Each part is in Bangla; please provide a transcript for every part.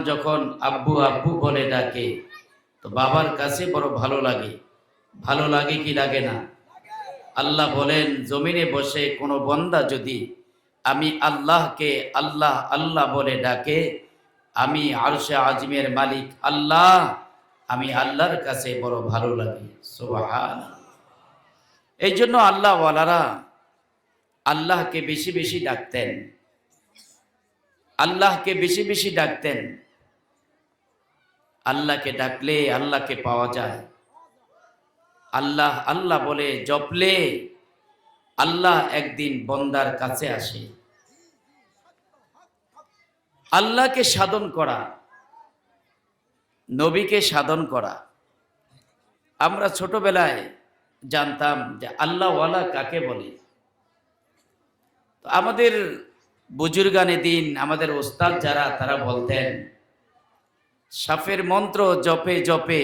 যখন আব্বু আব্বু বলে ডাকে তো বাবার কাছে বড় ভালো লাগে। ভালো লাগে কি লাগে না? আল্লাহ বলেন, জমিনে বসে কোনো বান্দা যদি আমি আল্লাহকে আল্লাহ আল্লাহ বলে ডাকে, আমি আরশে আজিমের মালিক আল্লাহ, আমি আল্লাহর কাছে বড় ভালো লাগে। সুবহানাল্লাহ। এই জন্য আল্লাহ ওয়ালারা আল্লাহকে বেশি বেশি ডাকতেন, আল্লাহকে বেশি বেশি ডাকতেন। আল্লাহকে ডাকলে আল্লাহকে পাওয়া যায়। আল্লাহ আল্লাহ বলে জপলে আল্লাহ একদিন বন্দার কাছে আসে। আল্লাহকে সাধন করা, নবীকে সাধন করা। আমরা ছোটবেলায় জানতাম যে আল্লাহওয়ালা কাকে বলে। তো আমাদের বুজুর্গানে দিন, আমাদের ওস্তাদ যারা, তারা বলতেন সাফের মন্ত্র জপে জপে,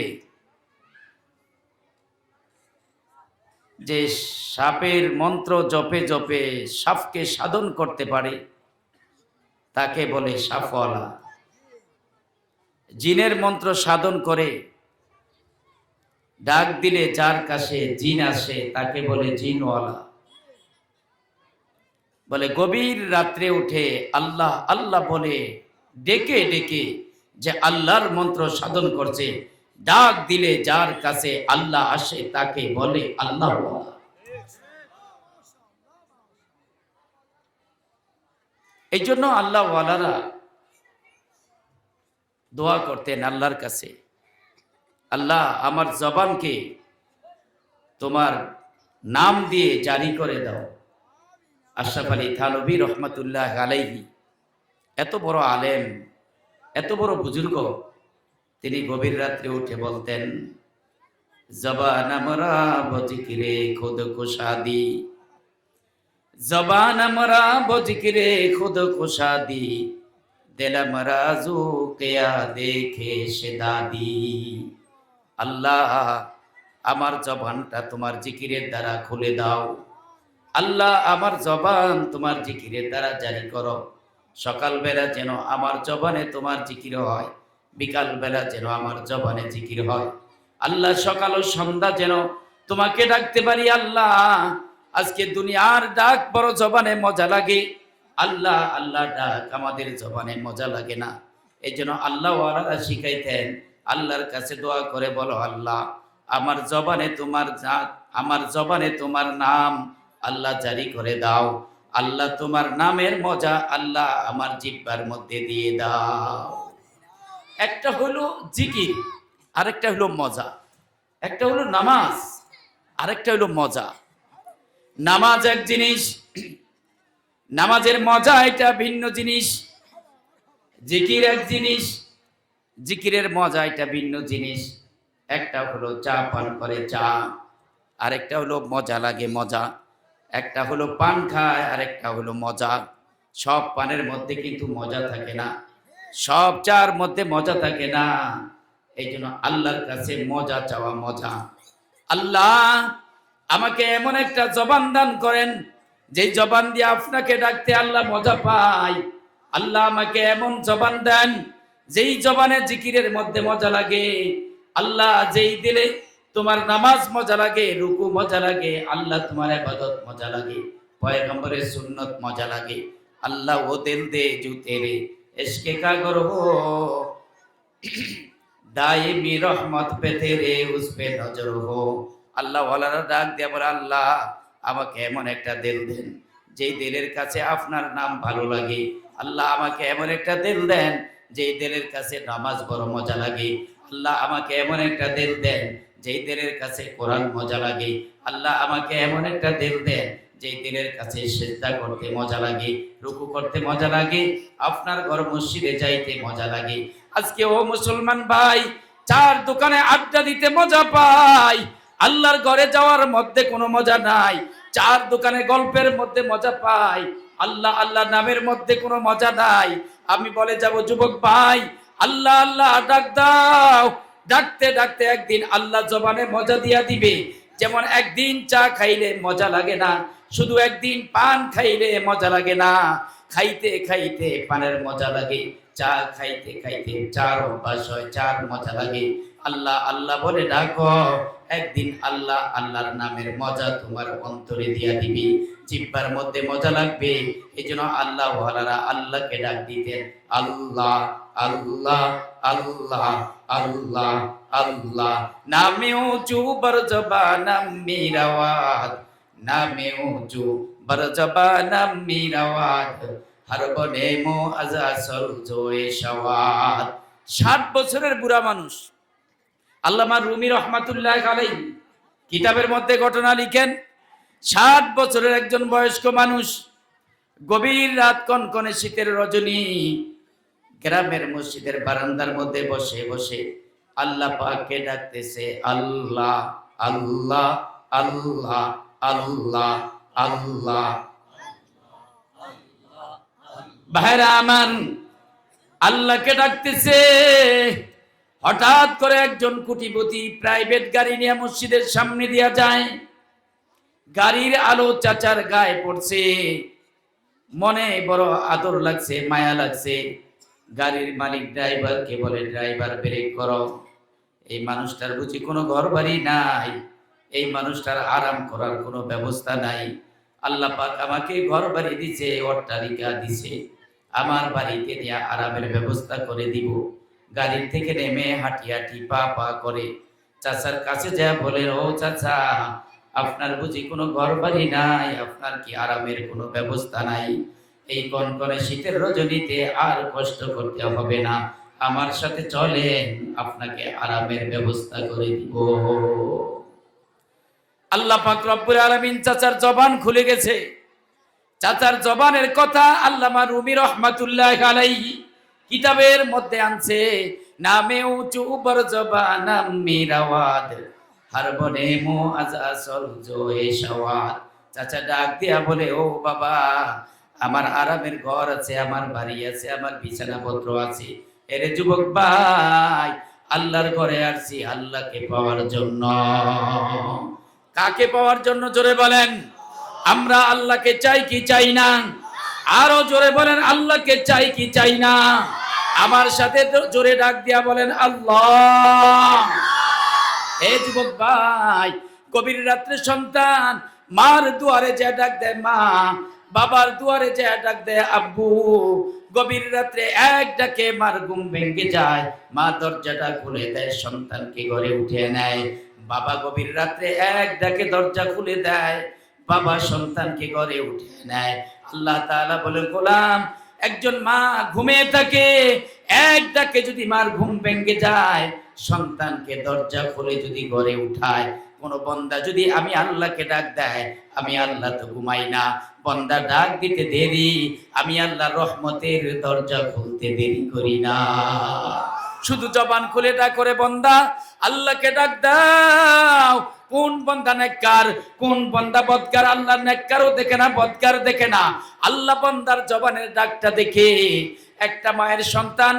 যে সাপের মন্ত্র জপে জপে সাপকে সাধন করতে পারে তাকে বলে সাফওয়ালা। জিনের মন্ত্র সাধন করে ডাক দিলে যার কাছে জিন আসে তাকে বলে জিনওয়ালা। বলে গভীর রাত্রে উঠে আল্লাহ আল্লাহ বলে ডেকে ডেকে যে আল্লাহর মন্ত্র সাধন করছে, ডাক দিলে যার কাছে আল্লাহ আসে তাকে বলে আল্লাহওয়ালা। এই জন্য আল্লাহওয়ালারা দোয়া করতেন আল্লাহর কাছে, আল্লাহ আমার জবানকে তোমার নাম দিয়ে জারি করে দাও। আশরাফ আলী থানভী রহমতুল্লাহ আলাইহি, এত বড় আলেম, এত বড় বুজুর্গ, তিনি গভীর রাত্রে উঠে বলতেন, জবান আমরা বজিকিরে খুদ কুশাদি, জবান আমরা বজিকিরে খুদ কুশাদি, দিল আমরা জু কিয়া দেখে সে দাদি। আল্লাহ আমার জবানটা তোমার জিকিরের দ্বারা খুলে দাও। আল্লাহ আমার জবান তোমার জিকিরের দ্বারা জারি করো। সকালবেলা যেন আমার জবানে তোমার জিকির হয়, বিকাল বেলা যেন আমার জবানে জিকির হয়। আল্লাহ সকাল ও সন্ধ্যা যেন তোমাকে ডাকতে পারি। আল্লাহ আজকে দুনিয়ার ডাক বড় জবানে মজা লাগে, আল্লাহ আল্লাহ ডাক আমাদের জবানে মজা লাগে না। এই জন্য আল্লাহ ওয়ালারা শিখাইতেন, আল্লাহর কাছে দোয়া করে বলো, আল্লাহ আমার জবানে তোমার জাত, আমার জবানে তোমার নাম আল্লাহ জারি করে দাও। আল্লাহ তোমার নামের মজা আল্লাহ আমার জিহ্বার মধ্যে দিয়ে দাও। একটা হলো জিকির, আরেকটা হলো মজা। একটা হলো নামাজ, আরেকটা হলো মজা। নামাজ এক জিনিস, নামাজের মজা এটা ভিন্ন জিনিস। জিকির এক জিনিস, জিকিরের মজা এটা ভিন্ন জিনিস। একটা হলো চা পান করে চা, আরেকটা হলো মজা লাগে মজা। একটা হলো পান খায়, আরেকটা হলো মজা। সব পানের মধ্যে কিন্তু মজা থাকে না, সব চার মধ্যে মজা থাকে না। এই জন্য আল্লাহর কাছে মজা চাওয়া মজা। আল্লাহ আমাকে এমন একটা জবান দান করেন যে জবান দিয়ে আপনাকে ডাকতে আল্লাহ মজা পায়। আল্লাহ আমাকে এমন জবান দেন যেই জবানে জিকিরের মধ্যে মজা লাগে। আল্লাহ যেই দিলে তোমার নামাজ মজা লাগে, রুকু মজা লাগে, আল্লাহ তোমার ইবাদত মজা লাগে, পয়গম্বরের সুন্নত মজা লাগে। আল্লাহ ও দিল দে জু তেরে ইশকে কা গরহ দাইমি রহমত পে তেরে উস পে নজর হো। আল্লাহ ওয়ালারা ডাক দিয়ে বলে, আল্লাহ আমাকে এমন একটা দিল দেন যেই দিলের কাছে আপনার নাম ভালো লাগে। আল্লাহ আমাকে এমন একটা দিল দেন যেই দিলের কাছে নামাজ বড় মজা লাগে। আল্লাহ আমাকে এমন একটা দিল দেন যেই দিলের কাছে কোরআন মজা লাগে। আল্লাহ আমাকে এমন একটা দিল দেন যেই দিলের কাছে সিজদা করতে মজা লাগে, রুকু করতে মজা লাগে, আপনার ঘর মসজিদে যাইতে মজা লাগে। আজকে ও মুসলমান ভাই, চার দোকানে আড্ডা দিতে মজা পাই, আল্লাহর ঘরে যাওয়ার মধ্যে কোনো মজা নাই। চার দোকানে গল্পের মধ্যে মজা পাই, আল্লাহ আল্লাহ নামের মধ্যে কোনো মজা নাই। আমি বলে যাব, যুবক ভাই, আল্লাহ আল্লাহ ডাক দাও। ডাকতে ডাকতে একদিন আল্লাহ জবানে মজা দিয়া দিবে। যেমন একদিন চা খাইলে মজা লাগে না, শুধু একদিন পান খাইলে মজা লাগে না। খাইতে খাইতে পানের মজা লাগে, চা খাইতে খাইতে চার অভ্যাস হয়, চার মজা লাগে। আল্লাহ আল্লাহ বলে ডাকো, একদিন আল্লাহ আল্লাহর নামের মজা তোমার অন্তরে দিয়া দিবি, জিহ্বার মধ্যে মজা লাগবে। এই জন্য আল্লাহ ওয়ালারা আল্লাহকে ডাক দিতেন আল্লাহ আল্লাহ আল্লাহ আল্লাহ আল্লাহ। নামে উঁচু বরজবানাম মিরাওয়াত, নামে উঁচু বরজবানাম মিরাওয়াত, হর বনে মো আজাসল জোয়ে শাওয়াত। 60 বছরের বুড়া মানুষ আল্লামা রুমি রহমাতুল্লাহ আলাইহি কিতাবের মধ্যে ঘটনা লিখেন। 60 বছরের একজন বয়স্ক মানুষ গভীর রাত, কনকনে শীতের রজনী, গ্রামের মসজিদের বারান্দার মধ্যে বসে বসে আল্লাহ পাককে ডাকতেছে আল্লাহ আল্লাহ আল্লাহ আল্লাহ আল্লাহ। ভাইরা আমার, আল্লাহকে ডাকতেছে। হঠাৎ করে একজন কোটিপতি প্রাইভেট গাড়ি নিয়ে মসজিদের সামনে দিয়া যায়। গাড়ির আলো চাচার গায়ে পড়ছে, মনে বড় আদর লাগছে, মায়া লাগছে। গাড়ির মালিক ড্রাইভারকে বলে, ড্রাইভার ব্রেক করো। এই মানুষটার বুঝি কোনো ঘর বাড়ি নাই, এই মানুষটার আরাম করার কোনো ব্যবস্থা নাই। আল্লাহ পাক আমাকে ঘর বাড়ি দিছে, অট্টালিকা দিছে, আমার বাড়িতে নিয়ে আরামের ব্যবস্থা করে দিব। গাড়ি থেকে নেমে হাঁটি হাঁটি পা পা করে চাচার কাছে যা বলে, ও চাচা, আপনার বুঝি কোনো ঘর বাড়ি নাই, আপনার কি আরামের কোনো ব্যবস্থা নাই? এই কনকনে শীতের রজনীতে আর কষ্ট করতে হবে না, আমার সাথে চলেন, আপনাকে আরামের ব্যবস্থা করে দিব। আল্লাহ পাক রব্বুল আলামিন চাচার জবান খুলে গেছে। চাচার জবানের কথা আল্লামা রুমি রহমাতুল্লাহ আলাইহি কিতাবের মধ্যে আনছে। নামে উঁচু বরজবানাম মিরাওয়াত, হর বনে মো আজাসল জোয়ে শাওয়াত। চাচা ডাক দিয়া বলে, ও বাবা, আমার আরামের ঘর আছে, আমার বাড়ি আছে, আমার বিছানাপত্র আছে। এরে যুবক ভাই, আল্লাহর ঘরে আসছি আল্লাহকে পাওয়ার জন্য। কাকে পাওয়ার জন্য? জোরে বলেন। আমরা আল্লাহকে চাই কি চাই না? আরো জোরে বলেন, আল্লাহকে চাই কি চাই না? আমার সাথে জোরে ডাক দিয়া বলেন আল্লাহ। হে যুবক ভাই, গভীর রাত্রে সন্তান মার দুয়ারে যে ডাক দেয় মা, বাবার দুয়ারে যে ডাক দেয় আব্বু। গভীর রাত্রে এক ডাকে মার ঘুম ভেঙে যায়, মা দরজাটা খুলে দেয়, সন্তানকে ঘরে উঠে নেয়। বাবা গভীর রাত্রে এক ডাকে দরজা খুলে দেয়, বাবা সন্তানকে ঘরে উঠে নেয়। আল্লাহ তাআলা বলে, গোলাম, একজন মা ঘুমিয়ে থাকে, এক ডাকে যদি মার ঘুম ভেঙে যায়, সন্তানকে দরজা খুলে যদি ঘরে উঠায়, কোন বন্দা যদি আমি আল্লাহকে ডাক দেয়, আমি আল্লাহ তো ঘুমাই না, বন্দা ডাক দিতে দেরি, আমি আল্লাহ রহমতের দরজা খুলতে দেরি করি না। শুধু জবান খুলে ডাক করে, বন্দা আল্লাহকে ডাক দাও। কোন বন্দা নেককার, কোন বন্দা বদকার? আল্লাহ নেককারও দেখে না, বদকার দেখে না, আল্লাহ বন্দার জবানের ডাকটা দেখে। একটা মায়ের সন্তান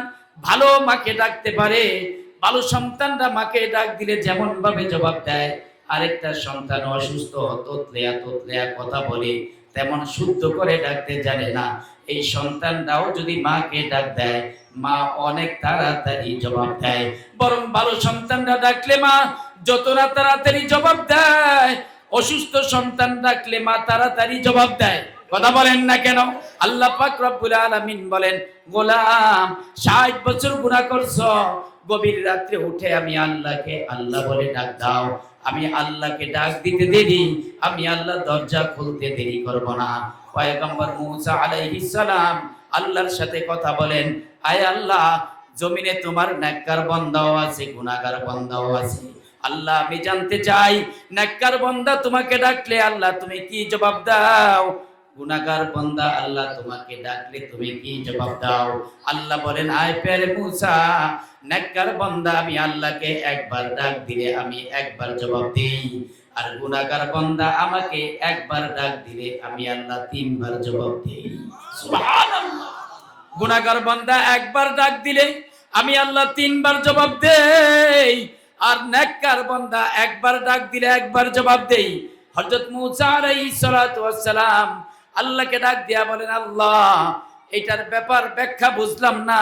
ভালো মাকে ডাকতে পারে, ভালো সন্তানরা মাকে ডাক দিলে যেমন ভাবে জবাব দেয়, আরেকটা সন্তান অসুস্থ, তোতলেয়া তোতলেয়া কথা বলে, তেমন শুদ্ধ করে ডাকতে জানে না। এই সন্তানরাও যদি মাকে ডাক দেয়, মা অনেক তাড়াতাড়ি জবাব দেয়। বরং ভালো সন্তানরা ডাকলে মা যত না তাড়াতাড়ি জবাব দেয়, অসুস্থ সন্তান ডাকলে মা তাড়াতাড়ি জবাব দেয়। কথা বলেন না কেন? আল্লাহ পাক রব্বুল আলামিন বলেন, গোলাম 60 বছর গুনাহ করছো, গভীর রাত্রে উঠে আমি আল্লাহকে আল্লাহ বলে ডাক দাও। আমি আল্লাহকে ডাক দিতে দেরি, আমি আল্লাহ দরজা খুলতে দেরি করব না। পয়গম্বর মূসা আলাইহিস সালাম আল্লাহর সাথে কথা বলেন, আয় আল্লাহ, জমিনে তোমার নেককার বান্দাও আছে, গুনাহগার বান্দাও আছে। আল্লাহ, আমি জানতে চাই, নেককার বান্দা তোমাকে ডাকলে আল্লাহ তুমি কি জবাব দাও? গুনাহগার বান্দা আল্লাহ তোমাকে ডাকলে তুমি কি জবাব দাও? আল্লাহ বলেন, আয় প্যারে মূসা, নেককার বান্দা আমি আল্লাহকে একবার ডাক দিলে আমি একবার জবাব দেই, আর গুনাহগার বান্দা আমাকে একবার ডাক দিলে আমি আল্লাহ 3 বার জবাব দেই। সুবহানাল্লাহ। গুনাহগার বান্দা একবার ডাক দিলে আমি আল্লাহ 3 বার জবাব দেই, আর নেককার বান্দা একবার ডাক দিলে একবার জবাব দেই। হযরত মূসা আলাইহিস সালাতু ওয়াস সালাম আল্লাহকে ডাক দিয়া বলেন, আল্লাহ, এটার ব্যাপার ব্যাখ্যা বুঝলাম না।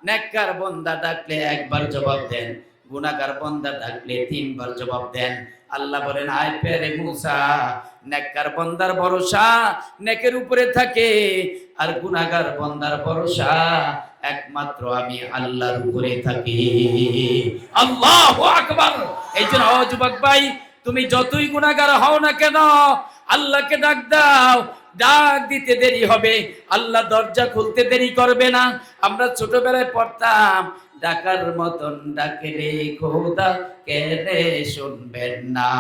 নেককার বান্দা ডাকলে একবার জবাব দেন, গুনাহগার বান্দা ডাকলে তিনবার জবাব দেন। আল্লাহ বলেন, আয় পেরে মুসা, নেককার বান্দার ভরসা নেকের উপরে থাকে, আর গুনাহগার বান্দার ভরসা একমাত্র আমি আল্লাহর উপরে থাকি। আল্লাহু আকবার। এই জন্য ও যুবক ভাই, তুমি যতই গুনাহগার হও না কেন, আল্লাহকে ডাক দাও। ডাক দিতে দেরি হবে, আল্লাহ দরজা খুলতে দেরি করবে না। আমরা ছোটবেলায় পড়তাম, ডাকার মতন ডাকে রে খোদা, কেনে শুনবেন না।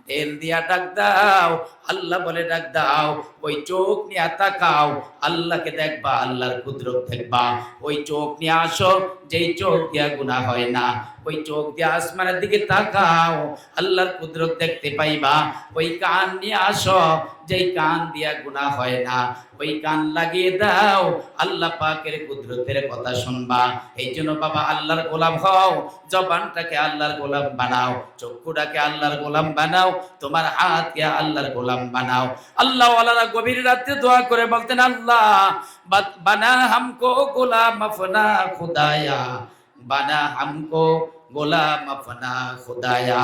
তেল দিয়া ডাক দাও, আল্লাহ বলে ডাক দাও। ওই চোখ নিয়ে তাকাও, আল্লাহকে দেখবা, আল্লাহর কুদরত দেখবা। ওই চোখ নিয়ে আসো, যেই চোখ দিয়া গুনাহ হয় না, ওই চোখ দিয়ে আসমানের দিকে তাকাও, আল্লাহর কুদরত দেখতে পাইবা। ওই কান নিয়ে আসো, যেই কান দিয়া গুনাহ হয় না, ওই কান লাগিয়ে দাও, আল্লাহ পাকের কুদরতের কথা শুনবা। এই জন্য বাবা, আল্লাহর গোলাম হও, জবানটাকে আল্লাহর গোলাম বানাও, চক্ষুটাকে আল্লাহর গোলাম বানাও, তোমার হাতকে আল্লাহর গোলাম বানাও। আল্লাহ ওয়ালারা গভীর রাতে দোয়া করে বলতেন, আল্লাহ বানা হামকো গোলাম আপনা খুদায়া, বানা হামকো গোলাম अपना खुदाया,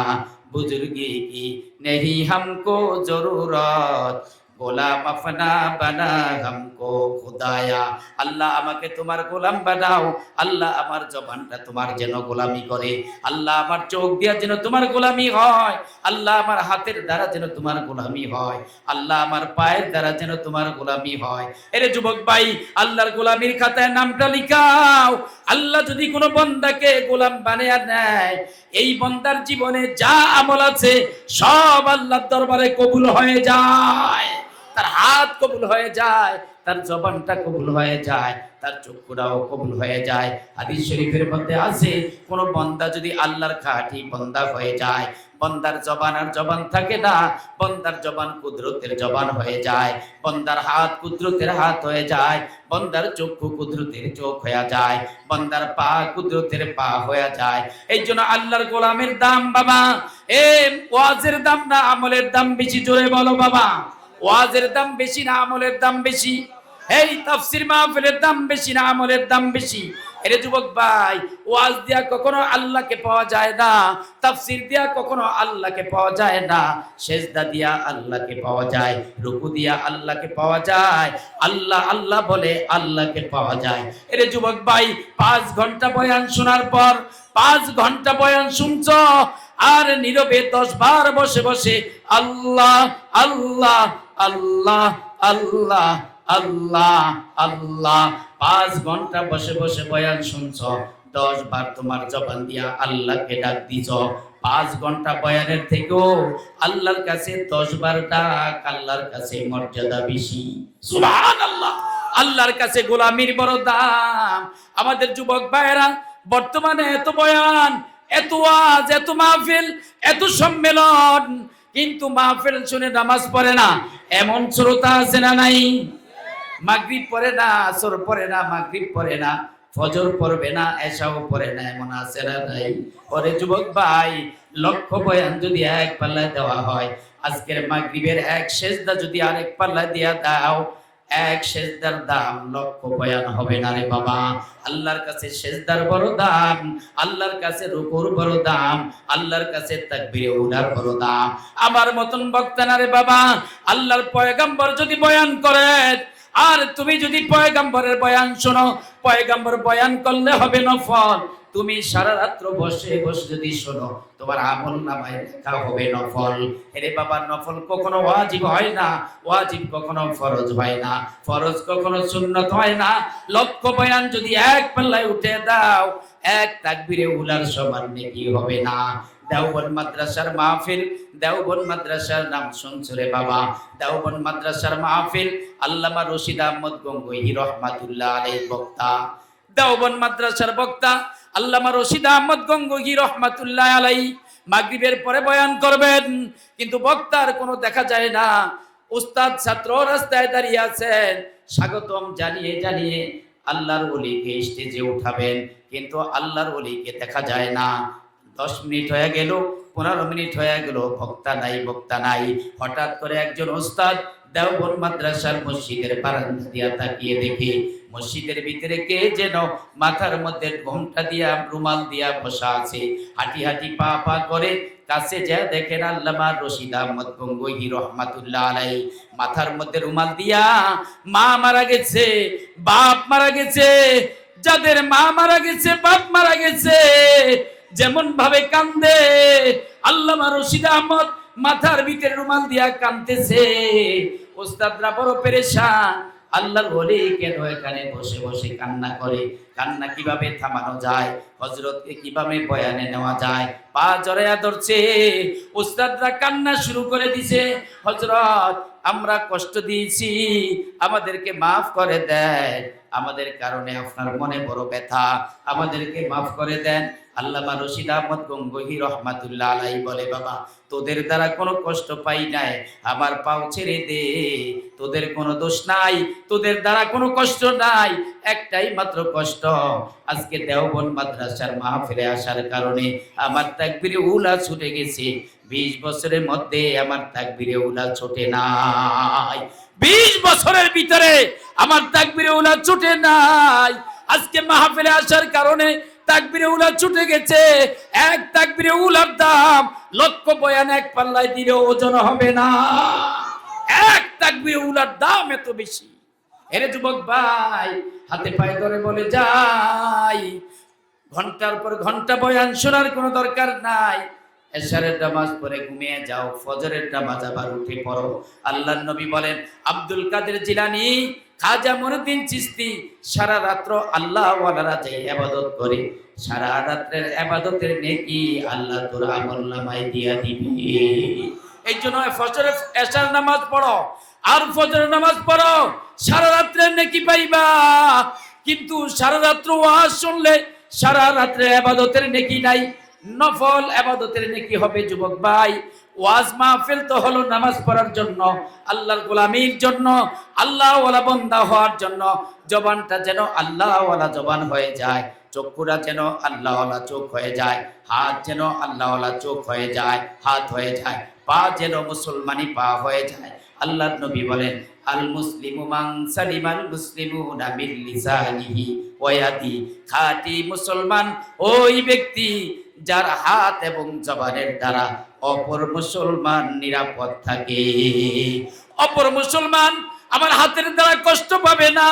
बुजुर्गी की नहीं हमको जरूरत, গোলাম আপনা বানা হামকো খুদায়া। আল্লাহ আমাকে তোমার গোলাম বানাও, আল্লাহ আমার জবানটা তোমার যেন গোলামি করে, আল্লাহ আমার চোখ দিয়া যেন তোমার গোলামি হয়, আল্লাহ আমার হাতের দ্বারা যেন তোমার গোলামি হয়, আল্লাহ আমার পায়ের দ্বারা যেন তোমার গোলামি হয়। এরে যুবক ভাই, আল্লাহর গোলামির খাতায় নামটা লিখাও। আল্লাহ যদি কোনো বান্দাকে গোলাম বানিয়ে নেয়, এই বান্দার জীবনে যা আমল আছে সব আল্লাহর দরবারে কবুল হয়ে যায়। তার হাত কবুল হয়ে যায়, তার জবানটা কবুল হয়ে যায়, তার চক্ষুটাও কবুল হয়ে যায়। হাদিস শরীফের মধ্যে আছে, কোন বান্দা যদি আল্লাহর খাঁটি বান্দা হয়ে যায়, বান্দার জবান আর জবান থাকে না, বান্দার জবান কুদরতের জবান হয়ে যায়, বান্দার হাত কুদরতের হাত হয়ে যায়, বান্দার চক্ষু কুদরতের চোখ হয়ে যায়, বান্দার পা কুদরতের পা হয়ে যায়। এই জন্য আল্লাহর গোলামের দাম বাবা, ওয়াজের দাম না আমলের দাম বেশি? জোরে বলো বাবা, ওয়াজের দাম বেশি না আমলের দাম বেশি? এই তাফসীর মাহফিলের দাম বেশি না আমলের দাম বেশি? এরে যুবক ভাই, ওয়াজ দিয়া কখনো আল্লাহকে পাওয়া যায় না, তাফসীর দিয়া কখনো আল্লাহকে পাওয়া যায় না, সেজদা দিয়া আল্লাহকে পাওয়া যায়, রুকু দিয়া আল্লাহকে পাওয়া যায়, আল্লাহ আল্লাহ বলে আল্লাহকে পাওয়া যায়। এরে যুবক ভাই, 5 ঘন্টা বয়ান শোনার পর, 5 ঘন্টা বয়ান শুনছো, আর নীরবে 10 বার বসে বসে আল্লাহ আল্লাহ আল্লাহ আল্লাহ আল্লাহ আল্লাহ, 5 ঘন্টা বসে বসে বয়ান শুনছ, 10 বার তোমার জবান দিয়া আল্লাহকে ডাক দিছ। 5 ঘন্টা বয়ানের থেকেও আল্লাহর কাছে 10 বার ডাক, আল্লাহর কাছে মর্যাদা বেশি। সুবহানাল্লাহ। আল্লাহর কাছে গোলামির বড় দাম। আমাদের যুবক ভাইয়েরা বর্তমানে এত বয়ান, এত ওয়াজ, এত মাহফিল, এত সম্মেলন, কিন্তু মাহফিল শুনে নামাজ পড়ে না এমন শ্রোতা আছে না নাই? মাগরিব পড়ে না, আসর পড়ে না, মাগরিব পড়ে না, ফজর পড়বে না, এশাও পড়ে না, এমন আছে না নাই? পরে যুবক ভাই, লক্ষ বয়ান যদি এক পাল্লায় দেওয়া হয়, আজকের মাগরিবের এক সেজদা যদি আরেক পাল্লায় দিয়া দাও, এক সেজদার দাম লক্ষ বয়ান হবে না রে বাবা। আল্লাহর কাছে সেজদার বড় দাম, আল্লাহর কাছে রুকুর বড় দাম, আল্লাহর কাছে তাকবীরে উঠার বড় দাম। আমার মতন বক্তা না রে বাবা। আল্লাহর পয়গম্বর যদি বয়ান করে, আর তুমি যদি পয়গম্বরের বয়ান শোনো, পয়গম্বর বয়ান করলে হবে নফল, তুমি সারা রাত্র বসে বসে যদি শোনো, তোমার আমল নামায় লেখা হবে নফল। এরে বাবা, নফল কখনো ওয়াজিব হয় না, ওয়াজিব কখনো ফরজ হয় না, ফরজ কখনো সুন্নত হয় না। লক্ষ বয়ান যদি এক পাল্লায় উঠে দাও, এক তাকবীরে উলার সমান নেকি হবে না। দেওবন্দ মাদ্রাসার মাহফিল, দেওবন্দ মাদ্রাসার নাম শুনছো রে বাবা? দেওবন্দ মাদ্রাসার মাহফিল, আল্লামা রশিদ আহমদ গঙ্গোহী রহমাতুল্লাহ আলাইহি বক্তা, দেওবন্দ মাদ্রাসার বক্তা আল্লামা রশিদ আহমদ গঙ্গোহী রহমাতুল্লাহ আলাইহি মাগরিবের পরে বয়ান করবেন, কিন্তু বক্তার কোনো দেখা যায় না। উস্তাদ ছাত্র রাস্তায় দাঁড়িয়ে আছেন, স্বাগতম জানিয়ে জানিয়ে আল্লাহর ওলিকে স্টেজে উঠাবেন, কিন্তু আল্লাহর ওলিকে দেখা যায় না। 10 মিনিট হয়ে গেল, 15 মিনিট হয়ে গেল, বক্তা নাই। হঠাৎ করে একজন ওস্তাদ দেওবন্দ মাদ্রাসার মসজিদের বারান্দা দিয়া তাকিয়ে দেখে মসজিদের ভিতরে কে যেন মাথার মধ্যে ঘোমটা দিয়া রুমাল দিয়া বসা আছে। হাঁটি হাঁটি পা পা করে কাছে যা দেখেন আল্লামা রশিদ আহমদ গঙ্গোহী রহমাতুল্লাহ আলাইহি মাথার মধ্যে রুমাল দিয়া। মা মারা গেছে, বাপ মারা গেছে, যাদের মা মারা গেছে, বাপ মারা গেছে, যেমন ভাবে কান্দে আল্লামা রশিদ আহমদ মাথার ভিতরে রুমাল দিয়া কাঁদতেছে। ওস্তাদরা বড় পেরেশান, আল্লাহর ওলি কেন এখানে বসে বসে কান্না করে? কান্না কিভাবে থামানো যায়? হযরতকে কিভাবে বয়ানে নেওয়া যায়? পা জড়ায়া ধরছে, ওস্তাদরা কান্না শুরু করে দিছে। হযরত, আমরা কষ্ট দিয়েছি, আমাদেরকে মাফ করে দেন, আমাদের কারণে আপনার মনে বড় ব্যথা, আমাদেরকে মাফ করে দেন। আল্লামা রশিদ আহমদ গঙ্গোহী রহমাতুল্লাহ আলাইহি বলে, বাবা তোদের দ্বারা কোনো কষ্ট পাই নাই, আমার পাও ছেড়ে দে, তোদের কোনো দোষ নাই, তোদের দ্বারা কোনো কষ্ট নাই, একটাই মাত্র কষ্ট, আজকে দেওবন্দ মাদ্রাসার মাহফিলে আসার কারণে আমার তাকবীরে উলা ছুটে গেছে। 20 বছরের মধ্যে আমার তাকবীরে উলা ছোটে নাই, 20 বছরের ভিতরে আমার তাকবীরে উলা ছুটে নাই। আজকে মাহফিলে আসার কারণে তাকবীরে উলা ছুটে গেছে। এক তাকবীরে উলার দাম লক্ষ বয়ান এক পাল্লায় দিলে ওজন হবে না। এক তাকবীরে উলার দাম এত বেশি। এরে যুবক ভাই, হাতে পায়ে ধরে বলে যাই, ঘন্টার পর ঘন্টা বয়ান শোনার কোনো দরকার নাই। এশারের নামাজ পড়ে ঘুমিয়ে যাও, ফজরের নামাজ আবার উঠে পড়ো। আল্লাহর নবী বলেন, আব্দুল কাদের জিলানী, খাজা মঈনুদ্দিন চিশতি সারা রাত্র আল্লাহ ওয়ালারা যে ইবাদত করে, সারা রাতের ইবাদতের নেকি আল্লাহ তোর আমলনামায় দিয়া দিবে। এই জন্য ফজরের এশার নামাজ পড়ো আর ফজরের নামাজ পড়ো, সারা রাতের নেকি পাইবা। কিন্তু সারা রাত্র ওয়াজ শুনলে সারা রাতের ইবাদতের নেকি নাই, নফল ইবাদতের নেকি হবে। যুবক ভাই, ওয়াজ মাহফিল তো হলো নামাজ পড়ার জন্য, আল্লাহর গোলামির জন্য, আল্লাহ ওয়ালা বান্দা হওয়ার জন্য। জবানটা যেন আল্লাহ ওয়ালা জবান হয়ে যায়, চক্ষুরা যেন আল্লাহ ওয়ালা চোখ হয়ে যায়, হাত যেন আল্লাহ ওয়ালা চোখ হয়ে যায়, হাত হয়ে যায়, পা যেন মুসলমানি পা হয়ে যায়। আল্লাহর নবী বলেন, আল মুসলিমু মান সালিমাল মুসলিমুনা মিন লিসানিহি ওয়া ইয়াদি। খাঁটি মুসলমান ওই ব্যক্তি যার হাত এবং জবানের দ্বারা অপর মুসলমান নিরাপদ থাকে। অপর মুসলমান আমার হাতের দ্বারা কষ্ট পাবে না,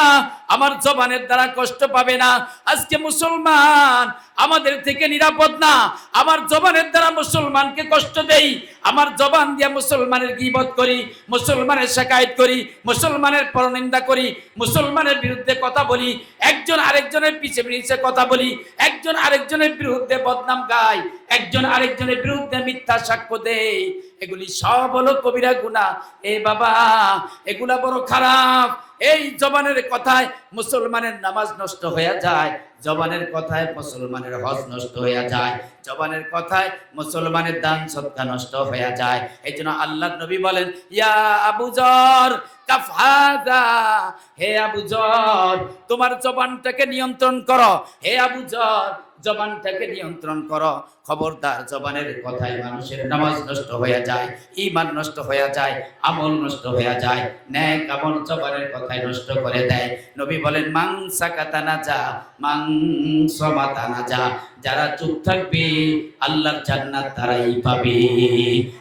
আমার জবানের দ্বারা কষ্ট পাবে না। আজকে মুসলমান আমাদের থেকে নিরাপদ না, আমার জবানের দ্বারা মুসলমানকে কষ্ট দেই, আমার জবান দিয়ে মুসলমানের গীবত করি, মুসলমানের শিকায়ত করি, মুসলমানের পরনিন্দা করি, মুসলমানের বিরুদ্ধে কথা বলি, একজন আরেকজনের পিছে পিছে কথা বলি, একজন আরেকজনের বিরুদ্ধে বদনাম গাই, একজন আরেকজনের বিরুদ্ধে মিথ্যা সাক্ষ্য দেই। এগুলি সব হলো কবিরা গুনাহ। এ বাবা, এগুলা বড় খারাপ। এই জবানের কথায় মুসলমানের নামাজ নষ্ট হয়ে যায়, জবানের কথায় মুসলমানের হজ নষ্ট হয়ে যায়, জবানের কথায় মুসলমানের দান সদকা নষ্ট হয়ে যায়। এই জন্য আল্লাহর নবী বলেন, ইয়া আবু যর কাফহাদা, হে আবু যর তোমার জবানটাকে নিয়ন্ত্রণ করো, হে আবু যর জবানটাকে নিয়ন্ত্রণ করো। খবরদার, জবানের কথায় মানুষের নামাজ নষ্ট হয়ে যায়, ঈমান নষ্ট হয়ে যায়, আমল নষ্ট হয়ে যায়, নেক আমল জবানের কথায় নষ্ট করে দেয়। নবী বলেন, মান সাকাতা নাজা মান সামাতা নাজা, যারা চুপ থাকবে আল্লাহর জান্নাত তারাই পাবে।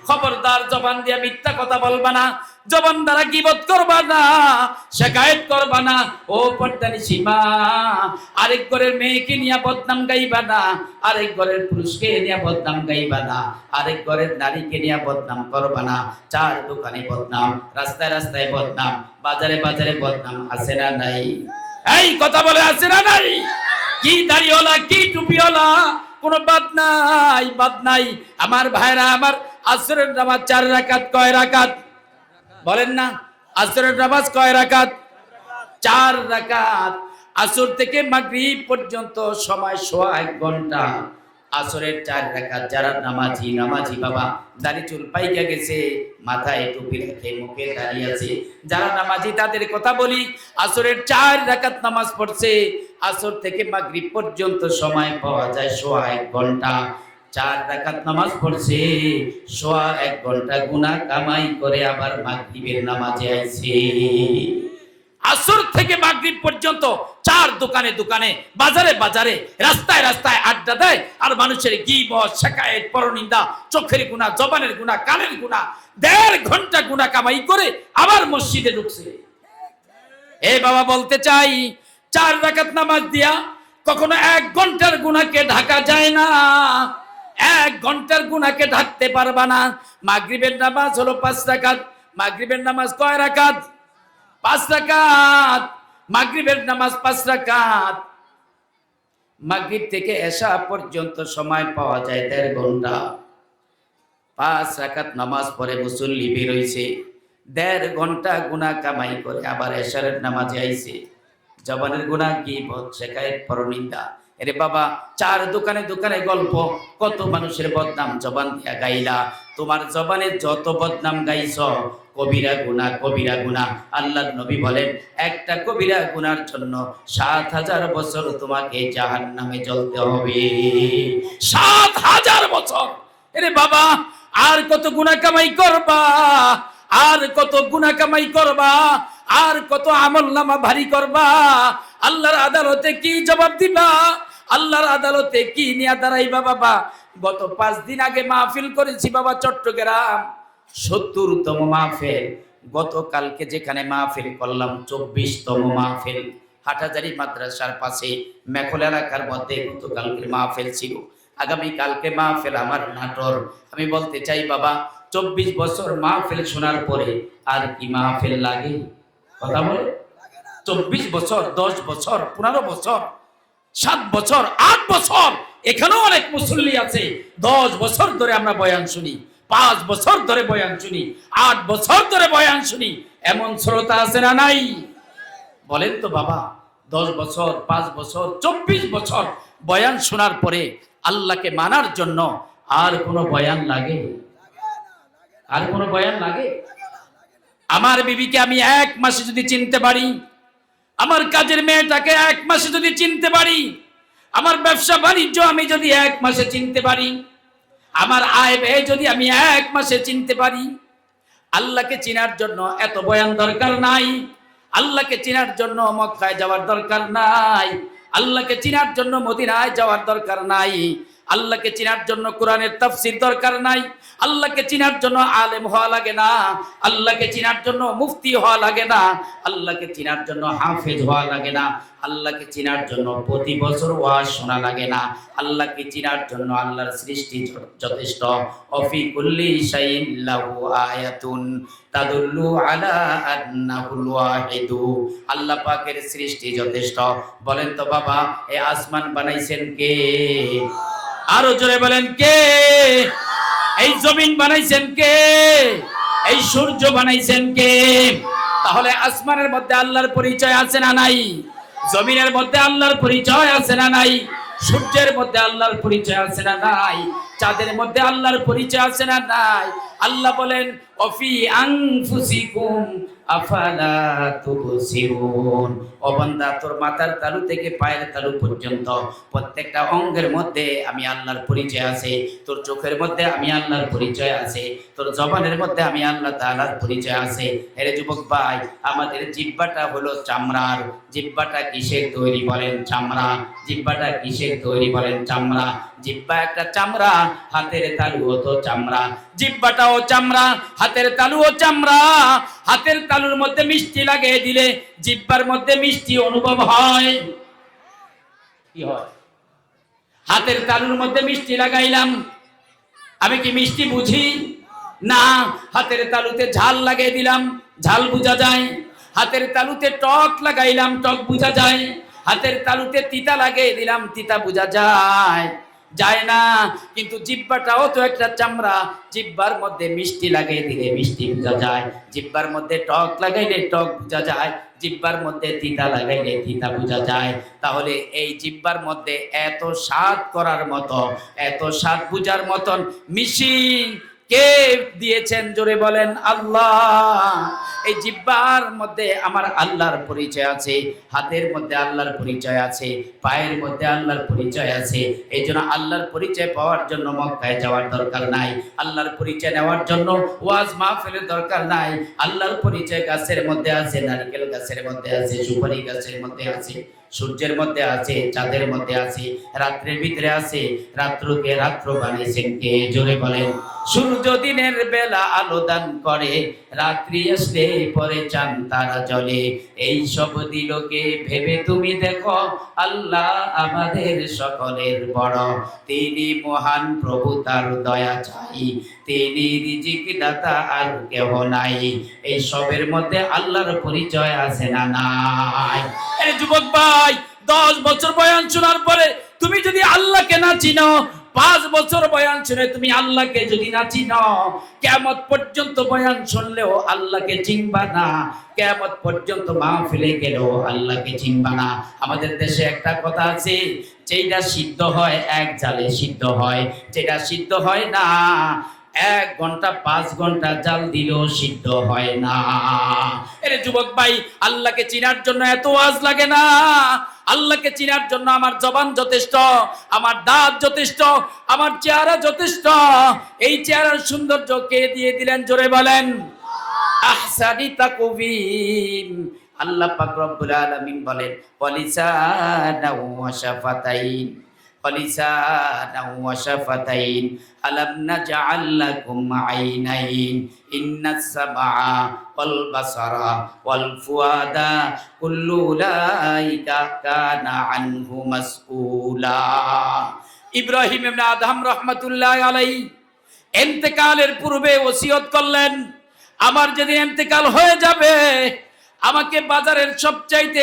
খবরদার, জবান দিয়ে মিথ্যা কথা বলবা না, জবান দ্বারা গীবত করবা না, শিকায়ত করবা না। ও পর্দানি সীমা, আরেক ঘরের মেয়েকে নিয়ে বদনাম গাইবা না, আরেক ঘরের পুরুষকে নিয়ে বদনাম গাইবা না, আরেক ঘরের নারীকে নিয়ে বদনাম করবা না। চার দোকানে বদনাম, রাস্তায় রাস্তায় বদনাম, বাজারে বাজারে বদনাম, আছে না নাই? এই কথা বলে আছে না নাই? কি দাড়িওয়ালা, কি টুপিওয়ালা, কোনো বাদ নাই, বাদ নাই। আমার ভাইরা আমার, আসরের নামাজ 4 রাকাত, কয় রাকাত বলেন না? আসরের নামাজ কয় রাকাত? 4 রাকাত। আসর থেকে মাগরিব পর্যন্ত সময় 1 ঘন্টা। আসরের 4 রাকাত। যারা নামাজি বাবা, দাড়ি চুল পাইকা গেছে, মাথায় টুপি রেখে মুখে দাঁড়িয়ে আছে, যারা নামাজি তাদের কথা বলি, আসরের 4 রাকাত নামাজ পড়ছে, আসর থেকে মাগরিব পর্যন্ত সময় পাওয়া যায় 1 ঘন্টা। 4 রাকাত নামাজ পড়ছে, সোয়া 1 ঘন্টা গুনাহ কামাই করে আবার মাগরিবের নামাজে আইছে। আসর থেকে মাগরিব পর্যন্ত 4 দোকানে দোকানে, বাজারে বাজারে, রাস্তায় রাস্তায় আড্ডা দেয় আর মানুষের গীবত, শিকায়েত, পরনিন্দা, চোখের গুনাহ, জবানের গুনাহ, কানের গুনাহ, 1.5 ঘন্টা গুনাহ কামাই করে আবার মসজিদে ঢুকছে। এই বাবা বলতে চাই, 4 রাকাত নামাজ দিয়া কখনো 1 ঘন্টার গুনাহকে ঢাকা যায় না। 1 ঘন্টার গুনাহকে ঢাকতে পারবা না। মাগরিবের নামাজ হলো 5 রাকাত। মাগরিবের নামাজ কয় রাকাত? 5 রাকাত। মাগরিবের নামাজ 5 রাকাত। মাগরিব থেকে এশা পর্যন্ত সময় পাওয়া যায় 1.5 ঘন্টা। 5 রাকাত নামাজ পড়ে মুসল্লি বের হইছে, 1.5 ঘন্টা গুনাহ কামাই করে আবার এশারের নামাজে আইছে। জবানের গুনাহ, গীবত, শিকায়েত, পরনিন্দা। এরে বাবা, 4 দোকানে দোকানে গল্প, কত মানুষের বদনাম জবান দিয়া গাইলা। তোমার জবানে যত বদনাম গাইছ, কবিরা গুনাহ, কবিরা গুনাহ। আল্লাহর নবী বলেন, একটা কবিরা গুনার জন্য 7,000 বছর তোমাকে জাহান্নামে জ্বলতে হবে। 7,000 বছর। এরে বাবা, আর কত গুনাহ কামাই করবা? আর কত গুনাহ কামাই করবা? আর কত আমলনামা ভারী করবা? আল্লাহর আদালতে কি জবাব দিবা? আল্লাহর আদালতে কি নিয়ে দাঁড়াইবা বাবা? গত 5 দিন আগে মাহফিল করেছি বাবা চট্টগ্রাম, 70তম মাহফিল। গতকালকে যেখানে মাহফিল করলাম 24তম মাহফিল। হাটহাজারী মাদ্রাসার পাশে মেখল এলাকার মধ্যে গতকালকে মাহফিল ছিল। আগামী কালকে মাহফিল আমার নাটোর। আমি বলতে চাই বাবা, 24 বছর মাহফিল শোনার পরে আর কি মাহফিল লাগে? কথা বলে। 24 বছর, 10 বছর, 15 বছর, 7 বছর, 8 বছর, এখানেও অনেক মুসল্লি আছে। 10 বছর ধরে আমরা বয়ান শুনি, 5 বছর ধরে বয়ান শুনি, 8 বছর ধরে বয়ান শুনি। এমন শ্রোতা আছে না নাই? বলেন তো বাবা, 10 বছর, 5 বছর, 24 বছর বয়ান শোনার পরে আল্লাহকে মানার জন্য আর কোনো বয়ান লাগে? আর কোনো বয়ান লাগে? আমার বিবিকে আমি 1 মাসে যদি চিনতে পারি, আমার কাজের মেয়েটাকে 1 মাসে যদি চিনতে পারি, আমার ব্যবসা বাণিজ্য আমি যদি 1 মাসে চিনতে পারি, আমার আয় ব্যয় যদি আমি 1 মাসে চিনতে পারি, আল্লাহকে চিনার জন্য এত বয়ান দরকার নাই। আল্লাহকে চিনার জন্য মক্কায় যাওয়ার দরকার নাই। আল্লাহকে চিনার জন্য মদিনায় যাওয়ার দরকার নাই। আল্লাহকে চিনার জন্য কোরআনের তাফসীর দরকার নাই। আল্লাহকে চিনার জন্য আলেম হওয়া লাগে না। আল্লাহকে চিনার জন্য মুফতি হওয়া লাগে না। আল্লাহকে চিনার জন্য হাফেজ হওয়া লাগে না। আল্লাহকে চিনার জন্য প্রতি বছর ওয়াজ শোনা লাগে না। আল্লাহকে চিনার জন্য আল্লাহর সৃষ্টি যথেষ্ট। অফি কুল্লি শাইইন লাহু আয়াতুন তাদুল্লু আলা আন্নাহুল ওয়াহিদু। আল্লাহ পাকের সৃষ্টি যথেষ্ট। বলেন তো বাবা, এই আসমান বানাইছেন কে? আরো জোরে বলেন কে? এই জমিন বানাইছেন কে? এই সূর্য বানাইছেন কে? তাহলে আসমানের মধ্যে আল্লাহর পরিচয় আছে না নাই? জমিনের মধ্যে আল্লাহর পরিচয় আছে না নাই? সূর্যের মধ্যে আল্লাহর পরিচয় আছে না নাই? চাঁদের মধ্যে আল্লাহর পরিচয় আছে না নাই? আল্লাহ বলেন, অফি আনফুসিকুম আফালা তুবসিরুন। ও বান্দা, তোর মাথার তালু থেকে পায়ের তালু পর্যন্ত প্রত্যেকটা অঙ্গের মধ্যে আমি আল্লাহর পরিচয় আছে। তোর চোখের মধ্যে আমি আল্লাহর পরিচয় আছে। তোর জবানের মধ্যে আমি আল্লাহ তাআলার পরিচয় আছে। এর যুবক ভাই, আমাদের জিহ্বাটা হলো চামড়ার। জিহ্বাটা কিসের তৈরি বলেন? চামড়া। জিহ্বাটা কিসের তৈরি বলেন? চামড়া। জিহ্বা একটা চামড়া, হাতের তালুও তো চামড়া। জিহ্বাটাও চামড়া, হাতের তালুও চামড়া। হাতের তালুর মধ্যে মিষ্টি লাগিয়ে দিলে জিহ্বার মধ্যে মিষ্টি অনুভব হয়। কি হয়? হাতের তালুর মধ্যে মিষ্টি লাগাইলাম, আমি কি মিষ্টি বুঝি? না। হাতের তালুতে ঝাল লাগিয়ে দিলাম, ঝাল বোঝা যায়। হাতের তালুতে টক লাগাইলাম, টক বোঝা যায়। হাতের তালুতে তিতা লাগিয়ে দিলাম, তিতা বোঝা যায়? যায় না। কিন্তু জিহ্বাটাও তো একটা চামড়া। জিহ্বার মধ্যে মিষ্টি লাগিয়ে দিলে মিষ্টি বোঝা যায়। জিহ্বার মধ্যে টক লাগাইলে টক বোঝা যায়। জিহ্বার মধ্যে তিতা লাগাইলে তিতা বোঝা যায়। তাহলে এই জিহ্বার মধ্যে এত স্বাদ করার মতো, এত স্বাদ বোঝার মতন মেশিন কে দিয়েছেন? জোরে বলেন আল্লাহ। এই জিহ্বার মধ্যে আমার আল্লাহর পরিচয় আছে, হাতের মধ্যে আল্লাহর পরিচয় আছে, পায়ের মধ্যে আল্লাহর পরিচয় আছে। এই জন্য আল্লাহর পরিচয় পাওয়ার জন্য মক্কায় যাওয়ার দরকার নাই, আল্লাহর পরিচয় নেওয়ার জন্য ওয়াজ মাহফিলের দরকার নাই। আল্লাহর পরিচয় গাছের মধ্যে আছে, নারকেল গাছের মধ্যে আছে, সুপারি গাছের মধ্যে আছে, সূর্যের মধ্যে আছে, চাঁদের মধ্যে আছে, রাত্রের ভিতরে আছে। রাত্রকে রাত্র বানিয়েছেন কে? জোরে বলেন। সূর্য দিনের বেলা আলো দান করে, রাত্রি আসলে পরে চাঁদ তারা জ্বলে। এই সব দিলকে ভেবে তুমি দেখো, আল্লাহ আমাদের সকলের বড়। তিনি মহান প্রভু, তার দয়া চাই, তিনি রিজিক দাতা আর কেহ নাই। এই সবের মধ্যে আল্লাহর পরিচয় আছে না নাই? আরে যুবক ভাই, 10 বছর বয়ান শোনার পরে তুমি যদি আল্লাহকে না চিনো, 5 বছর বয়ান শুনে তুমি আল্লাহকে যদি না চিনো, কিয়ামত পর্যন্ত বয়ান শুনলেও আল্লাহকে চিনবা না, কিয়ামত পর্যন্ত মাহফিলে গেলেও আল্লাহকে চিনবা না। আমাদের দেশে একটা কথা আছে, যেটা সিদ্ধ হয় এক জালে সিদ্ধ হয়, যেটা সিদ্ধ হয় না 1 ঘন্টা 5 ঘন্টা জাল দিলেও সিদ্ধ হয় না। এরে যুবক ভাই, আল্লাহকে চিনার জন্য এত ওয়াজ লাগে না। আল্লাহকে চিনার জন্য আমার জবান যথেষ্ট, আমার দাঁত যথেষ্ট, আমার চেহারা যথেষ্ট। এই চেহারার সৌন্দর্য কে দিয়ে দিলেন? জোরে বলেন। আহসানি তাকবীম। আল্লাহ পাক রব্বুল আলামিন বলেন, ওয়ালিসানাহু ওয়া শাফাতাইন, ওয়ালিসানাহু ওয়া শাফাতাইন, আলাম নাজআল লাকুম আইনাইন, ইন্নাস সামআ ওয়াল বাসারা ওয়াল ফুআদা কুল্লু উলাইকা কানা আনহু মাসউলা। ইব্রাহিম ইবনে আদহাম রাহমাতুল্লাহি আলাইহি ইন্তেকালের পূর্বে ওসিয়ত করলেন, আমার যদি ইন্তেকাল হয়ে যাবে, আমাকে বাজারের সবচাইতে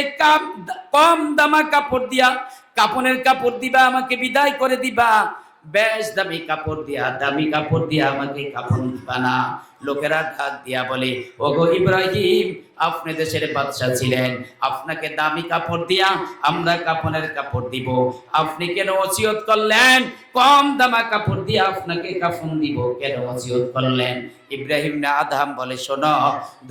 কম দামা কাপড় দিয়া, কাপনের কাপড় দিবা, আমাকে বিদায় করে দিবা। বেশ দামি কাপড় দিয়া, দামি কাপড় দিয়া আমাকে কাপড় দিবা না। লোকেরা ডাক দিয়া বলে, ওগো ইব্রাহিম, আপনি দেশের বাদশা ছিলেন, আপনাকে দামি কাপড় দিয়া আমরা কাপনের কাপড় দিব, আপনি কেন ওসিয়ত করলেন কম দামা কাপড় দিয়া আপনাকে কাফন দিব? কেন ওসিয়ত করলেন? ইব্রাহিম না আদহাম বলে, শোনো,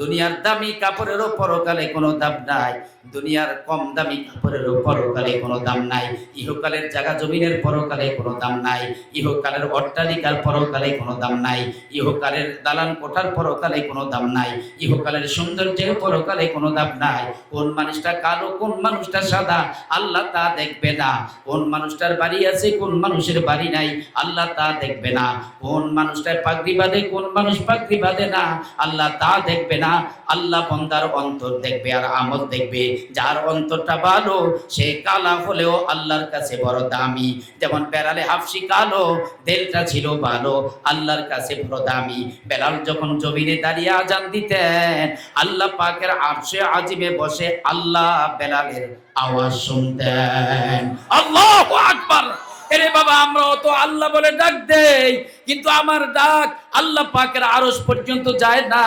দুনিয়ার দামি কাপড়েরও পরকালে কোনো দাম নাই, দুনিয়ার কম দামি কাপড়েরও পরকালে কোনো দাম নাই, ইহকালের জায়গা জমিনের পরকালে কোনো দাম নাই, ইহকালের অট্টালিকার পরকালে কোনো দাম নাই, ইহকালের দালান কোঠার পরকালে কোনো দাম নাই, ইহকালের সৌন্দর্যের পরকালে কোনো দাম নাই। কোন মানুষটা কালো, কোন মানুষটা সাদা, আল্লাহ তা দেখবে না। কোন মানুষটার বাড়ি আছে, কোন মানুষের বাড়ি নাই, আল্লাহ তা দেখবে না। কোন মানুষটার পাগড়ি বাঁধে, কোন মানুষ পাগড়ি বাঁধে না, আল্লাহ তা দেখবে না। আল্লাহ বান্দার অন্তর দেখবে আর আমল দেখবে। যার অন্তরটা ভালো, সে কালা হলেও আল্লাহর কাছে বড় দামি। যেমন বেলালে হাফসি কালো, দিলটা ছিল ভালো, আল্লাহর কাছে বড় দামি। বেলাল যখন জমিনে দাঁড়িয়ে আজান দিতেন, আল্লাহ পাকের আরশে আজিমে বসে আল্লাহ বেলালের আওয়াজ শুনতেন। আল্লাহু আকবার। এরে বাবা, আমরা তো আল্লাহ বলে ডাক দেই, কিন্তু আমার ডাক আল্লাহ পাকের আরশ পর্যন্ত যায় না,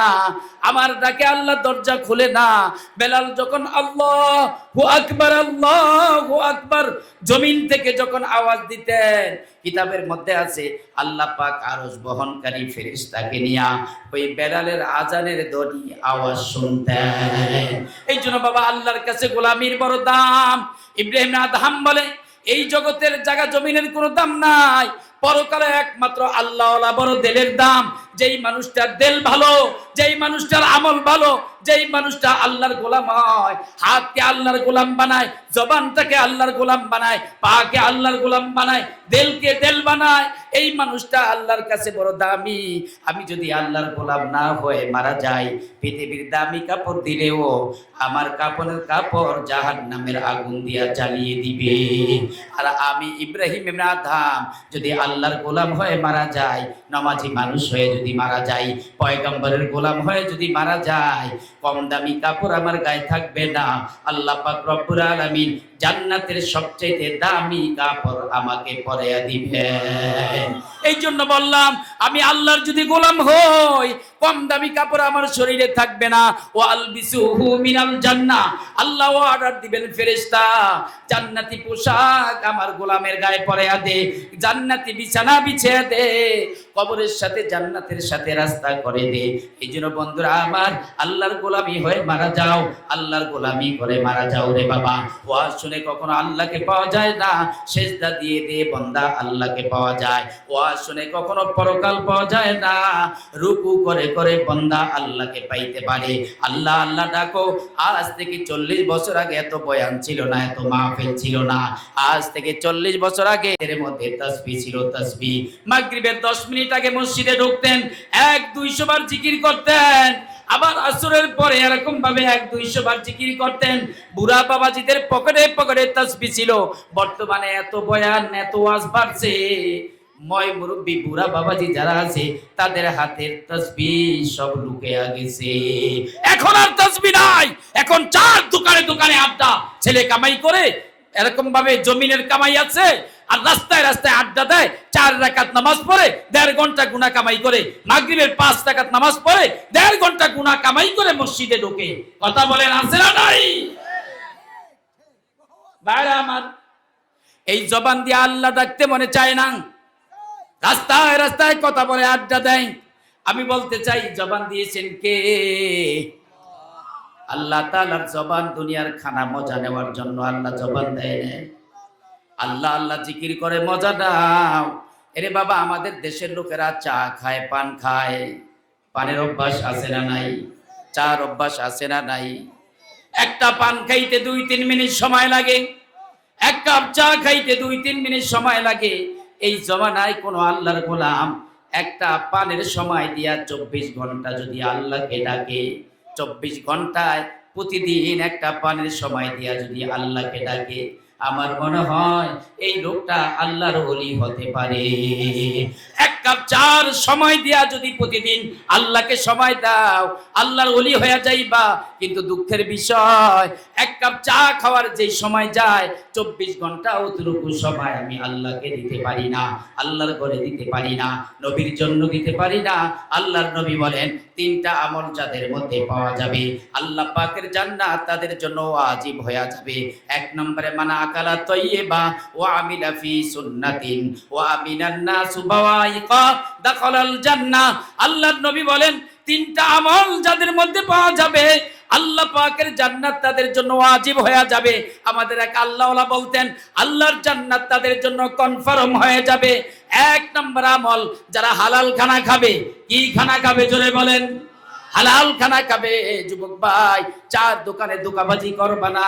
আমার ডাকে আল্লাহ দরজা খুলে না। বেলাল যখন আল্লাহু আকবার, আল্লাহু আকবার জমিন থেকে যখন আওয়াজ দিতেন, কিতাবের মধ্যে আছে আল্লাহ পাক আরশ বহনকারী ফেরেশতাকে নিয়া ওই বেলালের আজানের ধ্বনি আওয়াজ শুনতেন। এই জন্য বাবা, আল্লাহর কাছে গোলামির বড় দাম। ইব্রাহিম আদহাম বলে, এই জগতের জায়গা জমিনের কোনো দাম নাই, পরকালে একমাত্র আল্লাহওয়ালা বড় দিলের দাম। যেই মানুষটার দিল ভালো, যেই মানুষটার আমল ভালো, যেই মানুষটা আল্লাহর গোলাম হয়, হাতকে আল্লাহর গোলাম বানায়, জবানটাকে আল্লাহর গোলাম বানায়, পাকে আল্লাহর গোলাম বানায়, দিলকে দিল বানায়, এই মানুষটা আল্লাহর কাছে বড় দামি। আমি যদি আল্লাহর গোলাম না হয়ে মারা যাই, পৃথিবীর দামি কাপড় দিলেও আমার কাপড়ের কাপড় জাহান্নামের আগুন দিয়া জ্বালিয়ে দিবে। আর আমি ইব্রাহিম ইবনে আদহাম যদি আল্লাহর গোলাম হয়ে মারা যাই, নামাজি মানুষ হয়ে যদি মারা যাই, পয়গম্বরের গোলাম হয়ে যদি মারা যায়, কম দামি কাপড় আমার গায়ে থাকবে না। আল্লাহ পাক রব্বুল আলামিন জান্নাতের সবচেয়ে দামি কাপড় আমাকে পরাইয়া দিবেন। এই জন্য বললাম, আমি আল্লাহর যদি গোলাম হই, কম দামি কাপড় আমার শরীরে থাকবে না। ও আলবিসুহু মিনাল জান্নাহ, আল্লাহ অর্ডার দিবেন, ফেরেশতা জান্নাতি পোশাক আমার গোলামের গায়ে পরাইয়া দে, জান্নাতি বিছানা বিছিয়ে দে, কবরের সাথে জান্নাতের সাথে রাস্তা করে দে। এই জন্য বন্ধুরা আমার, আল্লাহর গোলামি হয়ে মারা যাও, আল্লাহর গোলামি করে মারা যাও রে বাবা। ওয়াজ শুনে কখনো আল্লাহকে পাওয়া যায় না, সেজদা দিয়ে দে বান্দা আল্লাহকে পাওয়া যায়। ওয়াজ শুনে কখনো পরকাল পাওয়া যায় না, রুকু করে করে বান্দা আল্লাহকে পাইতে পারে। আল্লাহ আল্লাহ ডাকো। আজ থেকে 40 বছর আগে এত বয়ান ছিল না, এত মাহফিল ছিল না। আজ থেকে 40 বছর আগে এর মধ্যে তাসবিহ ছিল, তাসবিহ। মাগরিবের 10 মিনিট আগে মসজিদে ঢুকতেন, 100-200 বার জিকির করতেন। আবার আসরের পরে এরকম ভাবে 100-200 বার জিকির করতেন। বুড়া বাবাজিদের পকেটে পকেটে তাসবিহ ছিল। বর্তমানে এত বয়ান, এত ওয়াজ বাড়ছে, ময় মুরব্বী বুড়া বাবাজি যারা আছে তাদের হাতের তাসবিহ সব লুকিয়ে গেছে। এখন আর তাসবিহ নাই, এখন চার দোকানে দোকানে আড্ডা। ছেলে কামাই করে, এরকম ভাবে জমিনের কামাই আছে, আর রাস্তায় রাস্তায় আড্ডা দেয়। 4 রাকাত নামাজ পড়ে 1.5 ঘন্টা গুনাহ কামাই করে, মাগরিবের 5 রাকাত নামাজ পড়ে 1.5 ঘন্টা গুনাহ কামাই করে মসজিদে ঢোকে। কথা বলেন আছে না নাই? ভাইরা আমার, এই জবান দিয়ে আল্লাহ ডাকতে মনে চায় না, রাস্তায় রাস্তায় কথা বলে আড্ডা দেয়। আমি বলতে চাই, জবান দিয়েছেন কে? আল্লাহ তাআলার জবান দুনিয়ার খানা মজা নেওয়ার জন্য আল্লাহ জবান দেয় না। আল্লাহ আল্লাহ জিকির করে মজা নাও। এরে বাবা, আমাদের দেশের লোকেরা চা খায়, পান খায়, পানের অভ্যাস আছে না নাই? চার অভ্যাস আছে না নাই? একটা পান খাইতে 2-3 মিনিট সময় লাগে, এক কাপ চা খাইতে 2-3 মিনিট সময় লাগে। এই জমানায় কোন আল্লাহর গোলাম একটা পানের সময় দিয়া 24 ঘন্টা যদি আল্লাহকে ডাকে, 24 ঘন্টায় প্রতিদিন একটা পানের সময় দিয়া যদি আল্লাহকে ডাকে, আমার মনে হয় এই লোকটা আল্লাহর ওলি হতে পারে। এক কাপ চার সময় দিয়া যদি প্রতিদিন আল্লাহকে সময় দাও, আল্লাহর ওলি হয়ে যাইবা। কিন্তু দুঃখের বিষয়, এক কাপ চা খাওয়ার যে সময় যায়, 24 ঘন্টা অতটুকু সময় আমি আল্লাহকে দিতে পারি না, আল্লাহর ঘরে দিতে পারি না, নবীর জন্য দিতে পারি না। আল্লাহর নবী বলেন, 3টা আমল যাদের মধ্যে পাওয়া যাবে, আল্লাহ পাকের জান্নাত তাদের জন্য ওয়াজিব হয়ে যাবে। 1 নম্বরে মানা আকালা তাইয়্যিবা ওয়া আমিলা ফি সুন্নাতিন ওয়া আমিনান নাসু বাওয়াইকা দাখালাল জান্নাহ। আল্লাহর নবী বলেন, 3টা আমল যাদের মধ্যে পাওয়া যাবে, আল্লাহ পাকের জান্নাত তাদের জন্য ওয়াজিব হয়ে যাবে। আমাদের এক আল্লাহওয়ালা বলতেন, আল্লাহর জান্নাত তাদের জন্য কনফার্ম হয়ে যাবে। 1 নম্বর আমল, যারা হালাল খানা খাবে। কি খানা খাবে জোরে বলেন? হালাল খানা খাবে। যুবক ভাই, চার দোকানে ধোঁকাবাজি করবা না,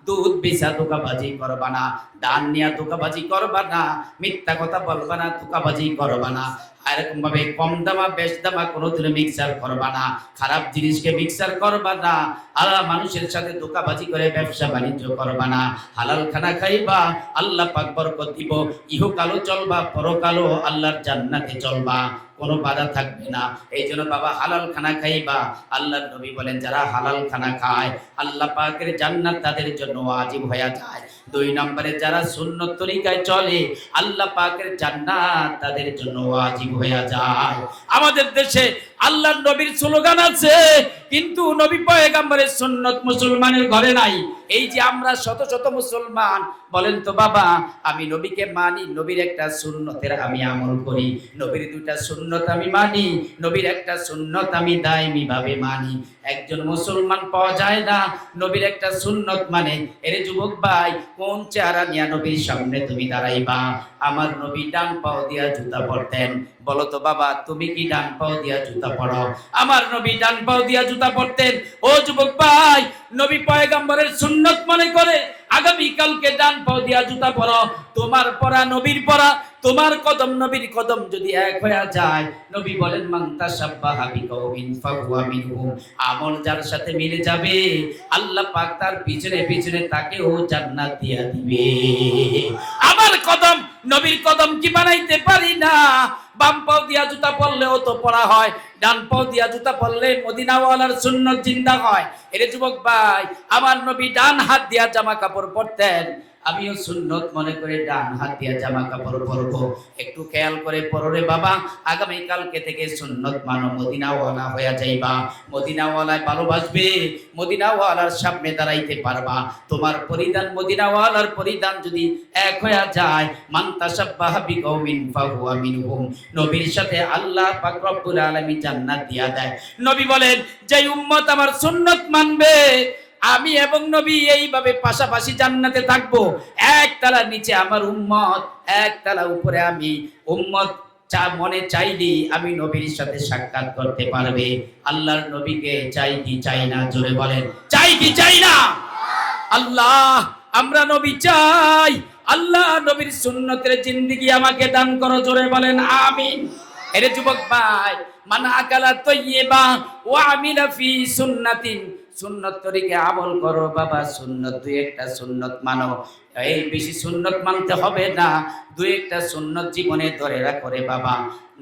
দুধ বেচা ধোঁকাবাজি করবা না, ধান নিয়া ধোঁকাবাজি করবা না, মিথ্যা কথা বলবা না, ধোঁকাবাজি করবা না। এরকম ভাবে কম দামা বেশ দামা কোনোদিন মিক্সার করবা না, খারাপ জিনিসকে মিক্সার করবা না, আল্লাহ মানুষের সাথে ধোঁকাবাজি করে ব্যবসা বাণিজ্য করবা না। হালাল খানা খাইবা, আল্লাহ পাক বরকত দিব, ইহকালও চলবা, পরকালও আল্লাহর জান্নাতে চলবা, কোনো বাধা থাকবে না। এই জন্য বাবা হালাল খানা খাইবা। আল্লাহর নবী বলেন, যারা হালাল খানা খায় আল্লাহ পাকের জান্নাত তাদের জন্য ওয়াজিব হয়ে যায়। 2 নম্বরে যারা সুন্নত তরিকায় চলে, আল্লাহ পাকের জান্নাত তাদের জন্য ওয়াজিব হয়ে যায়। আমাদের দেশে আল্লাহর নবীর স্লোগান আছে, কিন্তু নবী পয়গম্বরের সুন্নত মুসলমানের ঘরে নাই। এই যে আমরা শত শত মুসলমান, বলেন তো বাবা, আমি নবীকে মানি, নবীর একটা সুন্নতের আমি আমল করি, নবীর 2টা সুন্নত আমি মানি, নবীর একটা সুন্নত আমি দায়মি ভাবে মানি। একজন মুসলমান পাওয়া যায় না নবীর একটা সুন্নত মানে। এর যুবক ভাই, কোন চেহারা নিয়ে নবীর সামনে তুমি দাঁড়াইবা? আমার নবী ডান পাও দিয়া জুতা পরতেন। বলো তো বাবা, তুমি কি ডান পাও দিয়া জুতা পরো? আমার নবী ডান পাও দিয়া জুতা পরতেন। ও যুবক ভাই, নবী পয়গম্বরের সুন্নত মনে করে আগামী কালকে ডান পাও দিয়া জুতা পরো। তোমার পরা নবীর পরা, তোমার কদম নবীর কদম যদি এক হয়ে যায়, নবী বলেন, মান তাশাব্বাহা বিকাউমিন ফাহুয়া মিনহুম। আমল যার সাথে মিলে যাবে, আল্লাহ পাক তার পিছনে পিছনে তাকেও জান্নাত দিয়া দিবে। আমার কদম নবীর কদম কি বানাইতে পারি না? বাম পাও দিয়া জুতা পরলেও তো পরা হয়, ডান পাও দিয়া জুতা পরলে মদিনাওয়ালার সুন্নাত জিন্দা হয়। এরে যুবক ভাই, আমার নবী ডান হাত দিয়া জামা কাপড় পরতেন, আমিও সুন্নত মনে করে ডান হাত দিয়া জামা কাপড় পরবো। একটু খেয়াল করে পরো রে বাবা, আগামী কালকে থেকে সুন্নত মানো, মদিনাওয়ালা হয়ে যাইবা, মদিনাওয়ালায় ভালোবাসবে, মদিনাওয়ালার সামনে দাঁড়াইতে পারবা। তোমার পরিধান মদিনাওয়ালার পরিধান যদি এক হয়ে যায়, মান তাশাব্বাহা বিকওমিন ফাহুয়া মিনহুম, নবীর সাথে আল্লাহ পাক রব্বুল আলামিন জান্নাত দিয়া দেয়। নবী বলেন, যে উম্মত আমার সুন্নত মানবে, আমি এবং নবী এইভাবে পাশাপাশি জান্নাতে থাকবো। এক তালার নিচে আমার উম্মত, এক তালা উপরে আমি। উম্মত মনে চাইলি আমি নবীর সাথে সাক্ষাৎ করতে পারবে। আল্লাহর নবীকে চাই কি চাই না? জোরে বলেন, চাই কি চাই না? আল্লাহ, আমরা নবী চাই। আল্লাহ নবীর সুন্নতের জিন্দেগি আমাকে দান করো। জোরে বলেন আমিন। এরে যুবক ভাই, মান আকালা তাইয়্যিবা ওয়া আমিলা ফি সুন্নাতিন, সুন্নত তরিকে আমল করো বাবা। সুন্নত দুই একটা সুন্নত মানো, এই বেশি সুন্নত মানতে হবে না, দুই একটা সুন্নত জীবনে ধরে রাখো রে বাবা।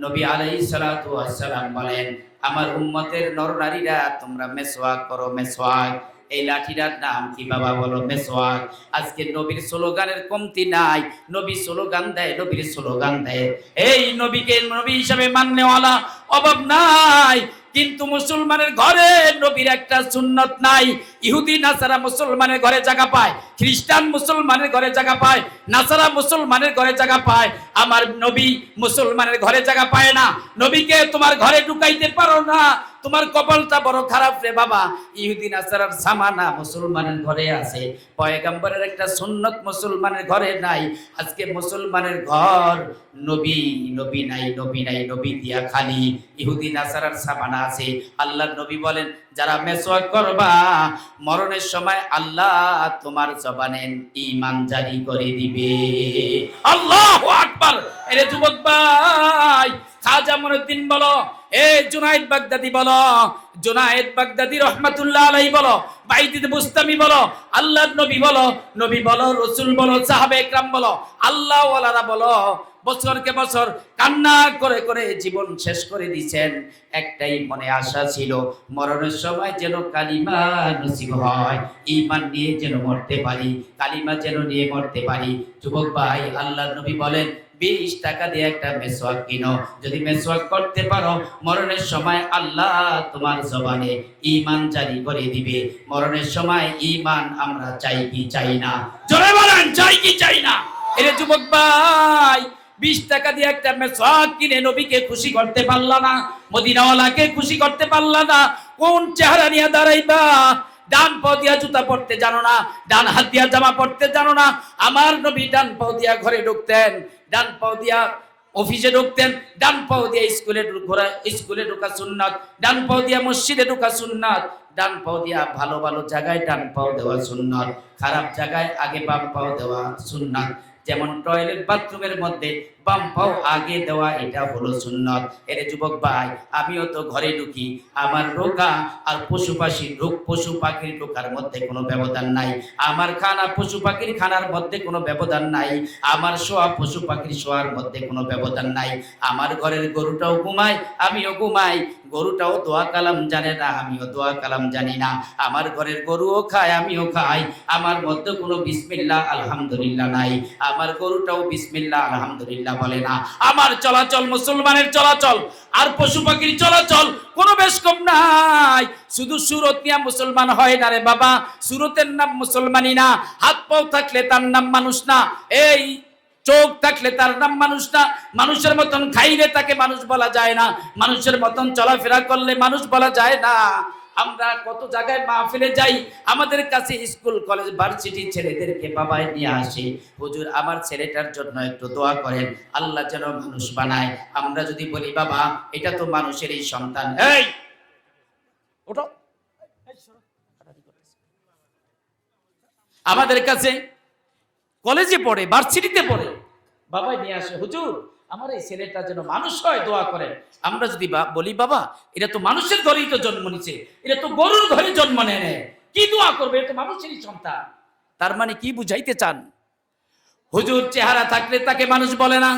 নবী আলাইহিস সালাতু ওয়াস সালাম বলেন, আমার উম্মতের নরনারীরা তোমরা মেসওয়াক করো, মেসওয়াক। এই লাঠিটার নাম কি বাবা? বলো, মেসওয়াক। আজকে নবীর স্লোগানের কমতি নাই, নবী স্লোগান দেয়, নবীর স্লোগান দেয়। এই নবীকে নবী হিসাবে মাননেওয়ালা অভাব নাই, কিন্তু মুসলমানের ঘরে নবীর একটা সুন্নত নাই। ইহুদি নাসারা মুসলমানের ঘরে জায়গা পায়, খ্রিস্টান মুসলমানের ঘরে জায়গা পায়, নাসারা মুসলমানের ঘরে জায়গা পায়, আমার নবী মুসলমানের ঘরে জায়গা পায় না। নবীকে তোমার ঘরে ঢুকাইতে পারো না, তোমার কপালটা বড় খারাপ রে বাবা। ইহুদি নাসারার সামানা মুসলমানের ঘরে আছে, পয়গম্বরের একটা সুন্নত মুসলমানের ঘরে নাই। আজকে মুসলমানের ঘর নবী নবী নাই, নবী নাই, নবী দিয়া খালি। ইহুদি নাসারার সামানা আছে। আল্লাহর নবী বলেন, যারা মেসওয়াক করবা, মরণের সময় আল্লাহ তোমার জবানে ঈমান জারি করে দিবে। আল্লাহু আকবার। এরে যুবক ভাই, খাজা মুঈনুদ্দিন বলো, এ জুনায়েদ বাগদাদি বলো, জুনায়েদ বাগদাদি রহমাতুল্লাহ আলাইহি বলো, বাইজিদ বুস্তামি বলো, আল্লাহর নবী বলো, নবী বলো, রাসূল বলো, সাহাবে একরাম বলো, আল্লাহ ওয়ালারা বলো, বছরকে বছর কান্না করে করে জীবন শেষ করে দিয়েছেন। একটাই মনে আশা ছিল, মরণের সময় যেন কালিমা নসিব হয়, ঈমান নিয়ে যেন মরতে পারি, কালিমা যেন নিয়ে মরতে পারি। যুবক ভাই, আল্লাহর নবী বলেন, 20 টাকা দিয়ে একটা মেসওয়াক কিনো, যদি মেসওয়াক করতে পারো, মরণের সময় আল্লাহ তোমার জবানে ঈমান জারি করে দিবে। মরণের সময় ঈমান আমরা চাই কি চাই না? জোরে বলেন, চাই কি চাই না? এরে যুবক ভাই, 20 টাকা দিয়ে একটা মেসওয়াক কিনে নবীকে খুশি করতে পারলা না, মদিনাওয়ালাকে খুশি করতে পারলা না, কোন চেহারা নিয়ে দাঁড়াইবা? ডান পাও দিয়া জুতা পরতে জানো না, ডান হাত দিয়া জামা পরতে জানো না। আমার নবী ডান পাও দিয়া ঘরে ঢুকতেন, ডান পাও দিয়া অফিসে ঢুকতেন, ডান পাও দিয়া স্কুলে ঢোকা সুন্নাত, ডান পাও দিয়া মসজিদে ঢোকা সুন্নাত, ডান পাও দিয়া ভালো ভালো জায়গায় ডান পাও দেওয়া সুন্নাত, খারাপ জায়গায় আগে বাম পাও দেওয়া সুন্নাত। যেমন টয়লেট বাথরুমের মধ্যে বাম পাও আগে দেওয়া, এটা হলো সুন্নাত। এরে যুবক ভাই, আমিও তো ঘরে ঢুকি, আমার ঢোকা আর পশু পাখির ঢোকার মধ্যে কোনো ব্যবধান নাই, আমার খানা পশু পাখির খানার মধ্যে কোনো ব্যবধান নাই, আমার শোয়া পশু পাখির শোয়ার মধ্যে কোনো ব্যবধান নাই। আমার ঘরের গরুটাও ঘুমায়, আমিও ঘুমাই, গরুটাও দোয়া কালাম জানে না, আমিও দোয়া কালাম জানি না। আমার ঘরের গরুও খায়, আমিও খাই, আমার মধ্যে কোনো বিসমিল্লাহ আলহামদুলিল্লাহ নাই, আমার গরুটাও বিসমিল্লাহ আলহামদুলিল্লাহ বলে না। আমার চলাচল মুসলমানের চলাচল আর পশু পাখির চলাচল কোনো বেশ কম নাই। শুধু সুরত নিয়ে মুসলমান হয় না রে বাবা, সুরতের নাম মুসলমানি না, হাত পাও থাকলে তার নাম মানুষ না, এই চোখ থাকলে তার নাম মানুষ না, মানুষের মতন খাইলে তাকে মানুষ বলা যায় না, মানুষের মতন চলাফেরা করলে মানুষ বলা যায় না। আমরা কত জায়গায় মাহফিলে যাই, আমাদের কাছে স্কুল কলেজ ভার্সিটি ছেলেদেরকে বাবাই নিয়ে আসে, হুজুর আমার ছেলেটার জন্য একটু দোয়া করেন, আল্লাহ যেন মানুষ বানায়। আমরা যদি বলি বাবা এটা তো মানুষেরই সন্তান, এই ওঠো, আমাদের কাছে কলেজে পড়ে, ভার্সিটিতে পড়ে, বাবাই নিয়ে আসে, হুজুর আমার এই ছেলেটা যেন মানুষ হয়, দোয়া করেন। আমরা যদি বলি বাবা এটা তো মানুষের ঘরেই তো জন্ম নিছে, এটা তো গরুর ঘরে জন্ম নেয়, কি দোয়া করবে, এটা তো মানুষেরই সন্তান। তার মানে কি বুঝাইতে চান? হুজুর চেহারা থাকলে তাকে মানুষ বলে না,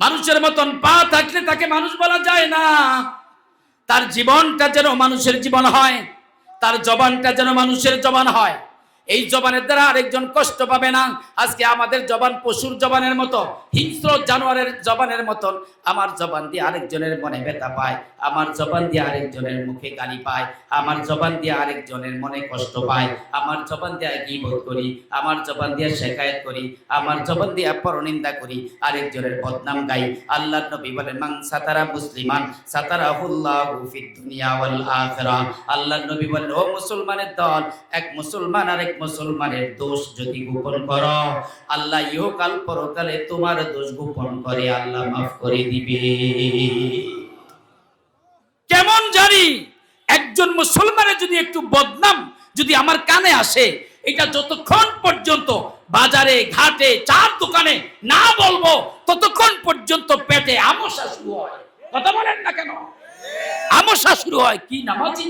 মানুষের মতন পা থাকলে তাকে মানুষ বলা যায় না। তার জীবনটা যেন মানুষের জীবন হয়, তার জবানটা যেন মানুষের জবান হয়। এই জবানের দ্বারা আরেকজন কষ্ট পাবে না। আজকে আমাদের জবান পশুর জবানের মতো, হিংস্র জানোয়ারের জবানের মতন। আমার জবান দিয়ে আরেকজনের মনে ব্যথা পায়, আমার জবান দিয়ে আরেকজনের মুখে গালি পায়, আমার জবান দিয়ে আরেকজনের মনে কষ্ট পায়, আমার জবান দিয়ে গীবত করি, আমার জবান দিয়ে শেখায়েত করি, আমার জবান দিয়ে পরনিন্দা করি, আরেকজনের বদনাম গাই। আল্লাহর নবী বলেন, মান সাতারা মুসলিমান সাতারাহুল্লাহু ফিদ দুনিয়া ওয়াল আখিরাহ। আল্লাহর নবী বলেন, ও মুসলমানের দল, এক মুসলমান আরেক মুসলমানের দোষ যদি গোপন করো, আল্লাহ ইহকাল পরকালে তোমার দোষ গোপন করে আল্লাহ মাফ করে দিবে। কেমন জানি একজন মুসলমানের যদি একটু বদনাম যদি আমার কানে আসে, এটা যতক্ষণ পর্যন্ত বাজারে ঘাটে চার দোকানে না বলবো, ততক্ষণ পর্যন্ত পেটে আমসা শুরু হয়। কথা বলেন না কেন? আমসা শুরু হয়। কি নামাজি,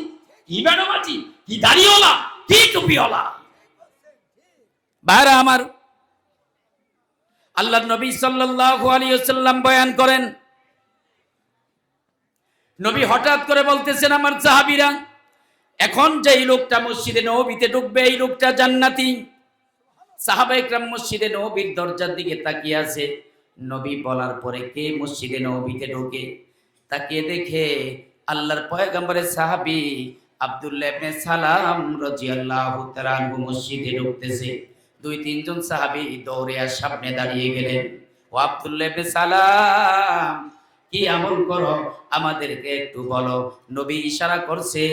কি বেনামাজি, কি দাড়িওয়ালা, কি টুপিওয়ালা। ভাইরা আমার, আল্লাহর নবী সাল্লাল্লাহু আলাইহি ওয়াসাল্লাম বয়ান করেন, নবী হঠাৎ করে বলতেছেন, আমার সাহাবীরা, এখন যেই লোকটা মসজিদে নববীতে ঢুকবে এই লোকটা জান্নাতি। সাহাবায়ে কেরাম মসজিদে নববীর দরজার দিকে তাকিয়ে আছে। নবী বলার পরে কে মসজিদে নববীতে ঢোকে, তাকিয়ে দেখে আল্লাহর পয়গম্বরের সাহাবী আব্দুল্লাহ ইবনে সালাম রাদিয়াল্লাহু তাআলা আনহু মসজিদে ঢুকতেছে। দুই তিনজন সাহাবী দৌড়ে আর সামনে দাঁড়িয়ে গেলেন। ও আব্দুল্লাহ ইবনে সালাম, কি আমল করো আমাদেরকে একটু বলো। নবী ইশারা করছে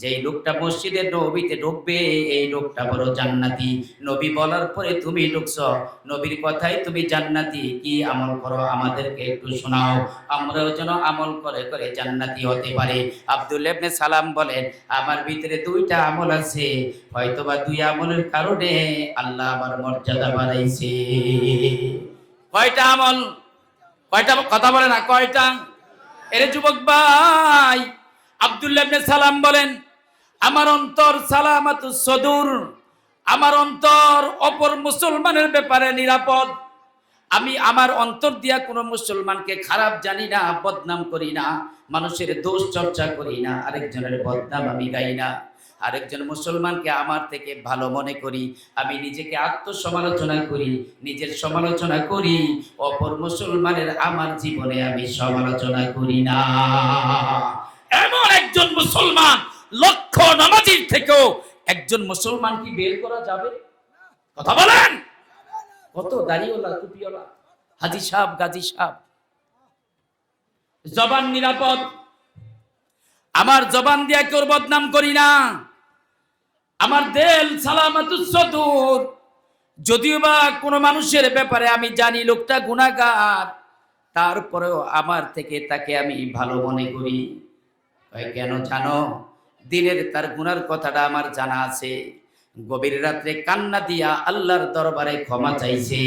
যে এই লোকটা মসজিদে নবীতে ঢুকবে, এই লোকটা বড় জান্নাতি। নবী বলার পরে তুমি ঢুকছো, নবীর কথাই তুমি জান্নাতি, কি আমল করো আমাদেরকে একটু শোনাও, আমরাও যেন আমল করে করে জান্নাতি হতে পারি। আব্দুল্লাহ ইবনে সালাম বলেন, আমার ভিতরে দুইটা আমল আছে, হয়তোবা দুই আমলের কারণে আল্লাহ আমার মর্যাদা বাড়াইছে। কয়টা আমল? কয়টা? কথা বলে না, কয়টা? এরে যুবক ভাই, আব্দুল্লাহ ইবনে সালাম বলেন, আমার অন্তর সালামাতুস সদুর, আমার অন্তর অপর মুসলমানের ব্যাপারে নিরাপদ। আমি আমার অন্তর দিয়া কোনো মুসলমানকে খারাপ জানি না, বদনাম করি না, মানুষের দোষ চর্চা করি না, আরেকজনের বদনাম আমি গাই না। আরেকজন মুসলমানকে আমার থেকে ভালো মনে করি, আমি নিজেকে আত্মসমালোচনা করি, নিজের সমালোচনা করি, অপর মুসলমানের আমার জীবনে আমি সমালোচনা করি না। এমন একজন মুসলমান, লক্ষ নামাজীর থেকেও একজন মুসলমান কি বের করা যাবে? কথা বলেন। কত দাড়িওয়ালা, টুপিওয়ালা, হাজি সাহেব, গাজী সাহেব। জবান নিরাপদ, আমার জবান দিয়ে কেউ বদনাম করি না, আমার দিল সালামাতুস সদুর। যদিও বা কোনো মানুষের ব্যাপারে আমি জানি লোকটা গুনাহগার, তারপরেও আমার থেকে তাকে আমি ভালো মনে করি। কেন জানো? দিনের তার গুনার কথাটা আমার জানা আছে। গভীর রাত্রে কান্না দিয়া আল্লাহর দরবারে ক্ষমা চাইছে,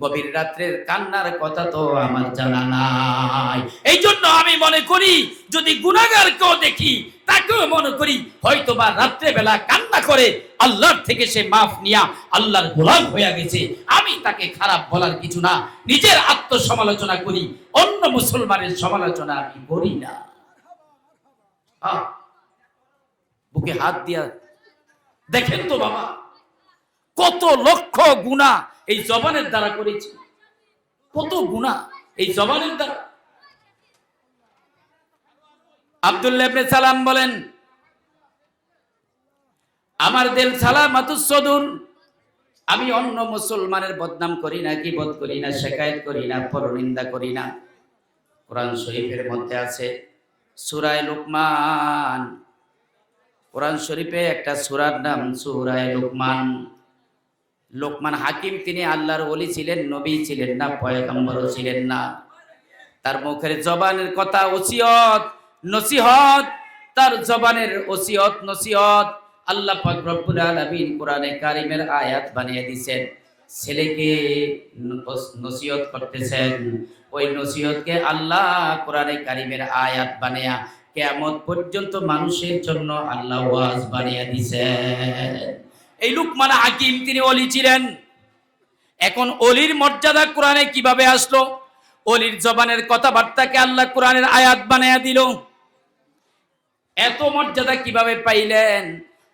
গভীর রাত্রের কান্নার কথা তো আমার জানা নাই। এই জন্য আমি মনে করি যদি গুনাহগার কেউ দেখি, তাকেও মনে করি হয়তো বা রাত্রে বেলা কান্না করে আল্লাহর থেকে সে মাফ নিয়া আল্লাহর গোলাম হয়ে গেছে। আমি তাকে খারাপ বলার কিছু না, নিজের আত্মসমালোচনা করি, অন্য মুসলমানের সমালোচনা আমি করি না। বুকে হাত দিয়া দেখেন তো বাবা, কত লক্ষ গুনাহ এই জবানের দ্বারা করেছি, কত গুনাহ এই জবানের দ্বারা। আব্দুল্লাহ ইবনে সালাম বলেন, আমার দিল সালামাতুস সদুর, আমি অন্য মুসলমানের বদনাম করি না, গীবত করি না, শিকায়েত করি না, পরনিন্দা করি না। কোরআন শরীফের মধ্যে আছে সূরা লুকমান। কোরআন শরীফে একটা সূরার নাম সূরা লুকমান। লোকমান হাকিম তিনি আল্লাহর ওলি ছিলেন, নবী ছিলেন না, পয়গম্বরও ছিলেন না। তার মুখের জবানের কথা ওসিয়ত নসিহত, তার জবানের ওসিয়ত নসিহত আল্লাহ পাক রব্বুল আলামিন কোরআনে কারীমের আয়াত বানিয়ে দিয়েছেন। ছেলেকে নসিহত করতেছেন, ওই নসিহতকে আল্লাহ কোরআনে কারীমের আয়াত বানিয়ে কিয়ামত পর্যন্ত মানুষের জন্য আল্লাহ ওয়াজ বানিয়ে দিয়েছেন। এই লুকমান হাকিম তিনি ওলি ছিলেন। এখন অলির মর্যাদা কোরআনে কিভাবে আসলো? অলির জবানের কথাবার্তাকে আল্লাহ কোরআনের আয়াত বানায়া দিল। এত মর্যাদা কিভাবে পাইলেন?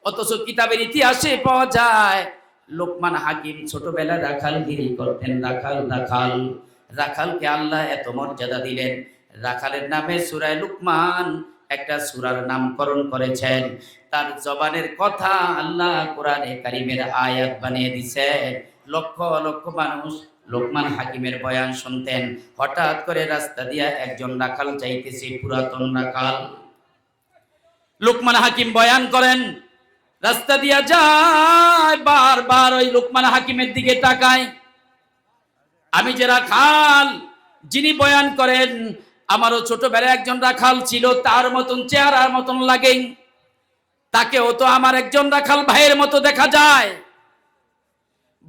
অথচ কিতাবের ইতিহাসে পাওয়া যায় লোকমান হাকিম ছোটবেলায় রাখালগিরি করতেন। রাখালকে আল্লাহ এত মর্যাদা দিলেন। রাখালের নামে সূরা লুকমান একটা সূরার নামকরণ করেছেন। তার জবানের কথা আল্লাহ কোরআনে কারিমের আয়াত বানিয়ে দিয়েছেন। লক্ষ লক্ষ মানুষ লোকমান হাকিমের বয়ান শুনতেন। হঠাৎ করে রাস্তা দিয়া একজন রাখাল যাইতেছে, পুরাতন রাখাল। লোকমান হাকিম বয়ান করেন, রাস্তা দিয়া যায়, বারবার ওই লোকমান হাকিমের দিকে তাকায়। আমি যে রাখাল, যিনি বয়ান করেন, আমারও ছোটবেলায় একজন রাখাল ছিল, তার মতন চেহারার মতন লাগে। তাকেও তো আমার একজন রাখাল ভাইয়ের মতো দেখা যায়।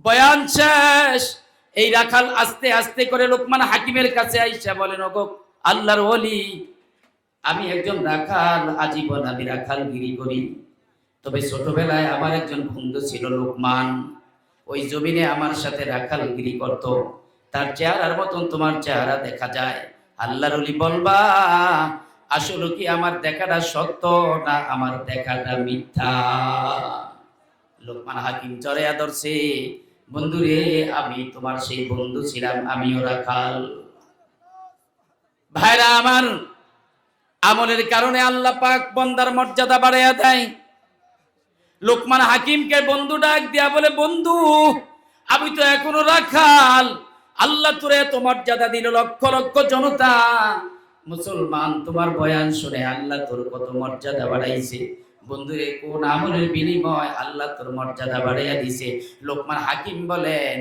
বয়ান শেষ, এই রাখাল আস্তে আস্তে করে লোকমান হাকিমের কাছে আইসা বলেন, ওগো আল্লাহর ওলি, আমি একজন রাখাল, আজীবন আমি রাখালগিরি করি। তবে ছোটবেলায় আমার একজন বন্ধু ছিল লোকমান, ওই জমিনে আমার সাথে রাখালগিরি করত। তার চেহারার মতন তোমার চেহারা দেখা যায়। আল্লাহর ওলি, বলবা আসলে কি আমার দেখাটা সত্য না আমার দেখাটা মিথ্যা? লোকমান হাকিম জড়াইয়া ধরছে, বন্ধুরে, আমি তোমার সেই বন্ধু ছিলাম, আমিও রাখাল। ভাইরা আমার, আমলের কারণে আল্লাহ পাক বান্দার মর্যাদা বাড়াইয়া দেয়। লোকমান হাকিমকে বন্ধু ডাক দিয়া বলে, বন্ধু, আমি তো এখনো রাখাল, আল্লাহ তোরে এত মর্যাদা দিল, লক্ষ লক্ষ জনতা মুসলমান তোমার বয়ান শুনে আল্লাহ তোর কত মর্যাদা বাড়াইছে। বন্ধুরে, কোন আমলের বিনিময় আল্লাহ তোর মর্যাদা বাড়াইয়া দিছে? লোকমান হাকিম বলেন,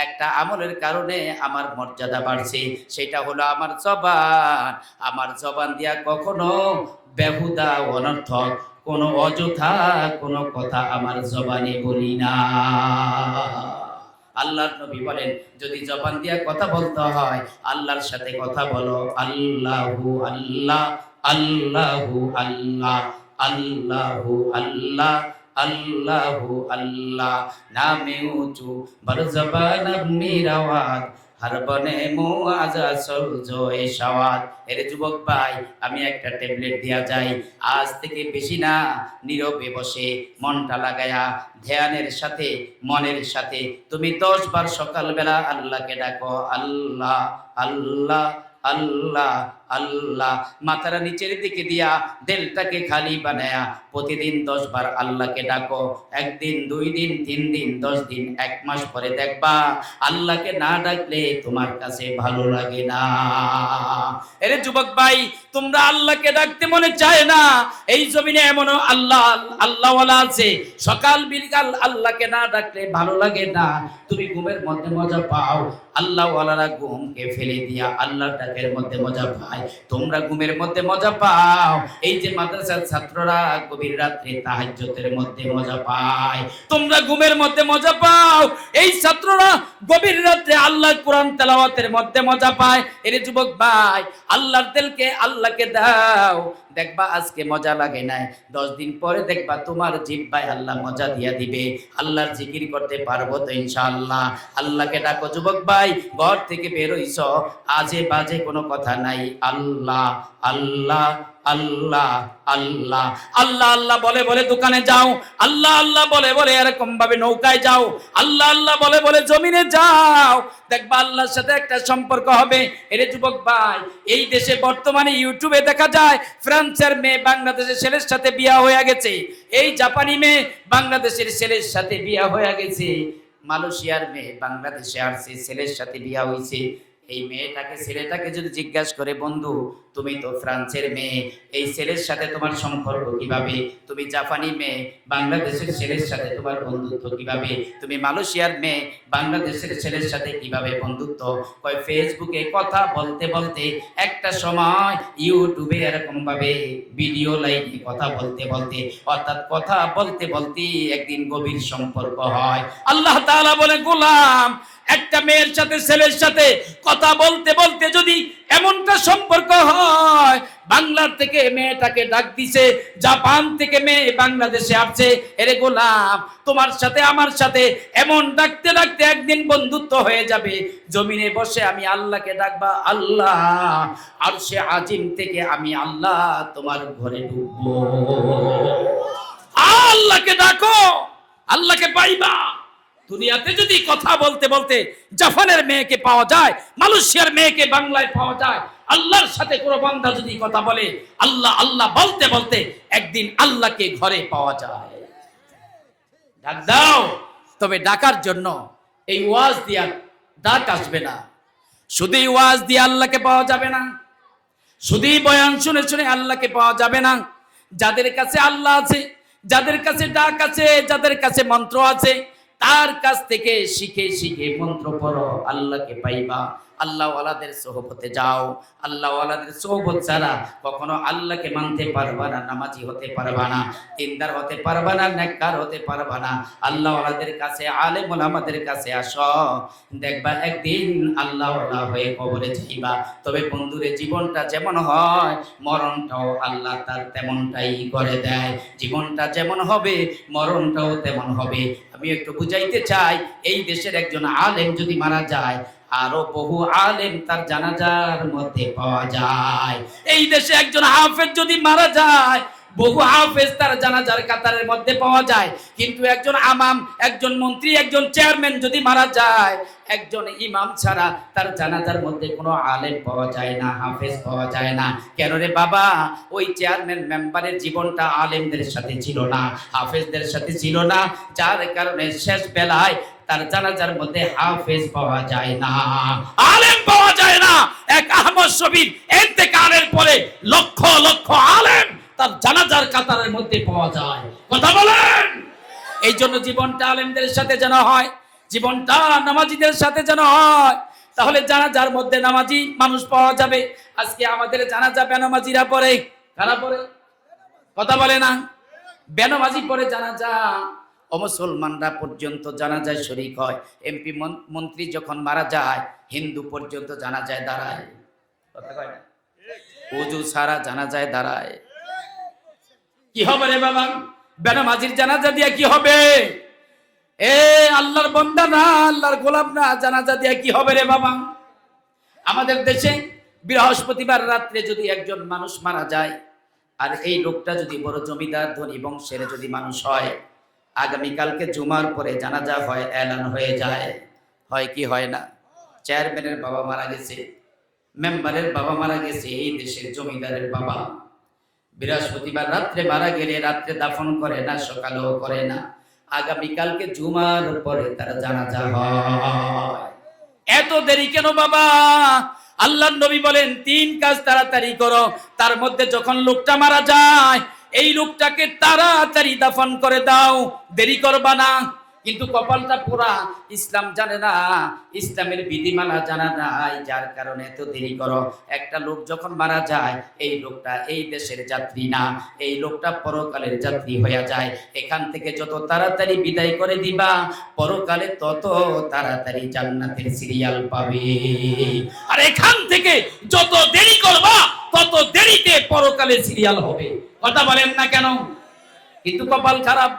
একটা আমলের কারণে আমার মর্যাদা বাড়ছে, সেটা হলো আমার জবান। আমার জবান দিয়া কখনো বেহুদা অনর্থক কোনো অযথা কোনো কথা আমার জবানে বলি না। আল্লাহর নবী বলেন, যদি জবান দিয়া কথা বলতে হয়, আল্লাহর সাথে কথা বলো। আল্লাহু আল্লাহ, আল্লাহু আল্লাহ, আল্লাহু আল্লাহ, আল্লাহু আল্লাহ। নামে উঁচু বড় জবান আমির আওয়াজ, हर बने मुआजा सौजो ए सवाद। এর যুবক ভাই, আমি একটা ট্যাবলেট দিয়া যাই, আজ থেকে বেশি না, নীরবে বসে মনটা লাগায়া ধ্যানের সাথে মনের সাথে তুমি 10 বার সকালবেলা আল্লাহকে ডাকো, আল্লাহ আল্লাহ আল্লাহ আল্লাহ। মাথাটা নিচের দিকে দিয়া দিলটাকে খালি বানায়া প্রতিদিন 10 বার আল্লাহকে ডাকো। একদিন, 2 দিন, 3 দিন, 10 দিন, 1 মাস পরে দেখবা আল্লাহকে না ডাকলে তোমার কাছে ভালো লাগে না। এরে যুবক ভাই, তোমরা আল্লাহকে ডাকতে মনে চায় না? এই জমিনে এমন আল্লাহ আল্লাহওয়ালা আছে, সকাল বিকাল আল্লাহকে না ডাকলে ভালো লাগে না। তুমি ঘুমের মধ্যে মজা পাও, আল্লাহওয়ালারা ঘুমকে ফেলে দিয়া আল্লাহর ডাকের মধ্যে মজা পায়। তোমরা ঘুমের মধ্যে মজা পাও, এই যে মাদ্রাসার ছাত্ররা গভীর রাত্রে তাহাজ্জুদের মধ্যে মজা পায়। তোমরা ঘুমের মধ্যে মজা পাও, এই ছাত্ররা গভীর রাত্রে আল্লাহর কোরআন তেলাওয়াতের মধ্যে মজা পায়। এরে যুবক ভাই, আল্লাহর দিলকে আল্লাহকে দাও, দেখবা আজকে মজা লাগে নাই, 10 দিন পরে দেখবা তোমার জিহ্বায় আল্লাহ মজা দিয়া দিবে। আল্লাহর জিকির করতে পারবো তো ইনশাআল্লাহ। আল্লাহকে ডাকো যুবক ভাই, ঘর থেকে বের হইছ, আজে বাজে কোনো কথা নাই। আল্লাহ আল্লাহ আল্লাহ আল্লাহ আল্লাহ আল্লাহ বলে বলে দোকানে যাও, আল্লাহ আল্লাহ বলে বলে এরকম ভাবে নৌকায় যাও, আল্লাহ আল্লাহ বলে বলে জমিনে যাও, দেখবা আল্লাহর সাথে একটা সম্পর্ক হবে। এরে যুবক ভাই, এই দেশে বর্তমানে ইউটিউবে দেখা যায় ফ্রান্সের মেয়ে বাংলাদেশের ছেলের সাথে বিয়া হয়ে গেছে, এই জাপানি মেয়ে বাংলাদেশের ছেলের সাথে বিয়া হয়ে গেছে, মালয়েশিয়ার মেয়ে বাংলাদেশে আসছে, ছেলের সাথে বিয়া হয়েছে। এই মেয়েটাকে ছেলেটাকে যদি জিজ্ঞাসা করে, বন্ধু তুমি তো ফ্রান্সের মেয়ে, এই ছেলের সাথে তোমার সম্পর্ক কিভাবে? তুমি জাপানি মেয়ে, বাংলাদেশের ছেলের সাথে তোমার বন্ধুত্ব কিভাবে? তুমি মালয়েশিয়ার মেয়ে, বাংলাদেশের ছেলের সাথে কিভাবে বন্ধুত্ব? কয় ফেসবুকে কথা বলতে বলতে একটা সময় ইউটিউবে এরকম ভাবে ভিডিও লাইনে কথা বলতে বলতে, অর্থাৎ কথা বলতে বলতে একদিন গভীর সম্পর্ক হয়। আল্লাহ তাআলা বলে, গোলাম, একটা মেয়ের সাথে ছেলের সাথে কথা বলতে বলতে যদি এমনটা সম্পর্ক হয়, বাংলার থেকে মেয়েটাকে ডাক দিছে, জাপান থেকে মেয়ে বাংলাদেশে আসছে, এরে গোলাম তোমার সাথে আমার সাথে এমন ডাকতে ডাকতে একদিন বন্ধুত্ব হয়ে যাবে, জমিনে বসে আমি আল্লাহকে ডাকবা, আল্লাহ আরশে আজিম থেকে আমি আল্লাহ তোমার ঘরে ঢুকবো। আল্লাহকে ডাকো, আল্লাহকে পাইবা। দুনিয়াতে যদি কথা বলতে বলতে জাপানের মেয়েকে পাওয়া যায়, মালয়েশিয়ার মেয়েকে বাংলায় পাওয়া যায়, আল্লাহর সাথে কোনো বান্দা যদি কথা বলে, আল্লাহ আল্লাহ বলতে বলতে একদিন আল্লাহকে ঘরে পাওয়া যায়। ডাক দাও, তবে ডাকার জন্য এই ওয়াজ দিয়া ডাক আসবে না। শুধুই ওয়াজ দিয়ে আল্লাহকে পাওয়া যাবে না, শুধুই বয়ান শুনে শুনে আল্লাহকে পাওয়া যাবে না। যাদের কাছে আল্লাহ আছে, যাদের কাছে ডাক আছে, যাদের কাছে মন্ত্র আছে, তার কাছ থেকে শিখে শিখে মন্ত্র পড়ো, আল্লাহকে পাইবা। আল্লাহ ওয়ালাদের সোহবতে যাও। আল্লাহ ওয়ালাদের সোহবত ছাড়া কখনো আল্লাহকে মানতে পারবা না, নামাজি হতে পারবা না, দিনদার হতে পারবা না, নেককার হতে পারবা না। আল্লাহ ওয়ালাদের কাছে, আলেম ওলামাদের কাছে আসো, দেখবা একদিন আল্লাহ ওয়ালা হয়ে কবরে যাইবা। তবে বন্ধুরে, জীবনটা যেমন হয় মরণটাও আল্লাহ তার তেমনটাই করে দেয়। জীবনটা যেমন হবে মরণটাও তেমন হবে। আমি একটু বুঝাইতে চাই, এই দেশের একজন আলেম যদি মারা যায়, আরো বহু আলেম তার জানাজার মধ্যে পাওয়া যায়। এই দেশে একজন হাফেজ যদি মারা যায়, বহু হাফেজ তার জানাজার কাতারের মধ্যে পাওয়া যায়। কিন্তু একজন আমাম, একজন মন্ত্রী, একজন চেয়ারম্যান যদি মারা যায়, একজন ইমাম ছাড়া তার জানাজার মধ্যে কোনো আলেম পাওয়া যায় না, হাফেজ পাওয়া যায় না। কেন রে বাবা? ওই চেয়ারম্যান মেম্বারের জীবনটা আলেমদের সাথে ছিল না, হাফেজদের সাথে ছিল না, যার কারণে শেষ বেলায় তার জানাজার মধ্যে হাফেজ পাওয়া যায় না, আলেম পাওয়া যায় না। এক আহমদ শফির ইন্তেকালের পরে লক্ষ লক্ষ আলেম তার জানাজার কাতারের মধ্যে পাওয়া যায়। কথা বলেন। এই জন্য জীবনটা আলেমদের সাথে যেন হয়, জীবনটা নামাজিদের সাথে যেন হয়, তাহলে জানাজার মধ্যে নামাজি মানুষ পাওয়া যাবে। আজকে আমাদের জানাজা বেনামাজিরা পড়ে, কারা পড়ে? কথা বলে না। বেনামাজি পড়ে জানাজা, অমুসলমানরা পর্যন্ত জানাজায় শরীক হয়। এমপি মন্ত্রী যখন মারা যায়, হিন্দু পর্যন্ত জানাজায় দাঁড়ায়। কথা কয় না? ওযু ছাড়া জানাজায় দাঁড়ায়। কি হবে রে বাবা? বেনামাজির জানাজা দিয়া কি হবে? এ আল্লাহর বান্দা না, আল্লাহর গোলাম না, জানাজা দিয়া কি হবে রে বাবা? আমাদের দেশে বৃহস্পতিবার রাত্রে যদি একজন মানুষ মারা যায়, আর এই লোকটা যদি বড় জমিদার ধনী বংশের যদি মানুষ হয়, আগামীকালকে জুমার পরে জানাজা হয়, এলান হয়ে যায়। হয় কি হয় না? চেয়ারম্যানের বাবা মারা গেছে, মেম্বারের বাবা মারা গেছে, এই দেশের জমিদারের বাবা, বৃহস্পতিবার রাত্রে মারা গেলে রাত্রে দাফন করে না, সকালেও করে না, আগামীকালকে জুমার পরে তার জানাজা হয়। এত দেরি কেন বাবা? আল্লাহর নবী বলেন 3 কাজ তাড়াতাড়ি করো। তার মধ্যে যখন লোকটা মারা যায়, এই লোকটাকে তাড়াতাড়ি দাফন করে দাও, দেরি করবা না। কিন্তু কপালটা পোড়া, ইসলাম জানে না, ইসলামের বিধিমালা জানা নাই, যার কারণে এত দেরি করো। একটা লোক যখন মারা যায়, এই লোকটা এই দেশের যাত্রী না, এই লোকটা পরকালের যাত্রী হয়ে যায়। এখান থেকে যত তাড়াতাড়ি বিদায় করে দিবা, পরকালে তত তাড়াতাড়ি জান্নাতের সিরিয়াল পাবে। আর এখান থেকে যত দেরি করবা, তত দেরিতে পরকালের সিরিয়াল হবে। কথা বলেন না কেন? কিন্তু কপাল খারাপ,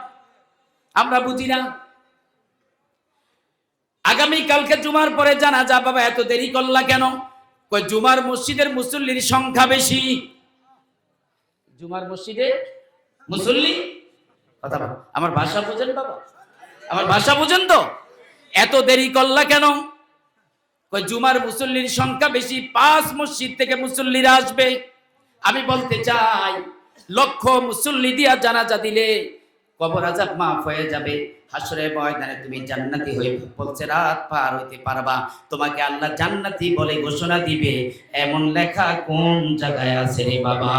আমরা বুঝি না। আগামী কালকে জুমার পরে জানাজা, বাবা এত দেরি করলা কেন? কই জুমার মসজিদের মুসল্লির সংখ্যা বেশি। জুমার মসজিদে মুসল্লি, কথা বল, আমার ভাষা বুঝেন বাবা, আমার ভাষা বুঝেন তো? এত দেরি করলা কেন? কই জুমার মুসল্লির সংখ্যা বেশি, 5 মসজিদ থেকে মুসল্লিরা আসবে। আমি বলতে চাই, লক্ষ মুসল্লি দিয়া জানাজা দিলে কবর আযাব মাফ হয়ে যাবে, হাসরের ময়দানে তুমি জান্নাতি হয়ে বলছে রাত পার হইতে পারবা। তোমাকে আল্লাহ জান্নাতি বলে ঘোষণা দিবে, এমন লেখা কোন জায়গায় আছে রে বাবা?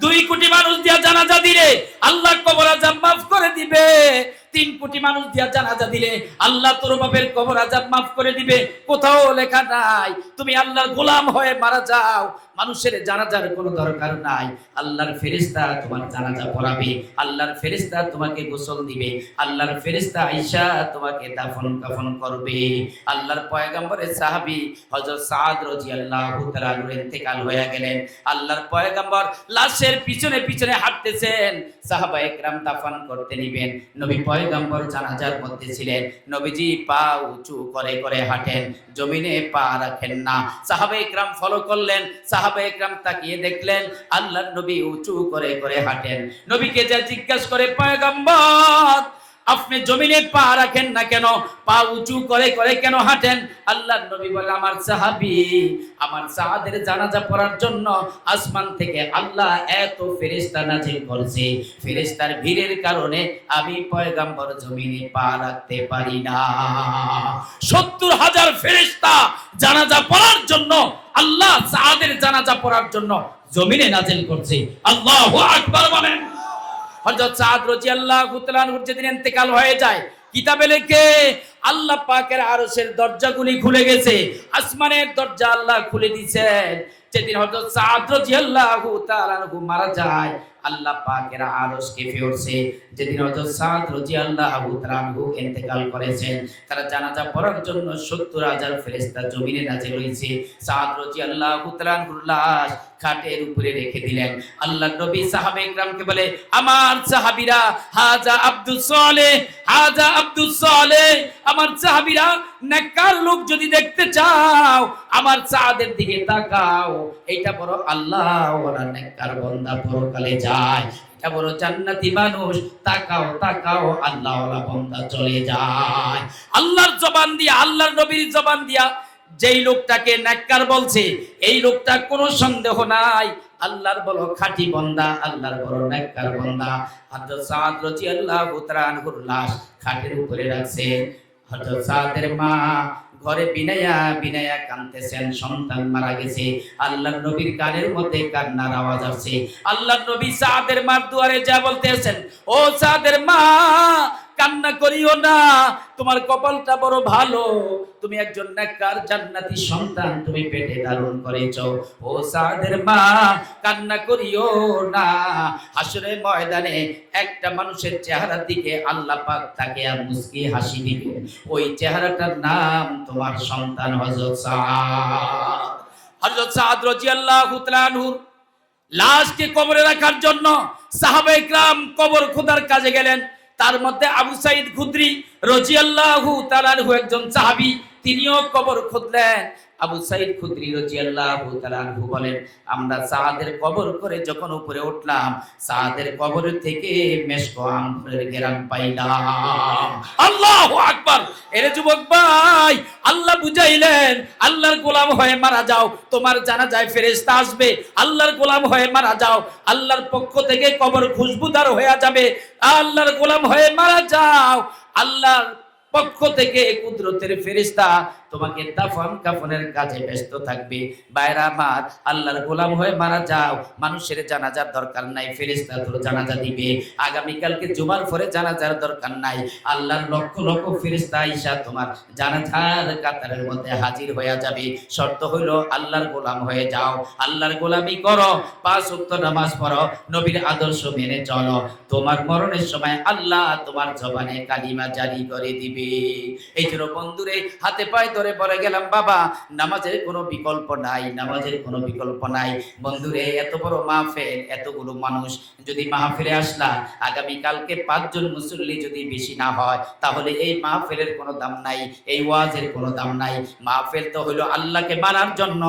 2 কোটি মানুষ দিয়া জানাজা দিলে আল্লাহ কবর আযাব মাফ করে দিবে। 3 কোটি মানুষ দিয়া জানাজা দিলে আল্লাহ তোর বাপের কবর আযাব মাফ করে দিবে। কোথাও লেখা নাই তুমি আল্লাহর গোলাম হয়ে মারা যাও, মানুষের জানাজার কোনো দরকার নাই। আল্লাহর ফেরেশতা তোমার জানাজা পড়াবে, আল্লাহর ফেরেশতা তোমাকে গোসল দিবে, আল্লাহর ফেরেশতা আয়েশা তোমাকে দাফন কাফন করবে। আল্লাহর পয়গম্বরের সাহাবী হযরত সাদ রাদিয়াল্লাহু তাআলা ইন্তেকাল হয়ে গেলেন। আল্লাহর পয়গম্বর লাশের পিছনে পিছনে হাঁটতেছেন, সাহাবায়ে কেরাম দাফন করতে নিবেন। নবী পয়গম্বর জানাজার মধ্যে ছিলেন। নবীজি পা উঁচু করে করে হাঁটেন, জমিনে পা রাখেন না। সাহাবায়ে কেরাম ফলো করলেন, সাহাবায়ে কেরাম তাকিয়ে দেখলেন আল্লাহর নবী উঁচু করে করে হাঁটেন। নবীকে যা জিজ্ঞাসা করে, পয়গম্বর আপনি জমিনে পা রাখেন না কেন, পা উঁচু করে করে কেন হাঁটেন? আল্লাহর নবী বলে, আমার সাহাবী আমার সাদের জানাজা পড়ার জন্য আসমান থেকে আল্লাহ এত ফেরেশতা নাজিল করেছে, ফেরেশতার ভিড়ের কারণে আমি পয়গম্বর জমিনে পা রাখতে পারি না। ৭০,০০০ ফেরেশতা জানাজা পড়ার জন্য আল্লাহ সাদের জানাজা পড়ার জন্য জমিনে নাজিল করছে। আল্লাহু আকবার বলেন। হযরত সাদ রাদিয়াল্লাহু তাআলা যেদিন ইন্তেকাল হয়ে যায়, কিতাবে লেখে আল্লাহ পাকের আরশের দরজাগুলি খুলে গেছে, আসমানের দরজা আল্লাহ খুলে দিয়েছেন। যেদিন হযরত সাদ রাদিয়াল্লাহু তাআলা মারা যায়, আল্লাহ পাকের আরশ কেঁপে উঠছে। যেদিন হযরত সাদ রাদিয়াল্লাহু তাআলা ইন্তেকাল করেছেন, তারা জানাজা পড়ার জন্য ৭০,০০০ ফেরেশতা জমিনে নাজিল হয়েছে। সাদ রাদিয়াল্লাহু তাআলার লাশ খাটের উপরে রেখে দিলেন। আল্লাহর নবী সাহাবায়ে কেরামকে বলে, আমার সাহাবীরা, হাজা আব্দুস সালেহ, হাজা আব্দুস সালেহ, আমার সাহাবীরা নেককার লোক যদি দেখতে চাও আমার সাদের দিকে তাকাও। এইটা বড় আল্লাহ ওরা নেককার বান্দা পরকালে যায়, এটা বড় জান্নাতি মানুষ, তাকাও তাকাও আল্লাহ ওরা বান্দা চলে যায়। আল্লাহর জবান দিয়া, আল্লাহর নবীর জবান দিয়া যেই লোকটাকে নেককার বলছে, এই লোকটা কোনো সন্দেহ নাই আল্লাহর বড় খাঁটি বান্দা, আল্লাহর বড় নেককার বান্দা। হযরত সাদ রাদিয়াল্লাহু তাআলা আনহুর লাশ খাটের উপরে রাখছেন। হযরত সাদের মা ঘরে বিনায়া বিনায়া কাঁদতেছেন, সন্তান মারা গেছে। আল্লাহর নবীর কানের মধ্যে কান্নার আওয়াজ আসছে। আল্লাহর নবী সাদের মার দুয়ারে যা বলতেছেন, ও সাদের মা কান্না করিও না, তোমার কপালটা বড় ভালো, তুমি একজন নেককার জান্নাতি সন্তান তুমি পেটে ধারণ করেছো। ও সাদের মা কান্না করিও না, হাসরের ময়দানে একটা মানুষের চেহারার দিকে আল্লাহ পাক তাকে মুস্কি হাসি দিবে, ওই চেহারাটার নাম তোমার সন্তান হযরত সাদ। হযরত সাদ রাদিয়াল্লাহু তাআলা আনহু লাশকে কবরে রাখার জন্য সাহাবায়ে কেরাম কবর খোদার কাজে গেলেন। তার মধ্যে আবু সাঈদ খুদরি রাদিয়াল্লাহু তাআলা আনহু একজন সাহাবী, তিনিও কবর খুঁড়লেন। আবু সাঈদ খুদরি রাদিয়াল্লাহু তাআলা আনহু বলেন, আমরা সাদের কবর করে যখন উপরে উঠলাম, সাদের কবর থেকে মেশক আম্বরের ঘ্রাণ পাইলাম। আল্লাহু আকবার। এরে যুবক ভাই, আল্লাহ বুঝাইলেন আল্লাহর গোলাম হয়ে মারা যাও, তোমার জানাজায় ফেরেশতা আসবে। আল্লাহর গোলাম হয়ে মারা যাও, আল্লাহর পক্ষ থেকে কবর খুশবুদার হয়ে যাবে। আল্লাহর গোলাম হয়ে মারা যাও, আল্লাহর পক্ষ থেকে কুদরতের ফেরেশতা তোমাকে দাফন কাফনের কাজে ব্যস্ত থাকবে। বাইরা আমার, আল্লাহর গোলাম হয়ে মারা যাও, মানুষের জানাজার দরকার নাই, ফেরেশতা তোর জানাজা দিবে। আগামীকালকে জুমার পরে জানাজার দরকার নাই, আল্লাহর লক্ষ লক্ষ ফেরেশতা আইসা তোমার জানাজার কাতারের মধ্যে হাজির হয়ে যাবে। শর্ত হইল আল্লাহর গোলাম হয়ে যাও, আল্লাহর গোলামি করো, ৫ ওয়াক্ত নামাজ পড়ো, নবীর আদর্শ মেনে চলো। তোমার মরণের সময় আল্লাহ তোমার জবানে কালিমা জারি করে দিবে। এই জন্য বন্ধুরে হাতে পায়ে ধরে পড়ে গেলাম, বাবা নামাজের কোনো বিকল্প নাই, নামাজের কোনো বিকল্প নাই। বন্ধুরে এত বড় মাহফিল, এতগুলো মানুষ যদি মাহফিলে আসলা, আগামী কালকে ৫ জন মুসল্লি যদি বেশি না হয়, তাহলে এই মাহফিলের কোনো দাম নাই, এই ওয়াজের কোনো দাম নাই। মাহফিল তো হইল আল্লাহকে মানার জন্য,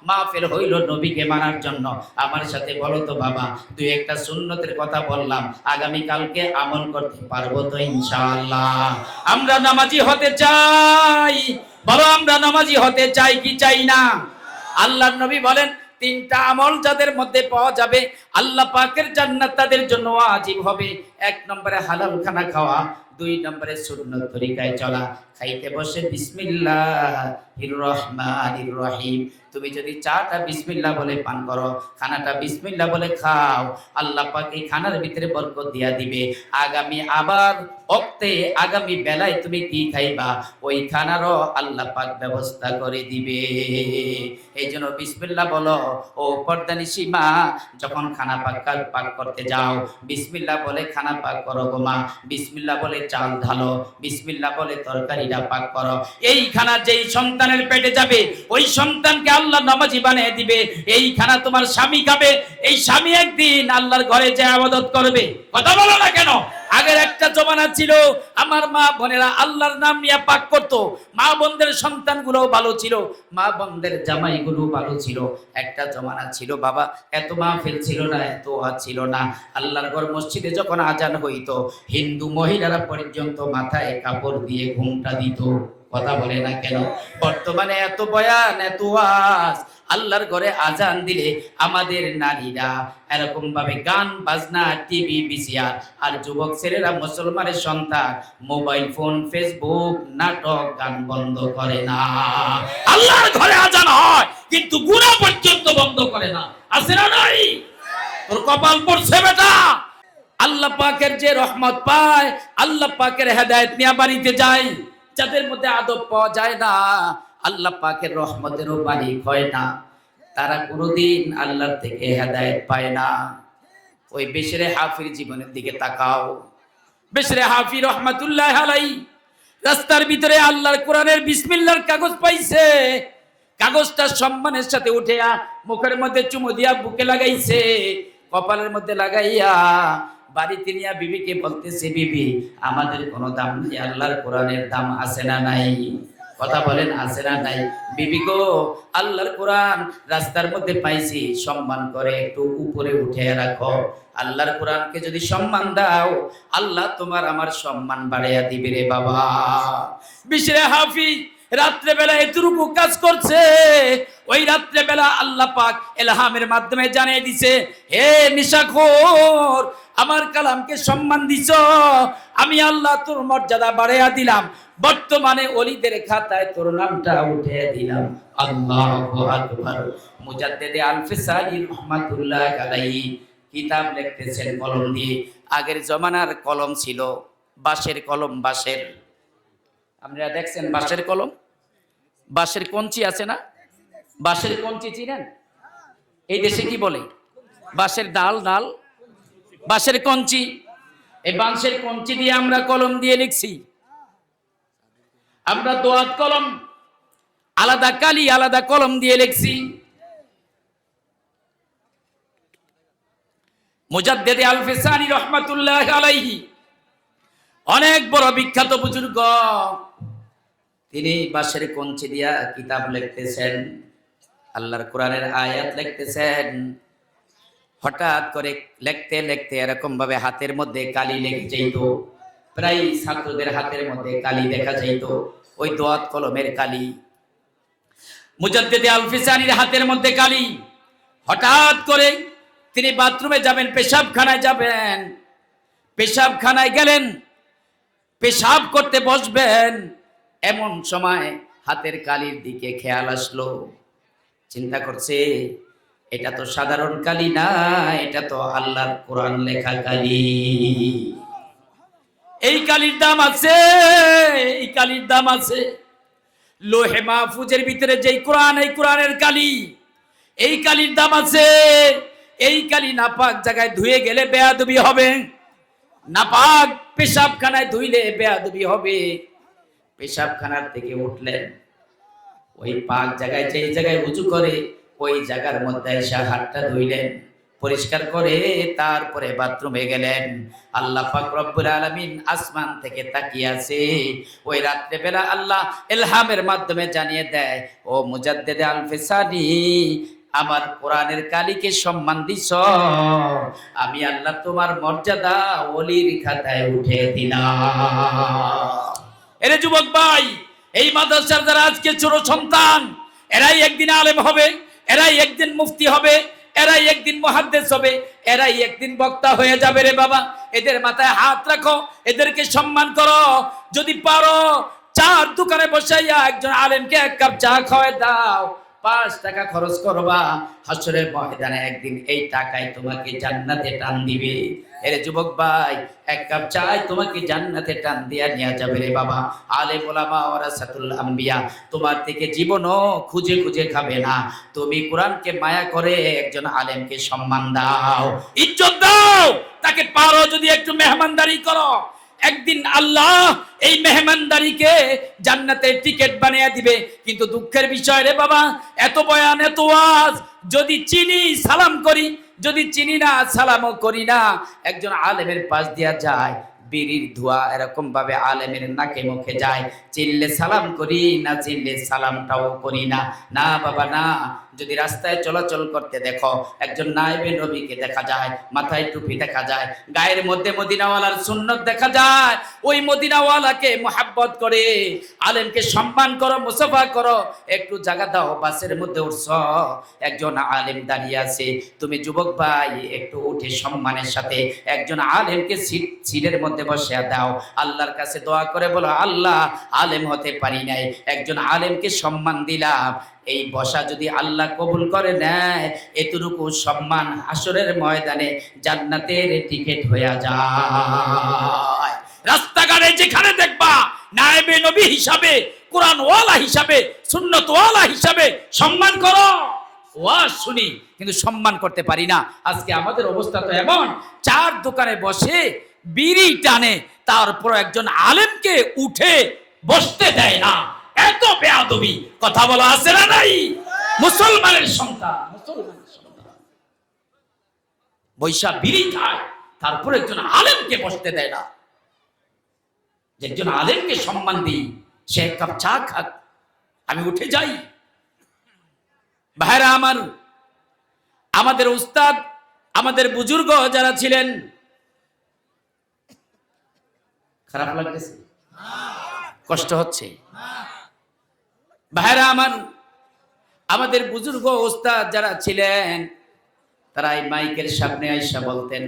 মাহফিল হইল নবীকে মানার জন্য। আমার সাথে বলো তো বাবা, দুই একটা সুন্নতের কথা বললাম, আগামী কালকে আমল করতে পারবো তো ইনশাআল্লাহ? আমরা নামাজি হতে চাই, বলো আমরা নামাজি হতে চাই কি চাই না? আল্লাহর নবী বলেন ৩টা আমল যাদের মধ্যে পাওয়া যাবে, আল্লাহ পাকের জান্নাত তাদের জন্য ওয়াজিব হবে। ১ নম্বরে হালাল খানা খাওয়া, 2 নম্বরে সুন্নত তরিকায় চলা। খাইতে বসে বিসমিল্লাহির রহমানির রহিম। তুমি যদি চাটা বিসমিল্লাহ বলে পান করো, খানাটা বিসমিল্লাহ বলে খাও, আল্লাহ পাক এই খানার ভিতরে বরকত দিয়া দিবে। আগামী আবার ওক্তে আগামী বেলায় তুমি কি খাইবা ওই খানারও আল্লাহ পাক ব্যবস্থা করে দিবে। এই জন্য বিসমিল্লাহ বলো। ও পর্দানিশী মা, যখন খানা পাক করতে যাও বিসমিল্লাহ বলে খানা পাক করো গো মা। বিসমিল্লাহ বলে চাল ঢালো, বিসমিল্লাহ বলে তরকারিটা পাক করো। এই খানা যেই সন্তানের পেটে যাবে ওই সন্তানকে আল্লাহ নামাজি বানিয়ে দিবে। এই খানা তোমার স্বামী খাবে, এই স্বামী একদিন আল্লাহর ঘরে যে ইবাদত করবে। কথা বলো না কেন? আগের একটা জমানা ছিল, আমার মা বোনেরা আল্লাহর নাম নিয়ে পাক করত। মা বোনদের সন্তানগুলো ভালো ছিল, মা বোনদের জামাইগুলো ভালো ছিল। একটা জমানা ছিল বাবা, এত মাহফিল ছিল না, এত ওয়াজ ছিল না। আল্লাহর ঘর মসজিদে যখন আজান হইতো হিন্দু মহিলারা পর্যন্ত মাথায় কাপড় দিয়ে ঘুমটা দিত। কথা বলে না কেন? বর্তমানে এত বয়ান, এত ওয়াজ, আল্লাহর ঘরে আজান দিলে আমাদের নারীরা এরকম ভাবে গান বাজনা, টিভি, ভিসিআর, আর যুবক ছেলেরা মুসলমানের সন্তান মোবাইল ফোন, ফেসবুক, নাটক, গান বন্ধ করে না। আল্লাহর ঘরে আজান হয় কিন্তু গুনাহ পর্যন্ত বন্ধ করে না। আছে না নাই? তোর কপাল পড়ছে বেটা। আল্লাহ পাকের যে রহমত পায়, আল্লাহ পাকের হেদায়েত নিয়ে বাড়িতে যায়, যাদের মধ্যে আদব পাওয়া যায় না, আল্লাহ পাকের রহমতেরও মালিক হয় না, তারা কোনোদিন আল্লাহর থেকে হেদায়েত পায় না। ওই বেশরে হাফির জীবনের দিকে তাকাও। বেশরে হাফি রহমাতুল্লাহ আলাইহি রাস্তার ভিতরে আল্লাহর কোরআনের বিসমিল্লাহর কাগজ পাইছে। কাগজটা সম্মানের সাথে উঠেয়া মুখের মধ্যে চুমু দিয়া বুকে লাগাইছে, কপালের মধ্যে লাগাইয়া বাড়িতে নিয়ে বিবিকে বলতেছে, বিবি আমাদের কোনো দাম নাই, আল্লাহর কোরআনের দাম আছে না নাই? কথা বলেন, আছে না নাই? বিবি গো, আল্লাহর কোরআন রাস্তার মধ্যে পাইছি, সম্মান করে একটু উপরে উঠে রাখো। আল্লাহর কোরআনকে যদি সম্মান দাও আল্লাহ তোমার আমার সম্মান বাড়াইয়া দিবে রে বাবা। বিশরে হাফি রাত্রে বেলা এতটুকু কাজ করছে। ওই রাত্রে বেলা আল্লাহ পাক ইলহামের মাধ্যমে জানিয়ে দিছে, হে নিশাখোর, আমার কালামকে সম্মান দিছ, আমি আল্লাহ তোর মর্যাদা বাড়াইয়া দিলাম। বর্তমানে ওলিদের খাতায় তোর নামটা উঠে দিলাম। আল্লাহু আকবার। মুজাদ্দিদ আল-ফিসানি রাহমাতুল্লাহ আলাইহি কিতাব লিখতেছেন কলম দিয়ে। আগের জমানার কলম ছিল বাঁশের কলম, বাঁশের, আপনারা দেখছেন বাঁশের কলম, বাঁশের কঞ্চি আছে না? বাঁশের কঞ্চি চিনেন? এই দেশে কি বলে? বাঁশের ডাল, ডাল, বাঁশের কঞ্চি। এই বাঁশের কঞ্চি দিয়ে আমরা কলম দিয়ে লিখছি। আমরা দোয়াত কলম, আলাদা কালি, আলাদা কলম দিয়ে লিখছি। মুজাদ্দিদ আল-ফিসানি রাহমাতুল্লাহ আলাইহি অনেক বড় বিখ্যাত বুজুর্গ, তিনি বাঁশের কঞ্চি দিয়া কিতাব লিখতেছেন, আল্লাহর কোরআনের আয়াত লিখতেছেন। হঠাৎ করে লিখতে লিখতে এরকম ভাবে হাতের মধ্যে কালি লেগে যেত, প্রায় ছাত্রদের হাতের মধ্যে কালি দেখা যেত, ওই দোয়াত কলমের কালি। মুজাদ্দিদ আল-ফিসানির হাতের মধ্যে কালি। হঠাৎ করে তিনি বাথরুমে যাবেন, পেশাবখানায় যাবেন, পেশাবখানায় গেলেন, পেশাব করতে বসবেন, এমন সময় হাতের কালির দিকে খেয়াল আসলো। চিন্তা করছে, এটা তো সাধারণ কালি না, এটা তো আল্লাহর কোরআন লেখা কালি। এই কালির দাম আছে, এই কালির দাম আছে। লোহে মাহফুজের ভিতরে যেই কোরআন, এই কোরআনের কালি, এই কালির দাম আছে। এই কালি নাপাক জায়গায় ধুয়ে গেলে বেয়াদবি হবে, নাপাক পেশাবখানায় ধুইলে বেয়াদবি হবে। পেশাবখানার থেকে উঠলেন, ওই পাক জায়গায়, যেই জায়গায় উজু করে ওই জায়গার মধ্যে এসে হাতটা ধুইলেন, পরিষ্কার করে তারপরে বাথরুমে গেলেন। আল্লাহ পাক রব্বুল আলামিন আসমান থেকে তাকিয়ে আছে। ওই রাত্রে বেলা আল্লাহ ইলহামের মাধ্যমে জানিয়ে দেয়, ও মুজাদ্দিদ আল-ফিসানি, আমার কোরআনের কালিকে সম্মান দিছ, আমি আল্লাহ তোমার মর্যাদা ওলির খাতায় উঠে দিলাম। এরে যুবক ভাই, এই মাদ্রাসার যারা আজকে ছোট সন্তান, এরাই একদিন আলেম হবে, এরাই একদিন মুফতি হবে, এরাই একদিন মুহাদ্দিস হবে, এরাই একদিন বক্তা হয়ে যাবে রে বাবা। এদের মাথায় হাত রাখো, এদেরকে সম্মান করো। যদি পারো চার দোকানে বসাইয়া একজন আলেমকে এক কাপ চা খাওয়ায় দাও, 5 টাকা খরচ করবা, হাসরের ময়দানে একদিন এই টাকায় তোমাকে জান্নাতে টান দিবে। এর যুবক ভাই, এক কাপ চাই তোমাকে জান্নাতে টান দিয়া নিয়ে যাবে রে বাবা। আলেম ওলামা ওয়ারাসাতুল আম্বিয়া তোমার থেকে জীবনও খুঁজে খুঁজে খাবে না। তুমি কোরআনকে মায়া করে একজন আলেমকে সম্মান দাও, ইজ্জত দাও, তাকে পারো যদি একটু মেহমানদারি করো। একদিন আল্লাহ এই মেহমানদারিকে জান্নাতের টিকিট বানিয়ে দিবে। কিন্তু দুঃখের বিষয় রে বাবা, এত বয়ান এত ওয়াজ, যদি চিনি সালাম করি, যদি চিনি না সালামও করি না। একজন আলেমের পাশ দিয়া যায়, বিড়ির ধোঁয়া এরকম ভাবে আলেমের নাকে মুখে যায়, চিনলে সালাম করি, না চিনলে সালামটাও করি না। না বাবা না। যদি রাস্তায় চলাচল করতে দেখো, একজন নায়েবে নবীকে দেখা যায়, মাথায় টুপি দেখা যায়, গায়ের মধ্যে মদিনাওয়ালার সুন্নত দেখা যায়, ওই মদিনাওয়ালাকে মোহাব্বত করে, আলেমকে সম্মান করো, মুসাফা করো, একটু জায়গা দাও। বাসের মধ্যে উঠছ, একজন আলেম দাঁড়িয়ে আছে, তুমি যুবক ভাই একটু উঠে সম্মানের সাথে একজন আলেমকে সিটের মধ্যে বসে দাও। আল্লাহর কাছে দোয়া করে বলো, আল্লাহ আলেম হতে পারি নাই, একজন আলেমকে সম্মান দিলাম, এই বসা যদি আল্লাহ কবুল করে নেয়, এতটুকু সম্মান হাসরের ময়দানে জান্নাতের টিকিট হয়ে যায়। রাস্তাঘাটে যেখানে দেখবা নায়েবে নবী হিসাবে, কোরআন ওয়ালা হিসাবে, সুন্নত ওয়ালা হিসাবে সম্মান করো। ওয়াজ শুনি কিন্তু সম্মান করতে পারি না। আজকে আমাদের অবস্থা তো এমন, চার দোকানে বসে বিড়ি টানে, তারপর একজন আলেমকে উঠে বসতে দেয় না। এত বেয়াদবি কথা বলা আছে না নাই? মুসলমানের সন্তান, মুসলমানের সন্তান বৈশা বিড়ি খায়, তারপর একজন আলেমকে বসতে দেয় না। যে একজন আলেমকে সম্মান দিই, সে এক কাপ চা খাক, আমি উঠে যাই। ভাইরা আমার, আমাদের উস্তাদ, আমাদের বুজুর্গ যারা ছিলেন, খারাপ লাগতেছে, কষ্ট হচ্ছে? ভাইরা আমার, আমাদের বুজুর্গ উস্তাদ যারা ছিলেন, তারা এই মাইকের সামনে আইসা বলতেন,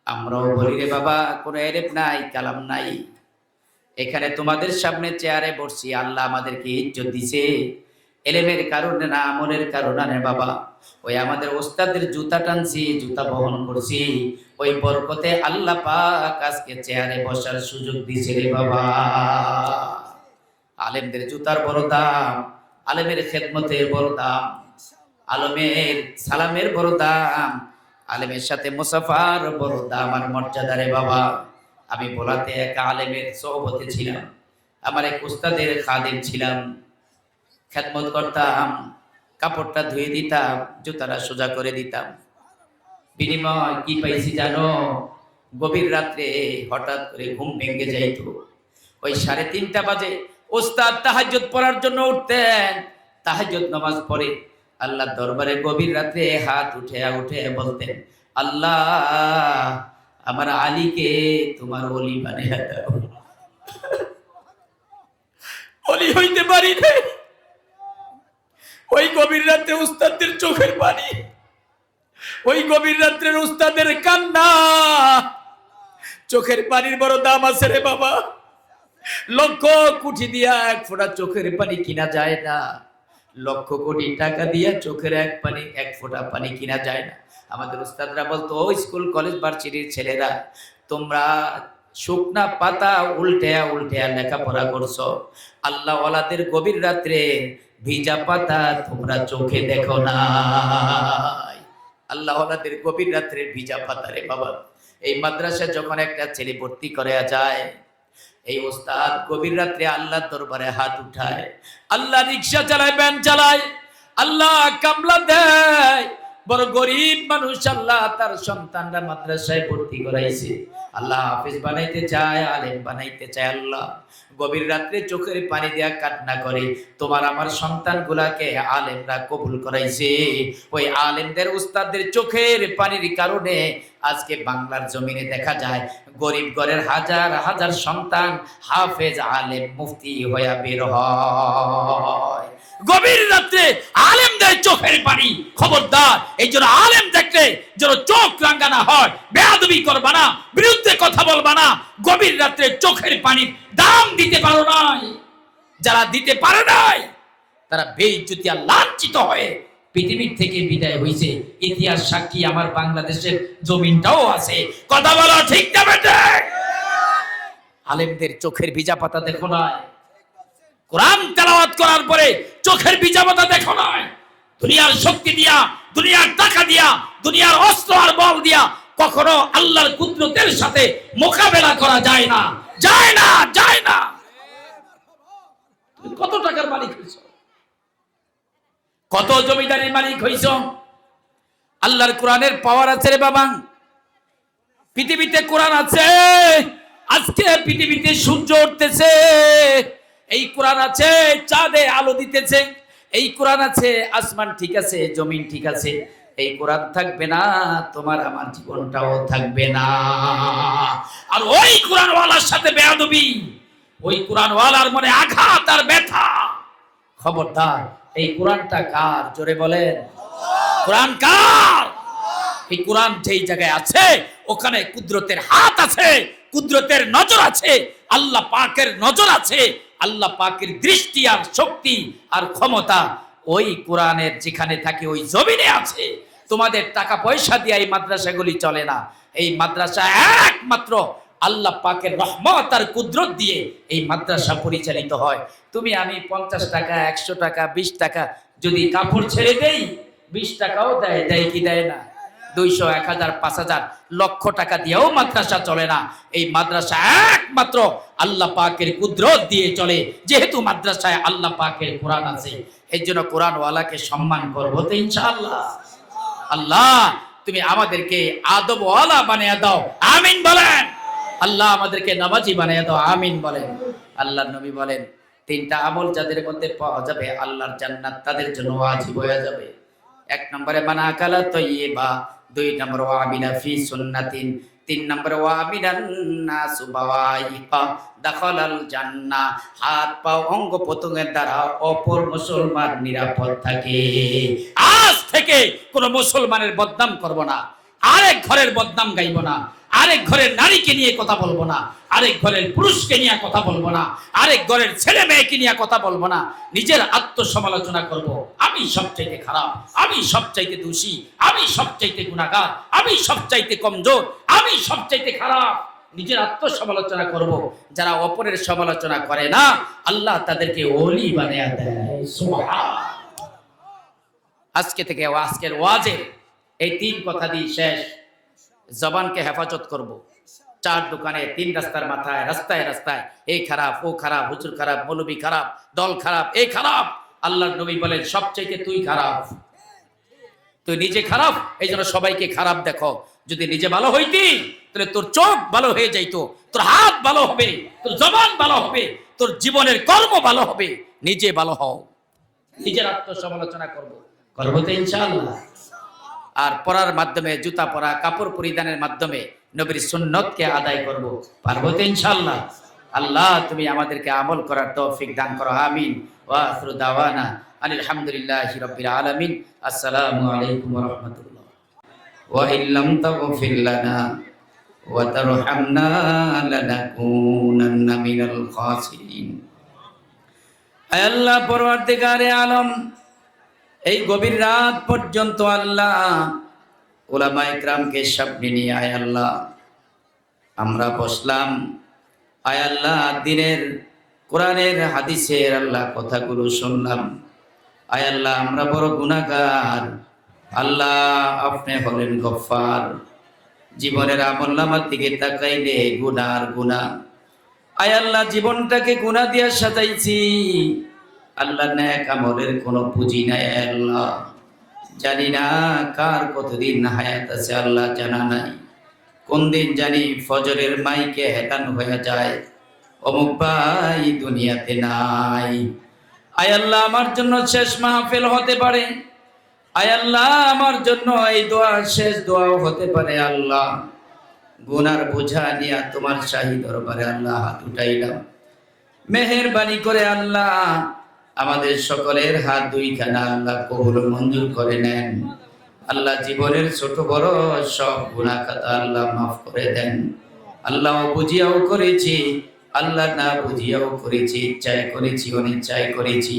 আমরাও বলি রে বাবা, কোনো এরেপ নাই, কালাম নাই, এখানে তোমাদের সামনে চেয়ারে বসছি, আল্লাহ আমাদেরকে ইজ্জত দিছে এলেমের কারণে না, আমলের কারণে না বাবা। ওই আমাদের ওস্তাদের জুতা টানছি, জুতা বহন করছি, ওই বরকতে আল্লাহ পাক আজকে চেয়ারে বসার সুযোগ দিয়েছে রে বাবা। আলেমদের জুতার বড় দাম, আলেমের খেদমতের বড় দাম, আলমের সালামের বড় দাম, আলেমের সাথে মুসাফার বড় দাম আর মর্যাদা রে বাবা। আমি বলাতে এক আলেমের সোহবতে ছিলাম, আমার এক উস্তাদের খাদিম ছিলাম, খেদমত করতাম, কাপড়টা ধুয়ে দিতাম, জুতাটা সোজা করে দিতাম। বিনিময় কি পাইছি জানো? গভীর রাত্রে হঠাৎ করে ঘুম ভেঙে যাইতো। ওই 3:30 বাজে ওস্তাদ তাহাজ্জুদ পড়ার জন্য উঠতেন। তাহাজ্জুদ নামাজ পড়ে আল্লাহর দরবারে গভীর রাত্রে হাত উঠে উঠে বলতেন, আল্লাহ আমার আলীকে তোমার ওলি বানিয়ে দাও। ওলি হইতে পারি না। ওই গভীর রাত্রে উস্তাদের চোখের পানি, ওই গভীর রাত্রের উস্তাদের কান্না, চোখের পানির বড় দাম আছে রে বাবা। লক্ষ কোটি দিয়া এক ফোঁটা চোখের পানি কিনা যায় না, লক্ষ কোটি টাকা দিয়া চোখের এক ফোঁটা পানি কিনা যায় না। আমাদের উস্তাদরা বলতো, ও স্কুল কলেজ ভার্সিটির ছেলেরা, তোমরা শুকনা পাতা উল্টে উল্টে লেখাপড়া করছো, আল্লাহ ওয়ালাদের গভীর রাত্রে ভিজা পাতা তোমরা চোখে দেখো না। আল্লাহ ওয়ালাদের গভীর রাত্রে ভিজা পাতা রে বাবা। এই মাদ্রাসায় যখন একটা ছেলে ভর্তি করে যায়, এই ওস্তাদ গভীর রাত্রে আল্লাহর দরবারে হাত উঠায়, আল্লাহ রিকশা চালায়, ভ্যান চালায়, আল্লাহ কামলা দেয়, বড় গরিব মানুষ, আল্লাহ তার সন্তানরা মাদ্রাসায় ভর্তি করাইছে, আল্লাহ হাফেজ বানাইতে চায়, আলেম বানাইতে চায়। আল্লাহ গভীর রাত্রে চোখের পানি দেয়া কান্না করে, তোমার আমার সন্তানগুলাকে আলেমরা কবুল করাইছে। ওই আলেমদের উস্তাদদের চোখের পানির কারণে আজকে বাংলার জমিনে দেখা যায় গরিব ঘরের হাজার হাজার সন্তান হাফেজ আলেম মুফতি হইয়া বের হয়। গভীর রাত্রে আলেমদের চোখের পানি। খবরদার, এই জন্য আলেম দেখলে যেন চোখ রাঙ্গানা হয়। বেয়াদবি করবা না, বিরুদ্ধে কথা বলবা না। গভীর রাত্রে চোখের পানির দাম দিতে পারো নাই, যারা দিতে পারে নাই তারা বেইজ্জতি আর লাঞ্ছিত হয়ে পৃথিবীর থেকে বিদায় হয়েছে। ইতিহাস সাক্ষী, আমার বাংলাদেশের জমিনটাও আছে। কথা বলো ঠিক না বেটে? আলেমদের চোখের ভিজা পাতা দেখো না, কোরআন তেলাওয়াত করার পরে চোখের ভিজা পাতা দেখো না। দুনিয়ার শক্তি দিয়া, দুনিয়ার টাকা দিয়া, দুনিয়ার অস্ত্র আর বল দিয়া কখনো আল্লাহর কুদরতের সাথে মোকাবেলা করা যায় না, যায় না, যায় না। তুমি কত টাকার মালিক হইছো, কত জমিদারির মালিক হইছ, আল্লাহর কোরআনের পাওয়ার আছে রে বাবা। পৃথিবীতে কোরআন আছে, আজকে পৃথিবীতে সূর্য উঠতেছে, এই কোরআন আছে। চাঁদে আলো দিতেছে, এই কোরআন আছে। আসমান ঠিক আছে, জমিন ঠিক আছে। এই কোরআন থাকবে না, তোমার আমার জীবনটাও থাকবে না। আর ওই কোরআনওয়ালার সাথে বেয়াদবি, ওই কোরআনওয়ালার মনে আঘাত আর ব্যথা। খবরদার, এই কোরআনটা কার? জোরে বলেন, কোরআন কার? এই কোরআন যেই জায়গায় আছে ওখানে কুদরতের হাত আছে, কুদরতের নজর আছে, আল্লাহ পাকের নজর আছে। আল্লাহ পাকের দৃষ্টি আর শক্তি আর ক্ষমতা ওই কোরআনের যেখানে থাকে ওই জমিনে আছে। তোমাদের টাকা পয়সা দিয়ে এই মাদ্রাসাগুলি চলে না। এই মাদ্রাসা একমাত্র আল্লাহ পাকের রহমত আর কুদরত দিয়ে এই মাদ্রাসা পরিচালিত হয়। তুমি আমি 50 টাকা, 100 টাকা, 20 টাকা যদি কাপড় ছেড়ে দেই, 20 টাকাও দেয়, দেয় কি দেয় না? 200, 1000, 5000, লক্ষ টাকা দিয়েও মাদ্রাসা চলে না। এই মাদ্রাসা একমাত্র আল্লাহ পাকের কুদরত দিয়ে চলে, যেহেতু মাদ্রাসায় আল্লাহ পাকের কোরআন আছে। এই জন্য কোরআনওয়ালাকে সম্মান করবো তো ইনশাআল্লাহ। আল্লাহ তুমি আমাদেরকে আদবওয়ালা বানিয়ে দাও, আমিন বলেন। আল্লাহ আমাদেরকে নামাজি বানিয়ে দাও, আমিন বলেন। আল্লাহর নবী বলেন, 3টা আমল যাদের মধ্যে পাওয়া যাবে আল্লাহর জান্নাত তাদের জন্য ওয়াজিব হয়ে যাবে। 1 নম্বরে মান আকালা তাইয়্যিবা, 2 নম্বর ওয়া আমিলা ফি সুন্নাতিন, 3 নম্বর ওয়া আমিলান নাসু বাওয়াইকা দাখালাল জান্নাহ। হাত পা অঙ্গ প্রত্যঙ্গের দ্বারা অপর মুসলমান নিরাপদ থাকে। আজ থেকে কোন মুসলমানের বদনাম করব না, আরেক ঘরের বদনাম গাইব না, আরেক ঘরের নারীকে নিয়ে কথা বলবো না, আরেক ঘরের পুরুষকে নিয়ে কথা বলবো না, আরেক ঘরের ছেলে মেয়েকে নিয়ে কথা বলবো না। নিজের আত্মসমালোচনা করব, আমি সবচাইতে খারাপ, আমি সবচাইতে দোষী, আমি সবচাইতে গুনাহগার, আমি সবচাইতে কমজোর, আমি সবচাইতে খারাপ। নিজের আত্মসমালোচনা করব। যারা অপরের সমালোচনা করে না আল্লাহ তাদেরকে ওলি বানিয়ে দেয়। সুবহান। আজকে থেকে আজকের ওয়াজে এই 3 কথা দিয়ে শেষ। জবানকে হেফাজত করব। 4 দোকানে, 3 রাস্তার মাথায়, রাস্তায় রাস্তায় এই খারাপ, ও খারাপ, হুজুর খারাপ, মৌলবী খারাপ, দল খারাপ, এই খারাপ। আল্লাহর নবী বলেন সবচাইতে তুই খারাপ, তুই নিজে খারাপ, এই জন্য সবাইকে খারাপ দেখো। যদি নিজে ভালো হইতি তাহলে তোর চোখ ভালো হয়ে যাইতো, তোর হাত ভালো হবে, তোর জবান ভালো হবে, তোর জীবনের কর্ম ভালো হবে। নিজে ভালো হও, নিজের আত্মসমালোচনা করবো তো ইনশাআল্লাহ। আর পড়ার মাধ্যমে, জুতা পরা, কাপড় পরিধানের মাধ্যমে নবীর সুন্নতকে আদায় করব, পারবো তো ইনশাআল্লাহ। আল্লাহ তুমি আমাদেরকে আমল করার তৌফিক দান করো, আমিন। ওয়া আখিরু দাওয়ানা আলহামদুলিল্লাহি রাব্বিল আলামিন। আসসালামু আলাইকুম ওয়া রাহমাতুল্লাহ। ওয়া ইল্লাম তাগফির লানা ওয়া তারহামনা লানাকুনান্না মিনাল খাসিরিন। আয় আল্লাহ পরওয়ারদিগারে আলম, এই গভীর রাত পর্যন্ত আল্লাহ উলামায়ে কিরামকে সামনে নিয়ে আয় আল্লাহ আমরা বসলাম। আয় আল্লাহ দিনের কোরআনের হাদিসের আল্লাহ কথাগুলো শুনলাম। আয় আল্লাহ আমরা বড় গুনাহগার, আল্লাহ আপনি হলেন গফফার। জীবনের আমলনামার দিকে তাকাইলে গুনার গুনাহ। আয় আল্লাহ জীবনটাকে গুনাহ দিয়ে সাজাইছি আল্লাহ, নেক আমলের কোনো পুঁজি নাই আল্লাহ। জানি না কার কতদিন হায়াত আছে আল্লাহ, জানা নাই। কোন দিন জানি ফজরের মাইকে হেলান হয়ে যায়, অমুক ভাই দুনিয়াতে নাই। আয় আল্লাহ আমার জন্য শেষ মাহফিল হতে পারে, আয় আল্লাহ আমার জন্য এই দোয়া শেষ দোয়াও হতে পারে। আল্লাহ গুনার বোঝা নিয়ে তোমার শাহী দরবারে আল্লাহ হাত উঠাইলাম। মেহেরবানি করে আল্লাহ আমাদের সকলের হাত দুইখানা আল্লাহ কবুল মঞ্জুর করে নেন। আল্লাহ জীবনের ছোট বড় সব গুনাহ খাতা আল্লাহ মাফ করে দেন। আল্লাহ বুঝিয়াও করেছি, আল্লাহ না বুঝিয়াও করেছি, ইচ্ছায় করেছি অনিচ্ছায় করেছি,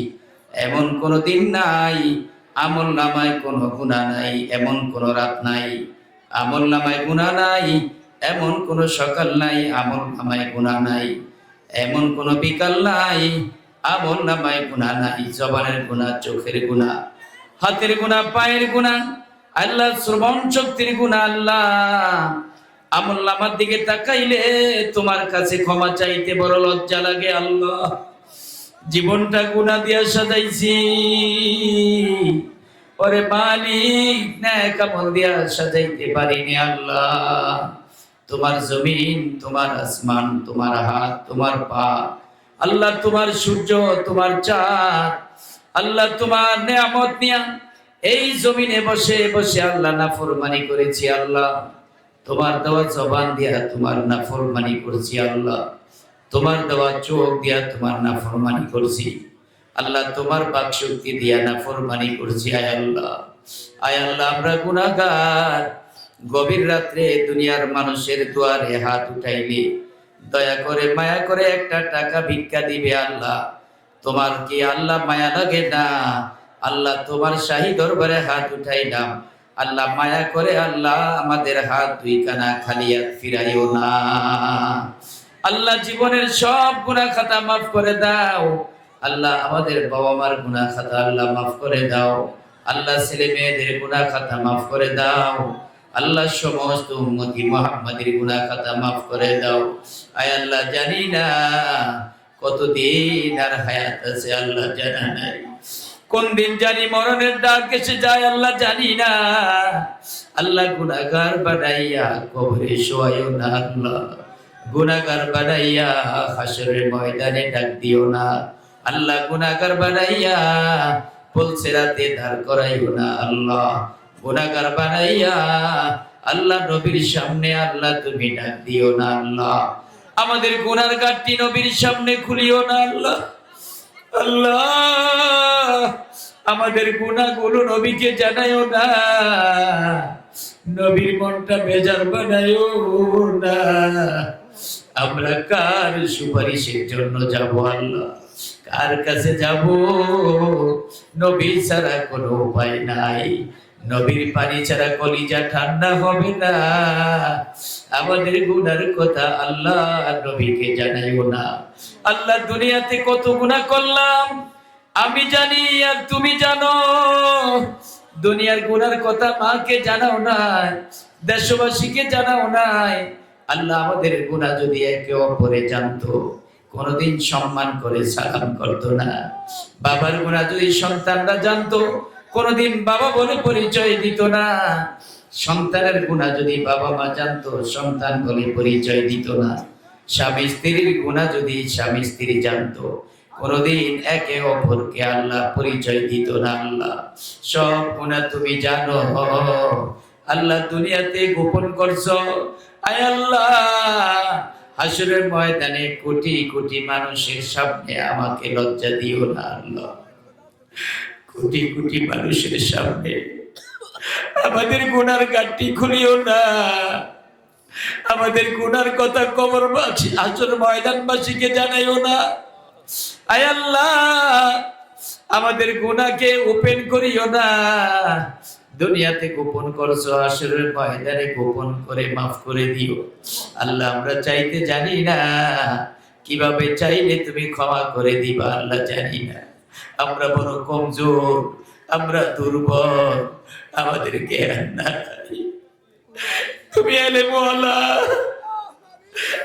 এমন কোনো দিন নাই আমল নামায় কোনো গুনাহ নাই, এমন কোনো রাত নাই আমল নামায় গুনাহ নাই, এমন কোনো সকাল নাই আমল নামায় গুনাহ নাই, এমন কোনো বিকাল নাই আমল নামায় গুনাহ নাই। জবানের গুনাহ, চোখের গুনাহ, হাতের গুনাহ, পায়ের গুনাহ, আল্লাহ শ্রবণ শক্তির গুনাহ, আল্লাহ আমল নামার দিকে তাকাইলে তোমার কাছে ক্ষমা চাইতে বড় লজ্জা লাগে। আল্লাহ জীবনটা গুনাহ দিয়া সাজাইছি, ওরে মালিক নেক আমল দিয়া সাজাইতে পারিনি। আল্লাহ তোমার জমিন, তোমার আসমান, তোমার হাত, তোমার পা, আল্লাহ তোমার সূর্য, তোমার চাঁদ, আল্লাহ তোমার নেয়ামত নিয়া এই জমিনে বসে বসে আল্লাহ নাফরমানি করেছি। আল্লাহ তোমার দেওয়া জবান দিয়া তোমার নাফরমানি করছি। আল্লাহ তোমার দেওয়া চোখ দিয়া তোমার নাফরমানি করছি। আল্লাহ তোমার বাক শক্তি দিয়া নাফরমানি করছি। আয় আল্লাহ, আয় আল্লাহ আমরা গুনাহগার। গভীর রাত্রে দুনিয়ার মানুষের দুয়ারে হাত উঠাইলে দয়া করে মায়া করে একটা টাকা ভিক্ষা দিবে। আল্লাহ তোমার কি আল্লাহ মায়া লাগে না? আল্লাহ তোমার শাহী দরবারে হাত উঠাইলাম, আল্লাহ মায়া করে আল্লাহ আমাদের হাত দুইখানা খালি হাত ফিরাইও না। আল্লাহ জীবনের সব গুনাহ খাতা মাফ করে দাও। আল্লাহ আমাদের বাবা মার গুনাহ খাতা আল্লাহ মাফ করে দাও। আল্লাহ ছেলে মেয়েদের গুনাহ খাতা মাফ করে দাও। আল্লাহ সমস্ত উম্মতি মুহাম্মাদের গুনাহ খাতা মাফ করে দাও। আয় আল্লাহ জানি না কতদিন আর হায়াত আছে, আল্লাহ জানা নাই কোন দিন জানি মরণের ডাক এসে যায়, আল্লাহ জানি না। আল্লাহ গুনাহগার বানাইয়া কবরে শোয়াইও না। আল্লাহ গুনাহগার বানাইয়া হাসরের ময়দানে ডাক দিও না। আল্লাহ গুনাহগার বানাইয়া পুলসিরাতে দাঁড় করাইও না। আল্লাহ গুনাহগার বানাইয়া আল্লাহ নবীর সামনে আল্লাহ তুমি ডাক দিও না। আল্লাহ আমাদের গুনার গাঁটটি নবীর সামনে খুলিও না। আল্লাহ আল্লাহ আমাদের গুনাহগুলো নবীকে জানাইও না, নবীর মনটা বেজার বানাইও না। আমরা কার সুপারিশের জন্য যাব? আল্লাহ কার কাছে যাব? নবী ছাড়া কোনো উপায় নাই, নবীর পানি ছাড়া কলিজা ঠান্ডা হবে না। আমাদের গুনার কথা আল্লাহ নবীকে জানাইও না। আল্লাহ দুনিয়াতে কত গুনাহ করলাম আমি জানি আর তুমি জানো। দুনিয়ার গুনার কথা মাকে জানাও নাই, দেশবাসীকে জানাও নাই। আল্লাহ আমাদের গুনাহ যদি একে অপরে জানতো কোনদিন সম্মান করে সালাম করতো না। বাবার গুনাহ যদি সন্তানরা জানতো কোনদিন বাবা বলে পরিচয় দিত না। সন্তানের গুনাহ যদি বাবা মা জানতো সন্তান বলে পরিচয় দিত না। স্বামী স্ত্রীর গুনাহ যদি স্বামী স্ত্রী জানতো কোনদিন একে অপরকে আল্লাহ পরিচয় দিত না। আল্লাহ সব গুনাহ তুমি জানো, আল্লাহ দুনিয়াতে গোপন করছো। আয় আল্লাহ হাসরের ময়দানে কোটি কোটি মানুষের সামনে আমাকে লজ্জা দিও না। আল্লাহ কোটি কোটি মানুষের সামনে আমাদের গুনার গাঁটটি খুলিও না। আমাদের গুনার কথা কবরবাসী হাসর ময়দানবাসীকে জানাইও না। আয় আল্লাহ আমাদের গুনাহকে ওপেন করিও না। দুনিয়াতে গোপন করছো, হাসরের ময়দানে গোপন করে মাফ করে দিও। আল্লাহ আমরা চাইতে জানি না, কিভাবে চাইলে তুমি ক্ষমা করে দিবা আল্লাহ জানি না। আমরা বড় কমজোর, আমরা দুর্বল, আমাদের জ্ঞান নাই। তুমি এলে মওলা,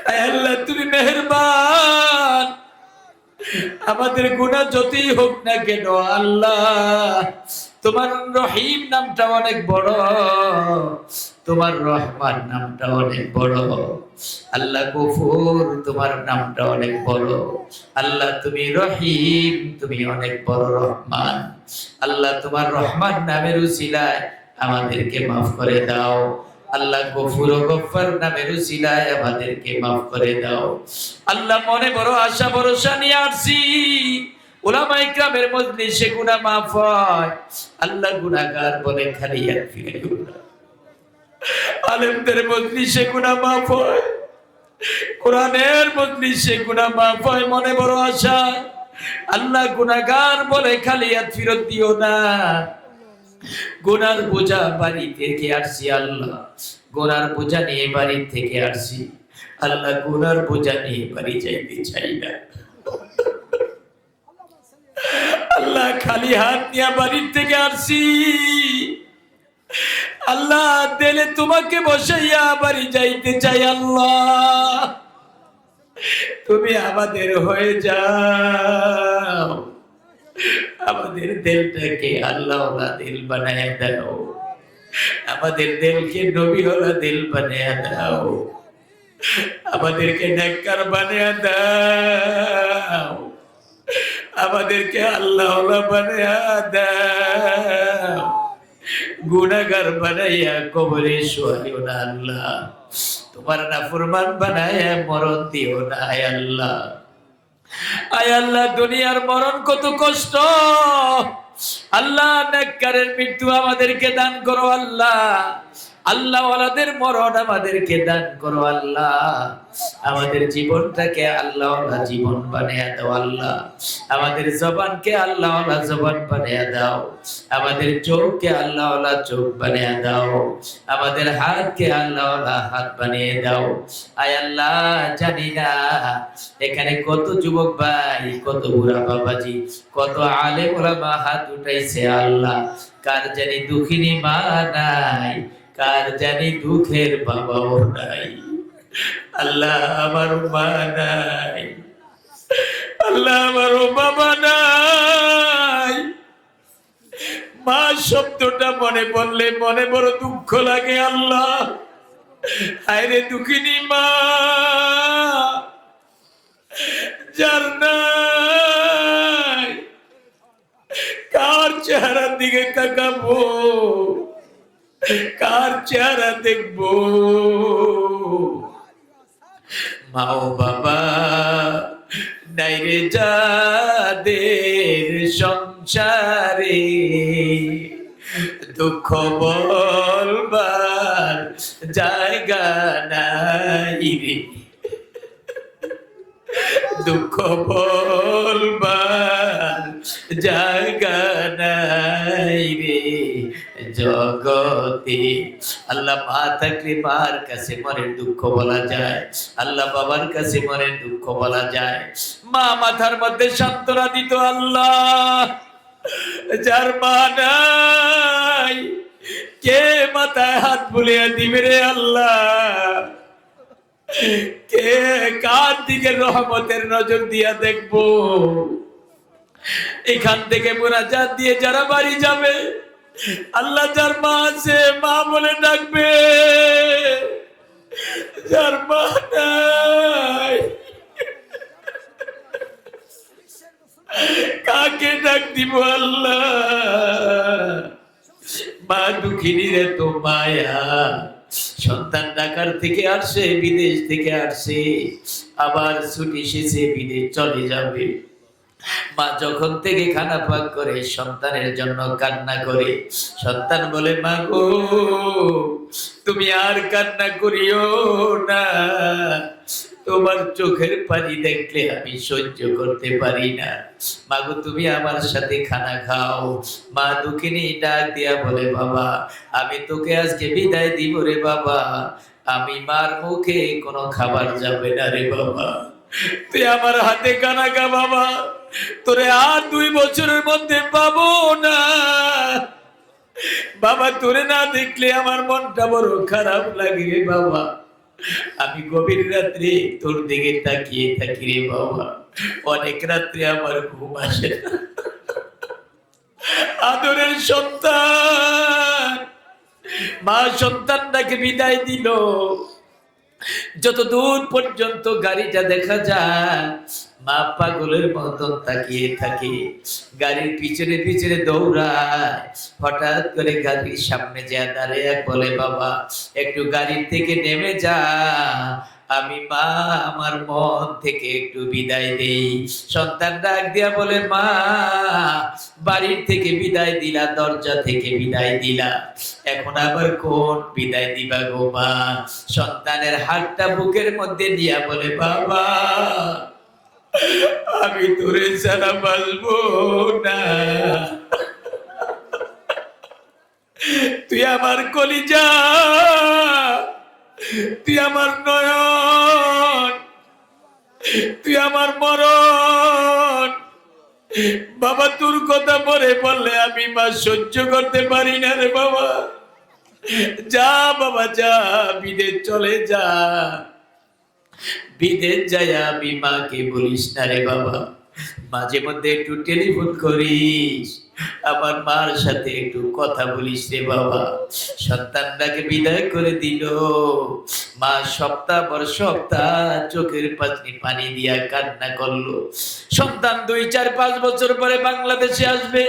আয় আল্লাহ তুমি মেহেরবান। আমাদের গুনাহ যতই হোক না কেন আল্লাহ তোমার রহিম নামটা অনেক বড়, তোমার রহমান নামটা অনেক বড়। আল্লাহ গফুর তোমার নামটা অনেক বড়। আল্লাহ তুমি রহিম, তুমি অনেক বড় রহমান। আল্লাহ তোমার রহমান নামের উসিলায় আমাদেরকে মাফ করে দাও। আল্লাহ গফুর ও গফফার নামের উসিলায় আমাদেরকে মাফ করে দাও। আল্লাহ মনে বড় আশা ভরসা নিয়ে আসছি, উলামা ইকরামের মজলিসে গুনাহ মাফ হয়, আল্লাহ গুনাহগার বলে খালি ইয়াগফিরু। আলেমদের মজলিসে গুনাহ মাফ হয়, কোরআনের মজলিসে গুনাহ মাফ হয়, মনে বড় আশা, আল্লাহ গুনাহগার বলে খালি ইয়াগফিরু দিও না। গুনার বোঝা বাড়ি থেকে আসছি আল্লাহ, গুনার বোঝা নিয়ে বাড়ি থেকে আসছি আল্লাহ, গুনার বোঝা নিয়ে বাড়ি যাইতে চাই না আল্লাহ, খালি হাত নিয়ে বাড়ির থেকে আসছি আল্লাহ, দিলে তোমাকে বসাইয়া বাড়ি যাইতে চাই আল্লাহ, তুমি আমাদের হয়ে যাও, আমাদের দিলটাকে আল্লাহওয়ালা দিল বানায় দাও, আমাদের দিলকে নবীওয়ালা দিল বানায় দাও, আমাদেরকে নেককার বানায় দাও, আমাদেরকে আল্লাহওয়ালা বানায় দাও, গুনাহগার বানাইয়া কবরে শোয়াইও না আল্লাহ, তোমার নাফরমান বানাইয়া মরণ দিও না আয় আল্লাহ। আয় আল্লাহ, দুনিয়ার মরণ কত কষ্ট আল্লাহ, নেককারের মৃত্যু আমাদেরকে দান করো আল্লাহ, আল্লাহ ওয়ালাদের মরণ আমাদেরকে দান করো আল্লাহ, আমাদের জীবনটাকে আল্লাহ ওয়ালা জীবন বানিয়ে দাও আল্লাহ, আমাদের জবানকে আল্লাহ ওয়ালা জবান বানিয়ে দাও, আমাদের চোখকে আল্লাহ ওয়ালা চোখ বানিয়ে দাও, আমাদের হাতকে আল্লাহ ওয়ালা হাত বানিয়ে দাও। আয় আল্লাহ, জানি না এখানে কত যুবক ভাই, কত বুড়া বাবাজি, কত আলেম ওলামা হাত উঠাইছে আল্লাহ, কার জানি দুঃখিনী মা নাই, কার জানি দুঃখের বাবাও নাই আল্লাহ, আমার মা নাই আল্লাহ, আমার বাবা নাই, মা শব্দটা মনে পড়লে মনে বড় দুঃখ লাগে আল্লাহ, আরে দুঃখিনী মা যার নাই, কার চেহারার দিকে তাকাবো, কার চেহারা দেখবো, মা ও বাবা নাই রে যাদের সংসারে, দুঃখ বলবার জায়গা নাই রে, দুঃখ বলবার জায়গা নাই রে জগতে। আল্লাহ, মা থাকলে মার কাছে মনের দুঃখ বলা যায়, আল্লাহ বাবার কাছে মনের দুঃখ বলা যায়, মা মাথার মধ্যে সান্ত্বনা দিত আল্লাহ, যার মা নাই কে মাথায় হাত বুলিয়ে দিবে রে আল্লাহ, কে কার দিকে রহমতের নজর দিয়া দেখবো। এখান থেকে মুনাজাত দিয়ে যারা বাড়ি যাবে আল্লাহ, যার মা আছে মা বলে ডাকবে, যার মা নাই কাকে ডাক দিব আল্লাহ। মা দুঃখিনী রে তো মায়া, সন্তান ঢাকার থেকে আসছে, বিদেশ থেকে আসছে, আবার ছুটি শেষে বিদেশ চলে যাবে, মা যখন থেকে খানা পাক করে সন্তানের জন্য কান্না করে, সন্তান বলে মা গো তুমি আর কান্না করিও না, তোমার চোখের পানি দেখলে আমি সহ্য করতে পারি না, মা গো তুমি আমার সাথে খানা খাও। মা দুঃখিনী ডাক দিয়া বলে বাবা আমি তোকে আজকে বিদায় দিব রে বাবা, আমি মার মুখে কোনো খাবার যাবে না রে বাবা, তুই আমার হাতে খানা খা বাবা, তোরে আর 2 বছরের মধ্যে পাবো না বাবা, তোরে না দেখলে আমার মনটা বড় খারাপ লাগে রে বাবা, আমি গভীর রাত্রে তোর দিকে তাকিয়ে থাকি রে বাবা, অনেক রাত্রে আমার ঘুম আসে না। আদরের সন্তান, মা সন্তানটাকে বিদায় দিল, যত দূর পর্যন্ত গাড়িটা দেখা যায় মা পাগলের মতন তাকিয়ে থাকে, গাড়ির পিছনে পিছনে দৌড়ায়। হঠাৎ করে গাড়ির সামনে যা দাঁড়িয়ে বলে, বাবা একটু গাড়ির থেকে নেমে যা, আমি মা আমার মন থেকে একটু বিদায় দেই। সন্তান ডাক দিয়া বলে, মা বাড়ির থেকে বিদায় দিলা, দরজা থেকে বিদায় দিলা, এখন আবার কোন বিদায় দিবা গো মা? সন্তানের হাতটা বুকের মধ্যে দিয়া বলে, বাবা আমি তোরে ছাড়া বাঁচবো না, তুই আমার কলিজা, তুই আমার নয়ন, তুই আমার মরণ। বাবা তোর কথা পরে বললে আমি মা সহ্য করতে পারি না রে বাবা, যা বাবা যা, বিদেশ চলে যা। বিদেশ যায় আমি মাকে বলিস না রে বাবা, মাঝে মধ্যে একটু টেলিফোন করিস, আমার মার সাথে একটু কথা বলিস রে বাবা। সন্তানটাকে বিদায় করে দিল। মা সপ্তাহ পর সপ্তাহ চোখের পানি দিয়া কান্না করলো। সন্তান 2-4-5 বছর পরে বাংলাদেশে আসবে,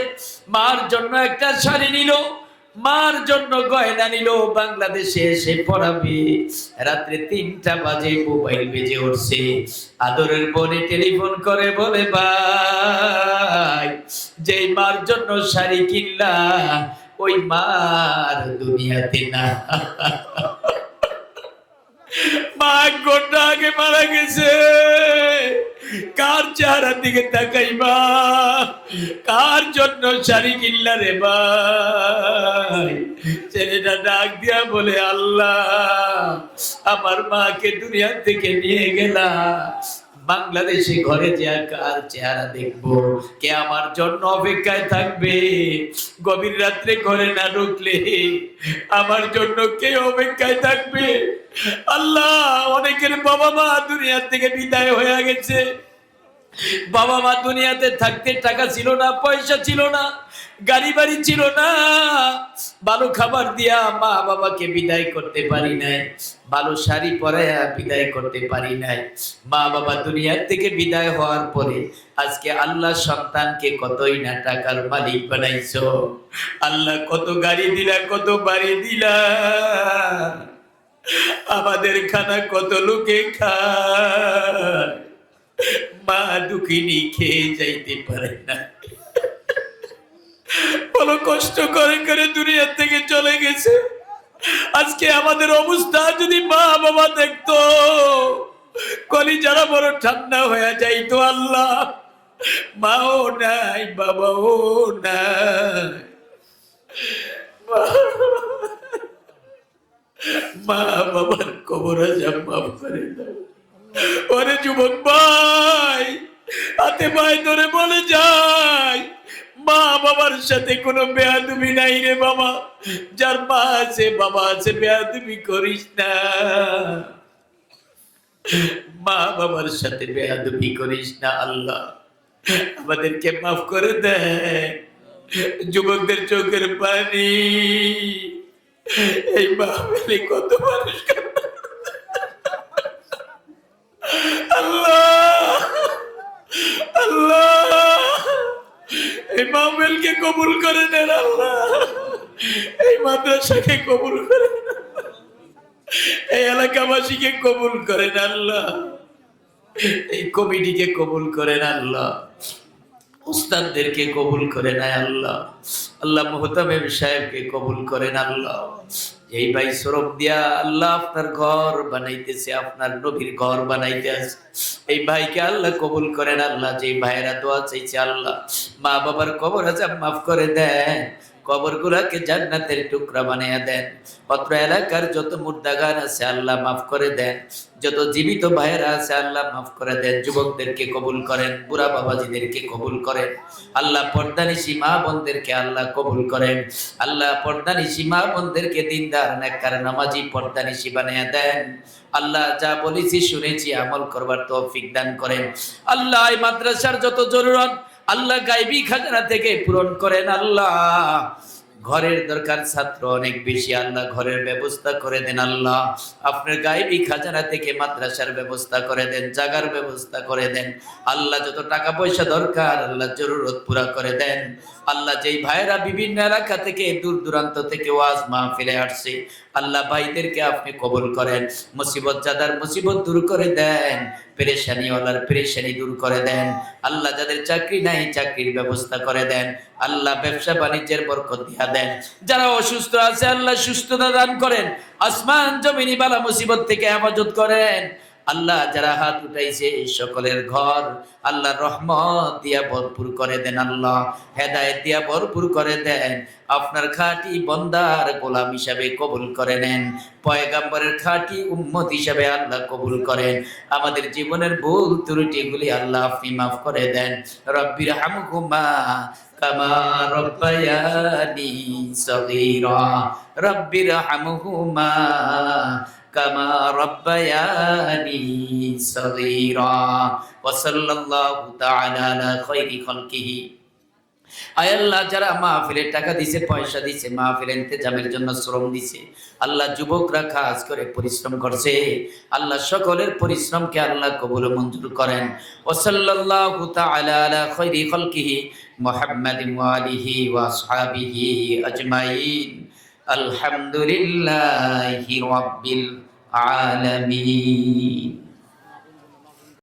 মার জন্য একটা শাড়ি নিল, মার জন্য গয়না নিল, বাংলাদেশে এসে পড়াবে। রাত্রে 3টা বাজে মোবাইল বেজে উঠছে, আদরের বোনে টেলিফোন করে বলে, ভাই যেই মার জন্য শাড়ি কিনলা ওই মার দুনিয়াতে না, মা ঘন্টা আগে মারা গেছে। কার চেহারার দিকে তাকাইবা, কার জন্য শাড়ি কিনলা রে ভাই? ছেলেটা ডাক দিয়া বলে, আল্লাহ আমার মাকে দুনিয়া থেকে নিয়ে গেলা, বাংলাদেশে ঘরে যে কার চেহারা দেখবো, কে আমার জন্য অপেক্ষায় থাকবে? গভীর রাত্রে ঘরে না ঢুকলে আমার জন্য কে অপেক্ষায় থাকবে? আল্লাহ অনেকের বাবা মা দুনিয়া থেকে বিদায় হয়ে গেছে, বাবা মা দুনিয়াতে থাকতে টাকা ছিল না, পয়সা ছিল না, গাড়ি বাড়ি ছিল না, ভালো খাবার দিয়া মা বাবাকে বিদায় করতে পারি নাই, ভালো শাড়ি পরাইয়া বিদায় করতে পারি নাই। মা বাবা দুনিয়ার থেকে বিদায় হওয়ার পরে আজকে আল্লাহ সন্তানকে কতই না টাকার মালিক বানাইছো, আল্লাহ কত গাড়ি দিলা, কত বাড়ি দিলা, আমাদের খানা কত লোকে খায়, মা দুঃখিনী খেয়ে যাইতে পারে না। বলো কষ্ট করে করে দুনিয়া থেকে চলে গেছে। আজকে আমাদের অবস্থা যদি মা বাবা দেখতো, কলিজারা বড় ঠান্ডা হয়ে যাইতো। আল্লাহ মাও নাই, বাবাও নাই, মা বাবার কবর আজাব মাফ করে দাও। ওরে যুবক ভাই, হাতে পায়ে ধরে বলে যাই, মা বাবার সাথে কোনো বেয়াদবি নাই রে বাবা। যার মা আছে বাবা আছে, বেয়াদবি করিস না, মা বাবার সাথে বেয়াদবি করিস না। আল্লাহ আমাদেরকে মাফ করে দেয়। যুবকদের চোখের পানি, এই মাহফিলে কত মানুষ, আল্লাহ আল্লাহ এই মাহফিলকে কবুল করে নেন আল্লাহ, এই মাদ্রাসাকে কবুল করে নেন, এই এলাকাবাসীকে কবুল করেন আল্লাহ, এই কমিটিকে কবুল করেন আল্লাহ, উস্তাদদেরকে কবুল করেন আল্লাহ। আল্লাহ মুহতামিম সাহেবকে কবুল করেন আল্লাহ। এই ভাই সরব দিয়া আল্লাহ আপনার ঘর বানাইতেছে, আপনার নবীর ঘর বানাইতে আছে, এই ভাইকে আল্লাহ কবুল করেন আল্লাহ। যে ভাইরা দোয়া চাইছে আল্লাহ মা বাবার কবর আজাব মাফ করে দেন, কবরগুলাকে জান্নাতের টুকরা বানিয়ে দেন। অত্র এলাকার যত মুর্দাগান আছে আল্লাহ মাফ করে দেন, যত জীবিত ভাইয়েরা আছে আল্লাহ মাফ করে দেন। যুবকদেরকে কবুল করেন, বুড়া বাবাজিদেরকে কবুল করেন আল্লাহ। পর্দানিশী মা বোনদেরকে আল্লাহ কবুল করেন আল্লাহ। পর্দানিশী মা বোনদেরকে দিনদার নেককার নামাজি পর্দানিশী বানিয়ে দেন আল্লাহ। যা বলেছি শুনেছি আমল করবার তৌফিক দান করেন আল্লাহ। এই মাদ্রাসার যত জরুরত আল্লাহ গায়বী খাজানা থেকে পূরণ করেন আল্লাহ। ঘরের দরকার, ছাত্র অনেক বেশি, আল্লাহ ঘরের ব্যবস্থা করে দেন। আল্লাহ আপনার গায়েবী খাজানা থেকে মাদ্রাসার ব্যবস্থা করে দেন, জাগার ব্যবস্থা করে দেন। আল্লাহ যত টাকা পয়সা দরকার আল্লাহ জরুরত পুরা করে দেন। আল্লাহ যেই ভাইরা বিভিন্ন এলাকা থেকে দূর দূরান্ত থেকে ওয়াজ মাহফিলে আসছে, আল্লাহ ভাইদেরকে আপনি কবুল করেন। মুসিবত জাদার মুসিবত দূর করে দেন, পেরেশানি ওয়ালার পেরেশানি দূর করে দেন। আল্লাহ যাদের চাকরি নাই চাকরির ব্যবস্থা করে দেন। আল্লাহ ব্যবসা বাণিজ্যের বরকত দিয়া দেন। যারা অসুস্থ আছে আল্লাহ সুস্থতা দান করেন। আসমান জমিনি বালা মুসিবত থেকে হেফাজত করেন। আল্লাহ যারা হাত উঠাইছে সকলের ঘর আল্লাহ রহমত দিয়া ভরপুর করে দেন। আল্লাহ হেদায়েত দিয়া ভরপুর করে দেন। আপনার খাঁটি বন্দার গোলাম হিসাবে কবুল করে নেন। পয়গাম্বরের খাঁটি উম্মত হিসাবে আল্লাহ কবুল করেন। আমাদের জীবনের ভুল ত্রুটিগুলি আল্লাহ আপনি মাফ করে দেন। রব্বির হামহুমা কামা রব্বায়ানি সগীরা। রব্বির হামহুমা কামা রব্বায়ানি সগীরা। ওয়া সাল্লাল্লাহু তাআলা আলা খায়রি খালকিহি। আয় আল্লাহ যারা মাহফিলে টাকা দিছে, পয়সা দিছে, মাহফিল ইন্তেজামের জন্য শ্রম দিছে, আল্লাহ যুবকরা খাস করে পরিশ্রম করছে, আল্লাহ সকলের পরিশ্রমকে আল্লাহ কবুল ও মঞ্জুর করেন। ওয়া সাল্লাল্লাহু তাআলা আলা খায়রি খালকিহি মুহাম্মাদিন ওয়া আলিহি ওয়া আসহাবিহি আজমাইন। আলহামদুলিল্লাহি রাব্বিল আলামিন।